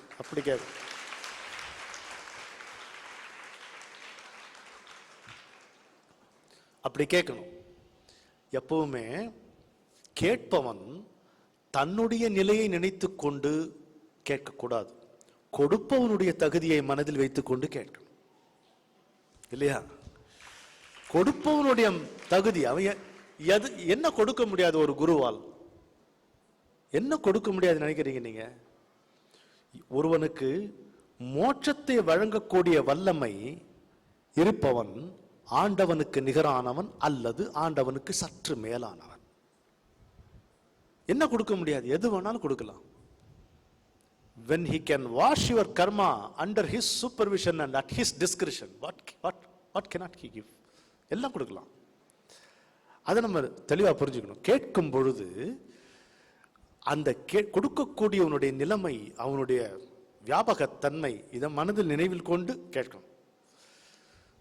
அப்படி கேட்கணும். எப்பவுமே கேட்பவன் தன்னுடைய நிலையை நினைத்து கொண்டு கேட்கக்கூடாது, கொடுப்பவனுடைய தகுதியை மனதில் வைத்துக் கொண்டு கேட்கணும் இல்லையா? கொடுப்பவனுடைய தகுதி, அவன் எது என்ன கொடுக்க முடியாது ஒரு குருவால்? என்ன கொடுக்க முடியாது நினைக்கிறீங்க நீங்க? ஒருவனுக்கு மோட்சத்தை வழங்கக்கூடிய வல்லமை இருப்பவன் ஆண்டவனுக்கு நிகரானவன் அல்லது ஆண்டவனுக்கு சற்று மேலானவன். என்ன கொடுக்க முடியாது? எது வேணாலும் கொடுக்கலாம். When he can wash your karma under his supervision and at his discretion, what cannot he give? எல்லாம் கொடுக்கலாம். அதை நம்ம தெளிவா புரிஞ்சுக்கணும். கேட்கும் பொழுது அந்த கொடுக்கக்கூடியவனுடைய நிலைமை, அவனுடைய வியாபகத்தன்மை, இதை மனதில் நினைவில் கொண்டு கேட்கணும்.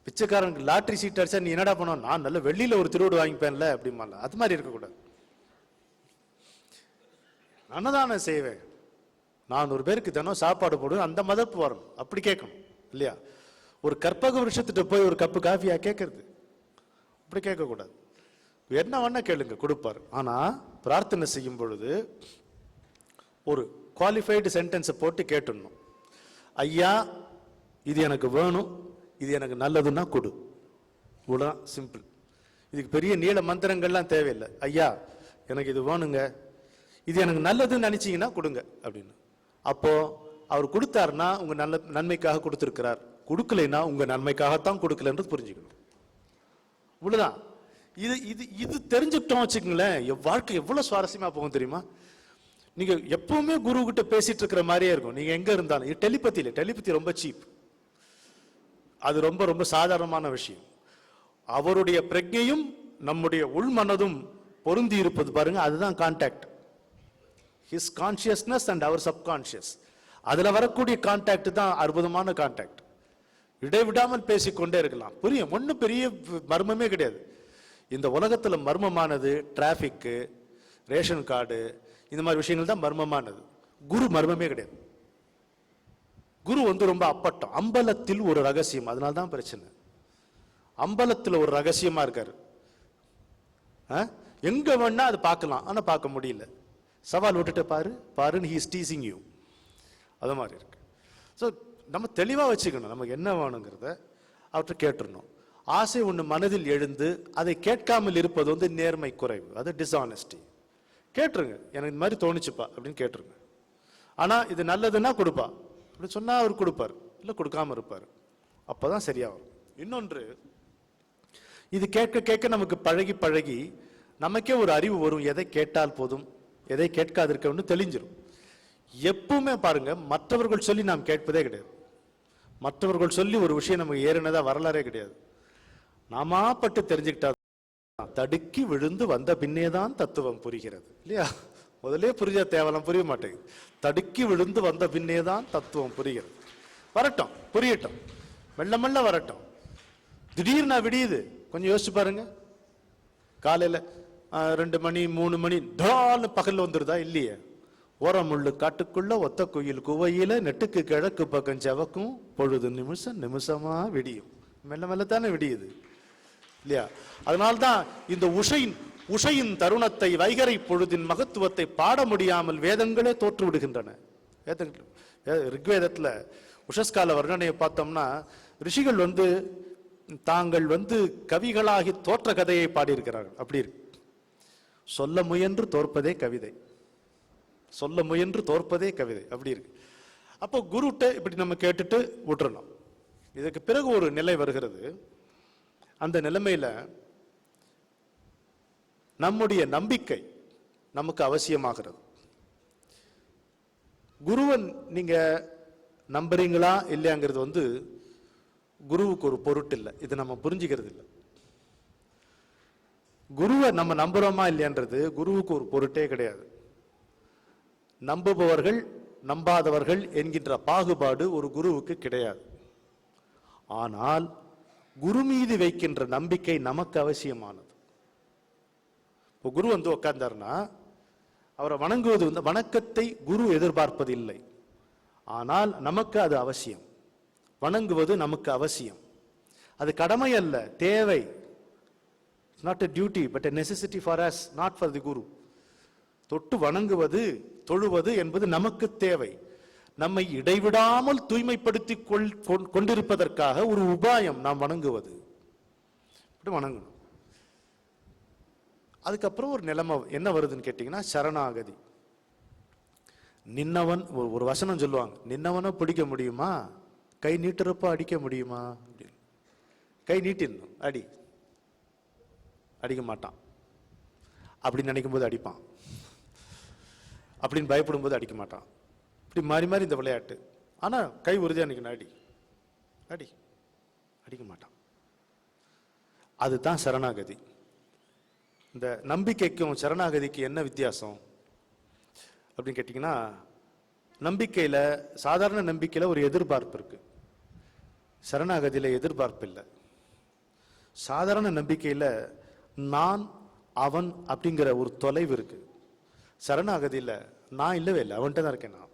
பிச்சைக்காரனுக்கு லாட்டரி சீட் அடிச்சா நீ என்னடா பண்ண, நான் நல்ல வெள்ளியில ஒரு திருவோடு வாங்கிப்பேன்ல அப்படிமா, அது மாதிரி இருக்கக்கூடாது. அன்னதானம் செய்வேன், 400 பேருக்கு தினம் சாப்பாடு போடுவேன், அந்த மதப்பு வரணும், அப்படி கேட்கணும் இல்லையா? ஒரு கற்பக விருஷத்துட்டு போய் ஒரு கப்பு காஃபியா கேட்கறது, அப்படி கேட்கக்கூடாது. என்ன வேணா கேளுங்க, கொடுப்பார். ஆனா பிரார்த்தனை செய்யும் பொழுது ஒரு குவாலிஃபைடு சென்டென்ஸை போட்டு கேட்டுடணும். ஐயா இது எனக்கு வேணும், இது எனக்கு நல்லதுன்னா கொடு, இவ்வளோதான், சிம்பிள். இதுக்கு பெரிய நீள மந்திரங்கள்லாம் தேவையில்லை. ஐயா எனக்கு இது வேணுங்க, இது எனக்கு நல்லதுன்னு நினைச்சீங்கன்னா கொடுங்க அப்படின்னு. அப்போ அவர் கொடுத்தாருன்னா உங்க நன்மைக்காக கொடுத்திருக்கிறார், கொடுக்கலைன்னா உங்க நன்மைக்காகத்தான் கொடுக்கலன்றது புரிஞ்சுக்கணும். இவ்வளவுதான். இது இது இது தெரிஞ்சுக்கிட்டோம் வச்சுக்கோங்களேன், வாழ்க்கை எவ்வளவு சுவாரஸ்யமா போகும் தெரியுமா? நீங்க எப்பவுமே குரு கிட்ட பேசிட்டு இருக்கிற மாதிரியே இருக்கும். நீங்க எங்க இருந்தாலும் இது டெலிபதி இல்லை, டெலிபதி ரொம்ப சீப், அது ரொம்ப ரொம்ப சாதாரணமான விஷயம். அவருடைய பிரஜையும் நம்முடைய உள்மனதும் பொருந்தி இருப்பது பாருங்க, அதுதான் கான்டாக்ட். ஹிஸ் கான்சியஸ்னஸ் அண்ட் அவர் சப்கான்சியஸ், அதுல வரக்கூடிய கான்டாக்ட் தான் அற்புதமான கான்டாக்ட். இடைவிடாமல் பேசிக்கொண்டே இருக்கலாம். புரியும், ஒன்றும் பெரிய மர்மமே கிடையாது. இந்த உலகத்துல மர்மமானது டிராபிக், ரேஷன் கார்டு, இந்த மாதிரி விஷயங்கள் தான் மர்மமானது. குரு மர்மமே கிடையாது. குரு ரொம்ப அப்பட்டம், அம்பலத்தில் ஒரு ரகசியம். அதனால்தான் பிரச்சனை. அம்பலத்தில் ஒரு ரகசியமா இருக்காரு. எங்க வேணா அது பார்க்கலாம், ஆனா பார்க்க முடியல. சவால் விட்டுட்டு பாரு பாருன்னு he is teasing you. அது மாதிரி இருக்கு. ஸோ நம்ம தெளிவா வச்சுக்கணும், நமக்கு என்ன வேணுங்கிறத அவற்றை கேட்டுடணும். ஆசை ஒன்று மனதில் எழுந்து அதை கேட்காமல் இருப்பது நேர்மை குறைவு, அது டிஸ்ஆனஸ்டி. கேட்டுருங்க, எனக்கு இந்த மாதிரி தோணுச்சுப்பா அப்படின்னு கேட்டுருங்க. ஆனா இது நல்லதுன்னா கொடுப்பா அப்படின்னு சொன்னா அவர் கொடுப்பார், இல்லை கொடுக்காம இருப்பார். அப்பதான் சரியா வரும். இன்னொன்று, இது கேட்க கேட்க நமக்கு பழகி பழகி நமக்கே ஒரு அறிவு வரும், எதை கேட்டால் போதும் எதை கேட்காதிருக்க தெளிஞ்சிடும். எப்பவுமே பாருங்க, மற்றவர்கள் சொல்லி நாம் கேட்பதே கிடையாது. மற்றவர்கள் சொல்லி ஒரு விஷயம் நமக்கு ஏறினதா வரலாறே கிடையாது. நாமா பட்டு தெரிஞ்சுக்கிட்டா, தடுக்கி விழுந்து வந்த பின்னேதான் தத்துவம் புரிகிறது இல்லையா? முதலே புரிஞ்ச தேவலாம் புரிய மாட்டேங்குது. தடுக்கி விழுந்து வந்த பின்னேதான் தத்துவம் புரிகிறது. வரட்டும், புரியட்டும், மெல்ல மெல்ல வரட்டும். திடீர்னு விடியுது, கொஞ்சம் யோசிச்சு பாருங்க. காலையில 2 மணி 3 மணி டால்னு பகல் வந்துருதா? இல்லையே. ஓரமுள்ளு காட்டுக்குள்ள ஒத்த குயில் குவையில நெட்டுக்கு கிழக்கு பக்கம் செவக்கும் பொழுது நிமிஷம் நிமிஷமா விடியும். மெல்ல மெல்ல தானே விடியுது இல்லையா? அதனால்தான் இந்த உஷையின் தருணத்தை, வைகரை பொழுதின் மகத்துவத்தை பாட முடியாமல் வேதங்களே தோற்று விடுகின்றன. ரிக்வேதத்துல உஷஸ்கால வர்ணனையை பார்த்தோம்னா, ரிஷிகள் தாங்கள் கவிகளாகி தோற்ற கதையை பாடியிருக்கிறார்கள். அப்படி இருக்கு. சொல்ல முயன்று தோற்பதே கவிதை, சொல்ல முயன்று தோற்பதே கவிதை, அப்படி இருக்கு. அப்போ குருட்ட இப்படி நம்ம கேட்டுட்டு விட்டுறணும். இதுக்கு பிறகு ஒரு நிலை வருகிறது. அந்த நிலைமையில நம்முடைய நம்பிக்கை நமக்கு அவசியமாகிறது. குருவன் நீங்க நம்புறீங்களா இல்லையாங்கிறது குருவுக்கு ஒரு பொருட்டு இல்லை. இது நம்ம புரிஞ்சுக்கிறது இல்லை. குருவை நம்ம நம்புறோமா இல்லையன்றது குருவுக்கு ஒரு பொருட்டே கிடையாது. நம்புபவர்கள் நம்பாதவர்கள் என்கின்ற பாகுபாடு ஒரு குருவுக்கு கிடையாது. ஆனால் குரு மீது வைக்கின்ற நம்பிக்கை நமக்கு அவசியமானது. இப்போ குரு உட்கார்ந்தார்னா அவரை வணங்குவது வணக்கத்தை குரு எதிர்பார்ப்பது இல்லை. ஆனால் நமக்கு அது அவசியம். வணங்குவது நமக்கு அவசியம். அது கடமை அல்ல, தேவை. Not a duty but a necessity for us, not for the guru. தொட்டு வணங்குவது தொழுவது என்பது நமக்கு தேவை. நம்மை இடைவிடாமல் தூய்மைப்படுத்தி கொண்டிருப்பதற்காக ஒரு உபாயம் நாம் வணங்குவது. வணங்கணும். அதுக்கப்புறம் ஒரு நிலைமை என்ன வருதுன்னு கேட்டீங்கன்னா சரணாகதி. நின்னவன் ஒரு வசனம் சொல்லுவாங்க, நின்னவனை பிடிக்க முடியுமா, கை நீட்டுறப்ப அடிக்க முடியுமா அப்படின்னு. கை நீட்டிடணும், அடிக்க மாட்டான். அப்படின்னு நினைக்கும் போது அடிப்பான், அப்படின்னு பயப்படும் போது அடிக்க மாட்டான். இப்படி மாறி மாறி இந்த விளையாட்டு. ஆனா கை உறுதியா நிக்கணும், அடிக்க மாட்டான். அதுதான் சரணாகதி. இந்த நம்பிக்கைக்கும் சரணாகதிக்கு என்ன வித்தியாசம் அப்படின்னு கேட்டீங்கன்னா, நம்பிக்கையில, சாதாரண நம்பிக்கையில ஒரு எதிர்பார்ப்பு இருக்கு, சரணாகதியில எதிர்பார்ப்பு இல்லை. சாதாரண நம்பிக்கையில நான் அவன் அப்படிங்கிற ஒரு தொலைவு இருக்கு. சரணாகதியில நான் இல்லவே இல்லை, அவன்கிட்ட தான் இருக்கேன் நான்.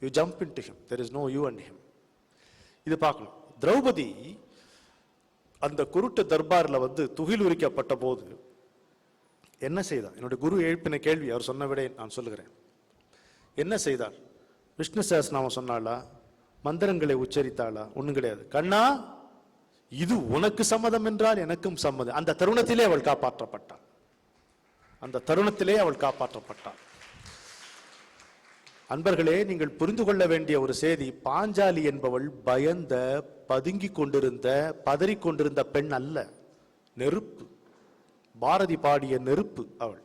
You jump into him, there is no you and him. இது பார்க்கணும். திரௌபதி அந்த குருட்டு தர்பார்ல துகில் உரிக்கப்பட்ட போது என்ன செய்தார்? என்னுடைய குரு எழுப்பின கேள்வி, அவர் சொன்ன விட நான் சொல்லுகிறேன். என்ன செய்தார்? விஷ்ணு சஹஸ்ரநாமம் சொன்னாளா, மந்திரங்களை உச்சரித்தாளா? ஒண்ணும் கிடையாது. கண்ணா, இது உனக்கு சம்மதம் என்றால் எனக்கும் சம்மதம். அந்த தருணத்திலே அவள் காப்பாற்றப்பட்டாள். அன்பர்களே, நீங்கள் புரிந்து கொள்ள வேண்டிய ஒரு செய்தி, பாஞ்சாலி என்பவள் பயந்த, பதுங்கி கொண்டிருந்த, பதறிக் கொண்டிருந்த பெண் அல்ல. நெருப்பு, பாரதி பாடிய நெருப்பு அவள்.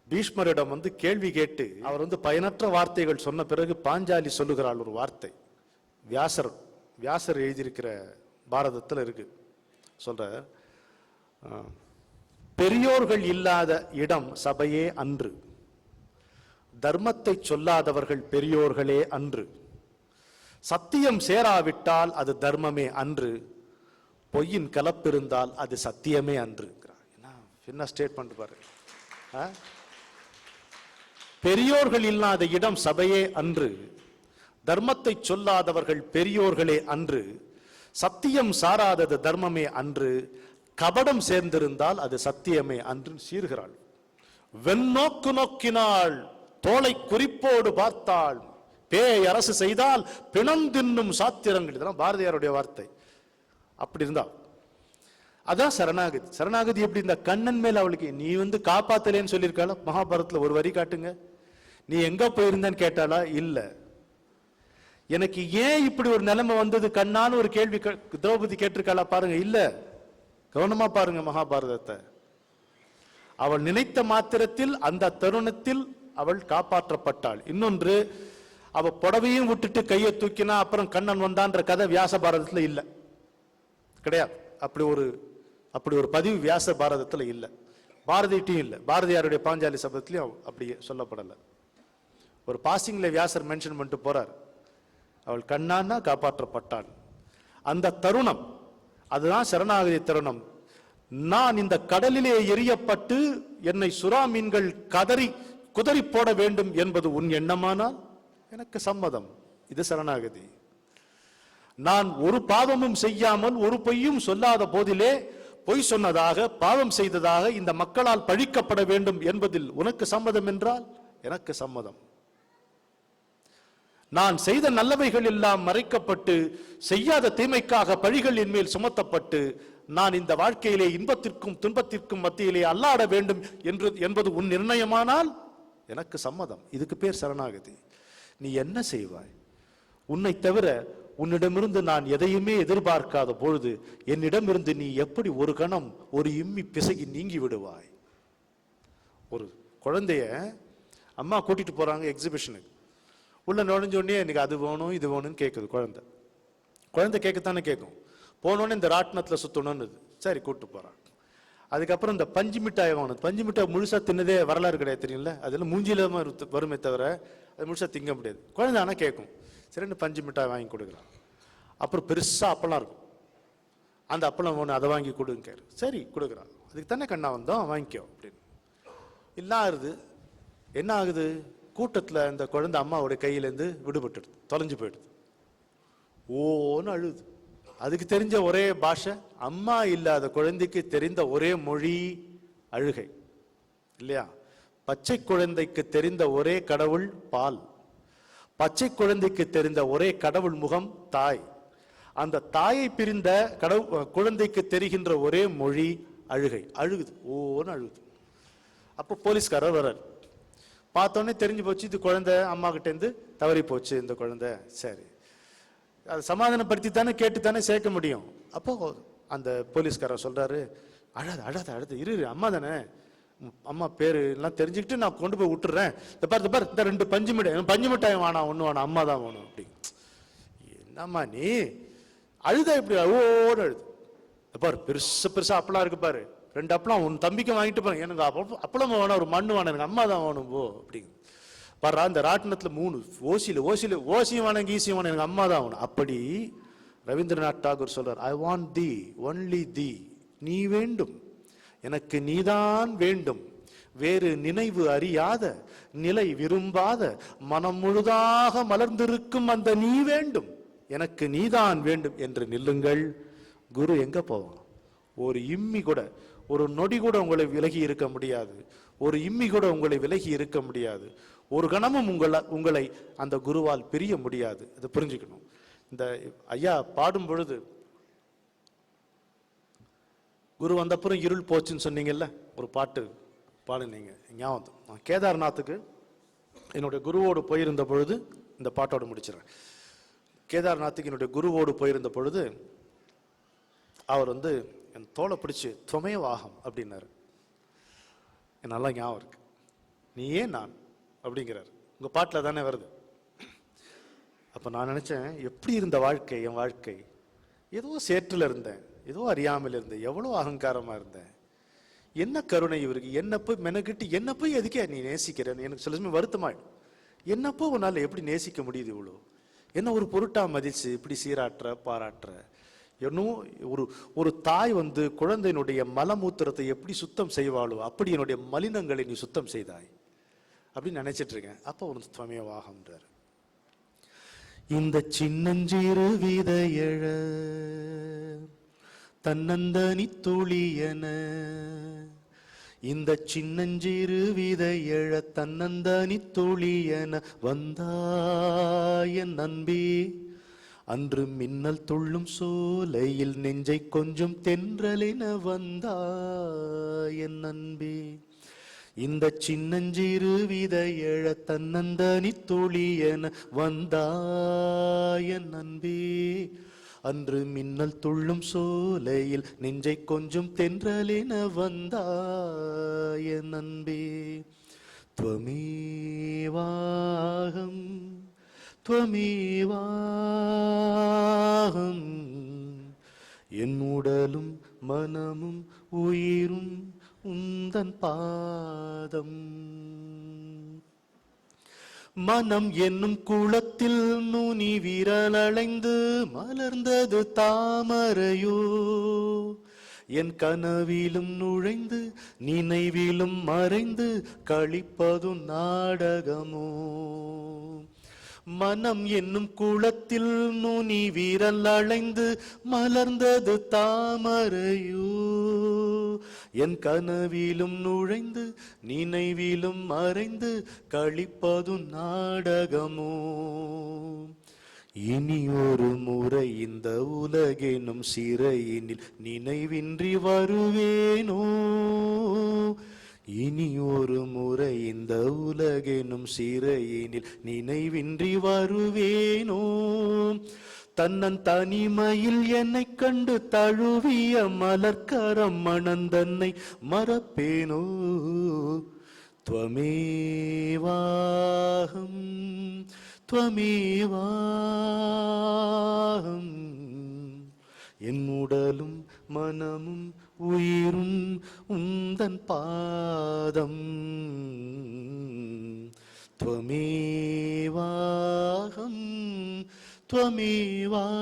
பீஷ்மரிடம் கேள்வி கேட்டு அவர் பயனற்ற வார்த்தைகள் சொன்ன பிறகு பாஞ்சாலி சொல்லுகிறாள் ஒரு வார்த்தை. வியாசர் எழுதியிருக்கிற பாரதத்தில் இருக்கு. சொல்ற, பெரியோர்கள் இல்லாத இடம் சபையே அன்று, தர்மத்தை சொல்லாதவர்கள் பெரியோர்களே அன்று, சத்தியம் சேராவிட்டால் அது தர்மமே அன்று, பொய்யின் கலப்பிருந்தால் அது சத்தியமே அன்று. என்ன ஸ்டேட்மெண்ட் பாரு. பெரியோர்கள் இல்லாத இடம் சபையே அன்று, தர்மத்தை சொல்லாதவர்கள் பெரியோர்களே அன்று, சத்தியம் சாராதது தர்மமே அன்று, கபடம் சேர்ந்திருந்தால் அது சத்தியமே அன்று சீர்கிறாள். வெண்ணோக்கு நோக்கினாள், தோளை குறிப்போடு பார்த்தாள், பேய் அரசு செய்தால் பிணம் தின்னும் சாத்திரங்கள். இதெல்லாம் பாரதியாருடைய வார்த்தை. அப்படி இருந்தா அதான் சரணாகதி. சரணாகதி எப்படி? இந்த கண்ணன் மேல அவளுக்கு நீ காப்பாத்தலேன்னு சொல்லியிருக்காளா? மகாபாரதத்துல ஒரு வரி காட்டுங்க. நீ எங்க போயிருந்தன்னு கேட்டாளா? இல்ல. எனக்கு ஏன் இப்படி ஒரு நிலைமை வந்தது கண்ணான்னு ஒரு கேள்வி திரௌபதி கேட்டிருக்காளா? பாருங்க, இல்ல. கவனமா பாருங்க மகாபாரதத்தை. அவள் நினைத்த மாத்திரத்தில் அந்த தருணத்தில் அவள் காப்பாற்றப்பட்டாள். இன்னொன்று, அவ புடவையும் விட்டுட்டு கையை தூக்கினா அப்புறம் கண்ணன் வந்தான்ற கதை வியாச பாரதத்துல இல்ல, கிடையாது. அப்படி ஒரு பதிவு வியாச பாரதத்துல இல்ல, பாரதிட்டையும் இல்ல, பாரதியாருடைய பாஞ்சாலி சபதத்திலையும் அப்படி சொல்லப்படல. ஒரு பாசிங்ல வியாசர் மென்ஷன் பண்ணிட்டு போறார், அவள் கண்ணான்னா காப்பாற்றப்பட்டாள். அந்த தருணம், அதுதான் சரணாகதி தருணம். நான் இந்த கடலிலே எரியப்பட்டு என்னை சுறா மீன்கள் குதறி போட வேண்டும் என்பது உன் எண்ணமானால் எனக்கு சம்மதம். இது சரணாகதி. நான் ஒரு பாவமும் செய்யாமல் ஒரு பொய்யும் சொல்லாத போதிலே பொய் சொன்னதாக, பாவம் செய்ததாக இந்த மக்களால் பழிக்கப்பட வேண்டும் என்பதில் உனக்கு சம்மதம் என்றால் எனக்கு சம்மதம். நான் செய்த நல்லவைகள் எல்லாம் மறைக்கப்பட்டு, செய்யாத தீமைக்காக பழிகள் என் மேல் சுமத்தப்பட்டு, நான் இந்த வாழ்க்கையிலே இன்பத்திற்கும் துன்பத்திற்கும் மத்தியிலே அல்லாட வேண்டும் என்பது உன் நிர்ணயமானால் எனக்கு சம்மதம். இதுக்கு பேர் சரணாகதி. நீ என்ன செய்வாய்? உன்னை தவிர உன்னிடமிருந்து நான் எதையுமே எதிர்பார்க்காத பொழுது என்னிடமிருந்து நீ எப்படி ஒரு கணம், ஒரு இம்மி பிசகி நீங்கி விடுவாய்? ஒரு குழந்தைய அம்மா கூட்டிட்டு போறாங்க எக்ஸிபிஷனுக்கு. உள்ள நுழைஞ்சோடனே எனக்கு அது வேணும் இது வேணும்னு கேட்குது குழந்தை கேட்கத்தானே கேட்கும். போனோடனே இந்த ராட்டினத்தில் சுத்தணும்னு, சரி கூப்பிட்டு போறான். அதுக்கப்புறம் இந்த பஞ்சு மிட்டாய் வேணும். பஞ்சு மிட்டாய் முழுசா தின்னதே வரலாறு கிடையாது, தெரியுங்களா? அதெல்லாம் மூஞ்சில வருமே தவிர அது முழுசா திங்க முடியாது. குழந்தை ஆனால் கேட்கும். சரின்னு பஞ்சு மிட்டாய் வாங்கி கொடுக்குறான். அப்புறம் பெருசா அப்பளம் இருக்கும், அந்த அப்பளம் வேணும், அதை வாங்கி கொடுங்க. சரி கொடுக்குறான். அதுக்கு தானே கண்ணா வந்தோம், வாங்கிக்கோ அப்படின்னு. இல்லாது என்ன ஆகுது? கூட்டத்தில் இந்த குழந்தை அம்மாவுடைய கையிலேருந்து விடுபட்டுடுது, தொலைஞ்சு போயிடுது. ஓன்னு அழுது. அதுக்கு தெரிஞ்ச ஒரே பாஷை, அம்மா இல்லாத குழந்தைக்கு தெரிந்த ஒரே மொழி அழுகை, இல்லையா? பச்சை குழந்தைக்கு தெரிந்த ஒரே கடவுள் பால், பச்சை குழந்தைக்கு தெரிந்த ஒரே கடவுள் முகம் தாய். அந்த தாயை பிரிந்த குழந்தைக்கு தெரிகின்ற ஒரே மொழி அழுகை, அழுகுது, ஓன்னு அழுகுது. அப்போ போலீஸ்காரர் வர்றார். பார்த்தோன்னே தெரிஞ்சு போச்சு, இது குழந்தை அம்மா கிட்டேருந்து தவறி போச்சு இந்த குழந்தை. சரி, அது சமாதானப்படுத்தி தானே கேட்டு தானே சேர்க்க முடியும். அப்போ அந்த போலீஸ்காரர் சொல்றாரு, அழாத அழாத அழுது இரு, அம்மா தானே, அம்மா பேரு எல்லாம் தெரிஞ்சுக்கிட்டு நான் கொண்டு போய் விட்டுறேன். இந்த பாரு இந்த 2 பஞ்சு மிட்டாய் வேணாம், ஒண்ணு வேணாம், அம்மா தான் வேணும் அப்படி. என்னம்மா நீ அழுத இப்படி ஓட அழுது. பாரு பெருசா பெருசா அப்பளம் இருக்கு பாரு, 2 அப்பளம் உன் தம்பிக்கு வாங்கிட்டு போறேன், எனக்கு அப்பளம் வேணும், ஒரு மண்ணு வேணும், எனக்கு அம்மா தான் வேணும் போ அப்படிங்க. பாரு அந்த ராட்டினத்துல 3 ஓசியும் வேணும், கீசியும் வேணும், எனக்கு அம்மா தான் வேணும். அப்படி ரவீந்திரநாத் டாகூர் சொல்றார், I want the only the, நீ வேண்டும், எனக்கு நீதான் வேண்டும், வேறு நினைவு அறியாத, நிலை விரும்பாத, மனம் முழுதாக மலர்ந்திருக்கும் அந்த நீ வேண்டும், எனக்கு நீதான் வேண்டும் என்று நில்லுங்கள். குரு எங்க போவான்? ஒரு இம்மி கூட, ஒரு நொடி கூட உங்களை விலகி இருக்க முடியாது, ஒரு இம்மி கூட உங்களை விலகி இருக்க முடியாது, ஒரு கணமும் உங்களை அந்த குருவால் பிரிய முடியாது. இதை புரிஞ்சுக்கணும். இந்த ஐயா பாடும் பொழுது குரு வந்தப்புறம் இருள் போச்சுன்னு சொன்னீங்கல்ல, ஒரு பாட்டு பாடுனீங்க ஞாபகம். நான் கேதார்நாத்துக்கு என்னுடைய குருவோடு போயிருந்த பொழுது, இந்த பாட்டோடு முடிச்சிடறேன். கேதார்நாத்துக்கு என்னுடைய குருவோடு போயிருந்த பொழுது அவர் என் தோலை பிடிச்சு துவமேவாகம் அப்படின்னாரு. நல்லா ஞாபகம் இருக்கு. நீ ஏன் நான் அப்படிங்கிறார். உங்க பாட்டில் தானே வருது. அப்ப நான் நினைச்சேன், எப்படி இருந்த வாழ்க்கை என் வாழ்க்கை, ஏதோ சேற்றில் இருந்தேன், ஏதோ அறியாமல் இருந்தேன், எவ்வளவு அகங்காரமா இருந்தேன், என்ன கருணை இவருக்கு, என்ன போய் மெனக்கிட்டு என்ன போய் எதுக்கே நீ நேசிக்கிறேன்னு எனக்கு சில சமயம் வருத்தமாயிடும். என்னப்போ உன்னால எப்படி நேசிக்க முடியுது, இவ்வளோ என்ன ஒரு பொருட்டா மதிச்சு இப்படி சீராட்டுற பாராட்டுற. இன்னும் ஒரு தாய் குழந்தையினுடைய மலமூத்திரத்தை எப்படி சுத்தம் செய்வாளோ அப்படி என்னுடைய மலினங்களை நீ சுத்தம் செய்தாய் அப்படின்னு நினைச்சிட்டு இருக்கேன். அப்போ ஒரு துவமேவாகம்ன்றார். இந்த சின்னஞ்சிறு விதையழ தன்னந்தனி துளியன, இந்த சின்னஞ்சிறு விதையழ தன்னந்தனி துளியன வந்தாய நன்பே, அன்று மின்னல் துள்ளும் சோலையில் நெஞ்சை கொஞ்சம் தென்றலென வந்தாய நன்பே, இந்த சின்னஞ்சிறு விதையழ தன்னந்தனி துளியன வந்தாய நன்பே, அன்று மின்னல் துள்ளும் சோலையில் நெஞ்சை கொஞ்சம் தென்றலென வந்தாய நன்பே, துவமேவாகம் துவமேவாகம், என் உடலும் மனமும் உயிரும் உந்தன் பாதம், மனம் என்னும் குளத்தில் நுனி விரல் அலைந்து மலர்ந்தது தாமரையோ, என் கனவிலும் நுழைந்து நினைவிலும் மறைந்து கழிப்பது நாடகமோ, மனம் என்னும் குளத்தில் நுனி விரல் அலைந்து மலர்ந்தது தாமரையோ, என் கனவிலும் நுழைந்து நினைவிலும் மறைந்து கழிப்பது நாடகமோ, இனி ஒரு முறை இந்த உலகெனும் சிறையினில் நினைவின்றி வருவேனோ, இனி ஒரு முறை இந்த உலகெனும் சிறையினில் நினைவின்றி வருவேனோ, தன்னன் தனிமையில் என்னை கண்டு தழுவிய மலர்கரம் மணந்தன்னை மறப்பேனோ, துவமேவாகம் துவமேவாகம், என் உடலும் மனமும் உயிரும் உந்தன் பாதம், துவமேவாகம் துவமேவாகம்,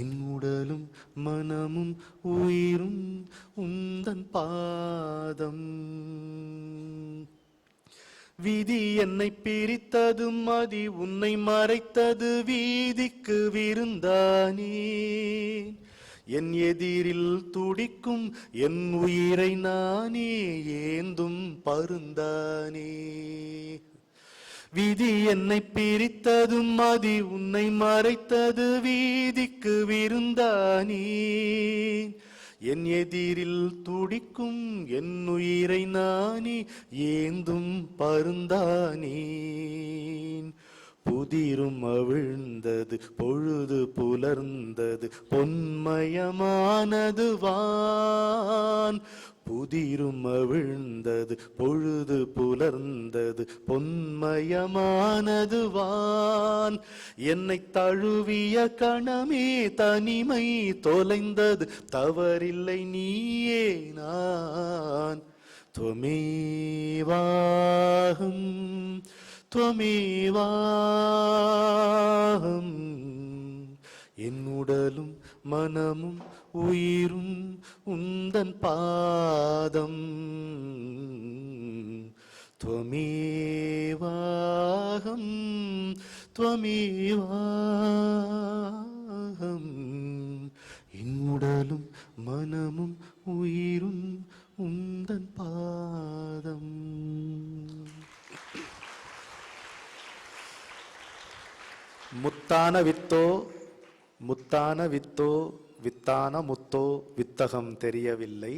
என் உடலும் மனமும் உயிரும் உந்தன் பாதம். விதி என்னை பிரித்தது, மதி உன்னை மறைத்தது, வீதிக்கு விருந்தானே, என் எதிரில் துடிக்கும் என் உயிரை நானே ஏந்தும் பருந்தானே, விதி என்னை பிரித்ததும் மதி உன்னை மறைத்தது வீதிக்கு விருந்தானி என் எதிரில் துடிக்கும் என் உயிரை நானே ஏந்தும் பருந்தானேன் புதிரும் அவிழ்ந்தது பொழுது புலர்ந்தது பொன்மயமானது வான் புதிரும் அவிழ்ந்தது பொழுது புலர்ந்தது பொன்மயமானது வான் என்னை தழுவிய கணமே தனிமை தொலைந்தது தவறில்லை நீயே நான் துவமேவாஹம் துவமேவாஹம் என் உடலும் மனமும் உயிரும் உந்தன் பாதம் துவமேவாஹம் துவமேவாஹம் என் உடலும் மனமும் உயிரும் உந்தன் பாதம். முத்தான வித்தோ முத்தான வித்தோ வித்தான முத்தோ வித்தகம் தெரியவில்லை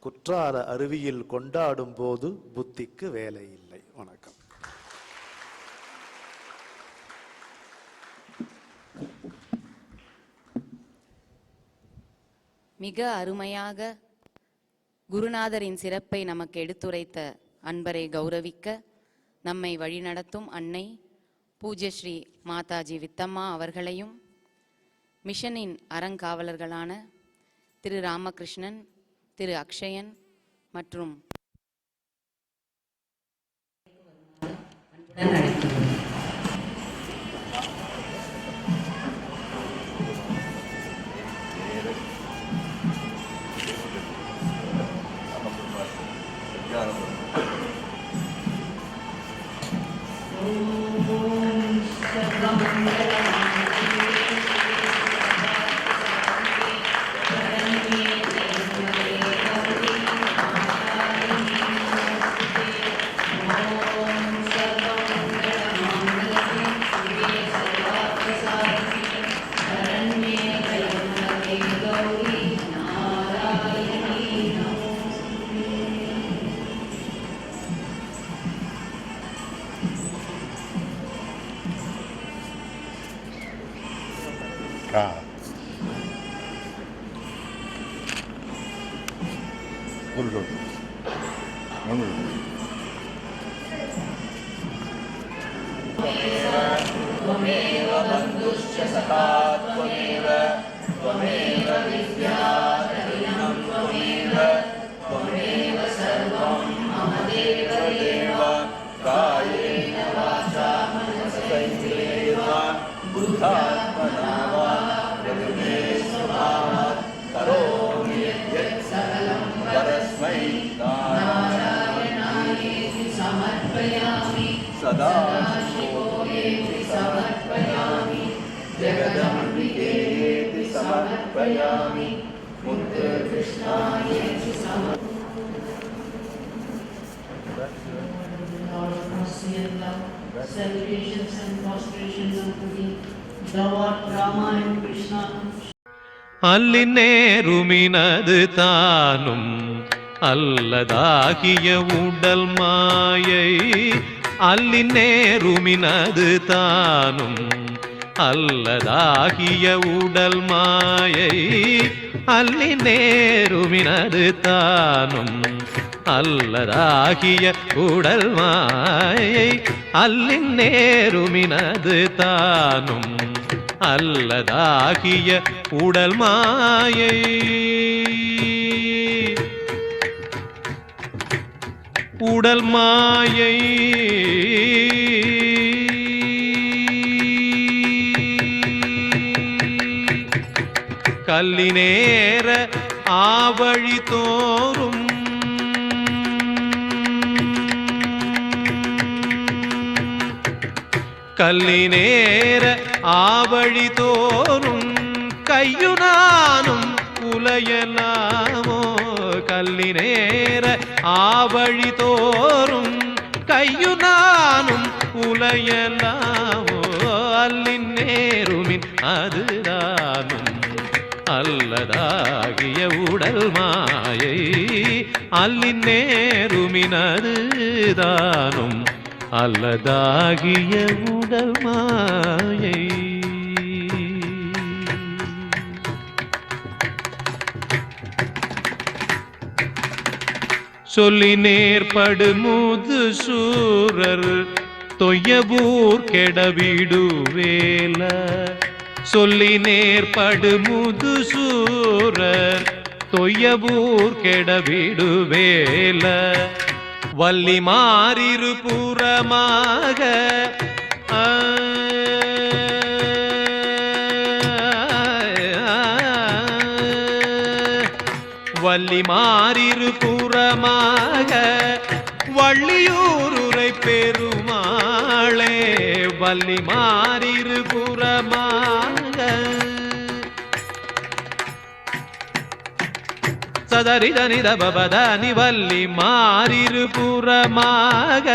குற்றால அருவியில் கொண்டாடும் போது புத்திக்கு வேலை இல்லை. வணக்கம். மிக அருமையாக குருநாதரின் சிறப்பை நமக்கு எடுத்துரைத்த அன்பரை கௌரவிக்க நம்மை வழிநடத்தும் அன்னை பூஜ்ய ஸ்ரீ மாதாஜி வித்தம்மா அவர்களையும் மிஷனின் அறங்காவலர்களான திரு ராமகிருஷ்ணன், திரு அக்ஷயன் மற்றும் त्वमेव बन्धुश्च सखा त्वमेव त्वमेव विद्या तरुणं त्वमेव त्वमेव सर्वं मम देव देव कायेन वाचा मनसेन्द्रियेर्वा बुद्धात्मना वा प्रकृते स्वभावात् करोमि यत् सकलं परस्मै नारायणायेति समर्पयामि सदा समर्पयामि जगदम्बिकेति समर्पयामि मुद्रकृष्णायेति Celebrations and prostrations unto thee, thou art Rama and Krishna. அல்லினேருமினது தானும் அல்லதாகிய உடல் மாயை அல்லினேருமினது தானும் அல்லதாகிய உடல் மாயை அல்லினேருமினது தானும் அல்லதாகிய உடல் மாயை அல்லினேருமினது தானும் அல்லதாகிய உடல் மாயை உடல் மாயை கல்லினேர ஆவழி தோறும் கல்லினேர ஆவழி தோறும் கையுனானும் உலையலாமோ கல்லினேர ஆவழி தோறும் கையுனானும் உலையலாமோ அல்லின் நேருமின் அதுதானும் அல்லதாகிய உடல் மாயை அல்லின் நேருமின் அதுதானும் அல்லதாகிய உடல் மாயை. சொல்லி நேர்படு முது சூரர் தொய்யபூர் கெடவிடுவேல சொல்லி நேர்படு முது சூரர் தொய்யபூர் கெடவிடுவேல வள்ளி மாறிரு புறமாக வள்ளி மாறிரு புறமாக வள்ளியூருரை பெருமாளே வள்ளி மாறிரு புறமாக சதரிதனி தபபதனி வள்ளி மாறிரு புறமாக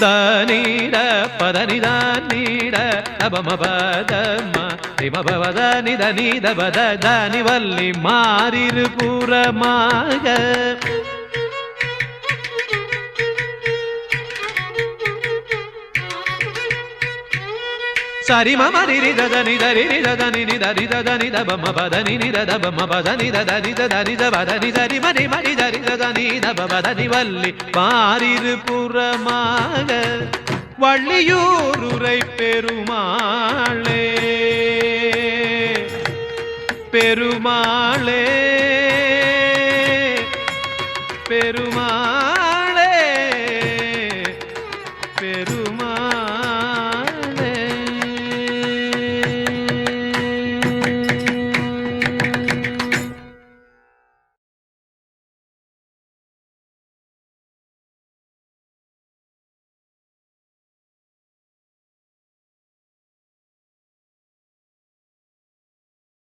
தனிட பதனித நீட அபமபதம திமபவத நித நீதபத தனி வள்ளி மாறிரு புறமாக சரி மமரி தனி தரி தனி நிதரி தனி தபம பதனி நித தபம பதனி தனி தனி தபதனி சரி மணி மணி தரி தனி தபதனி வள்ளி மாறிரு புறமாக வள்ளியூருரை பெருமாளே பெருமாளே பெருமாளே பெருமாளே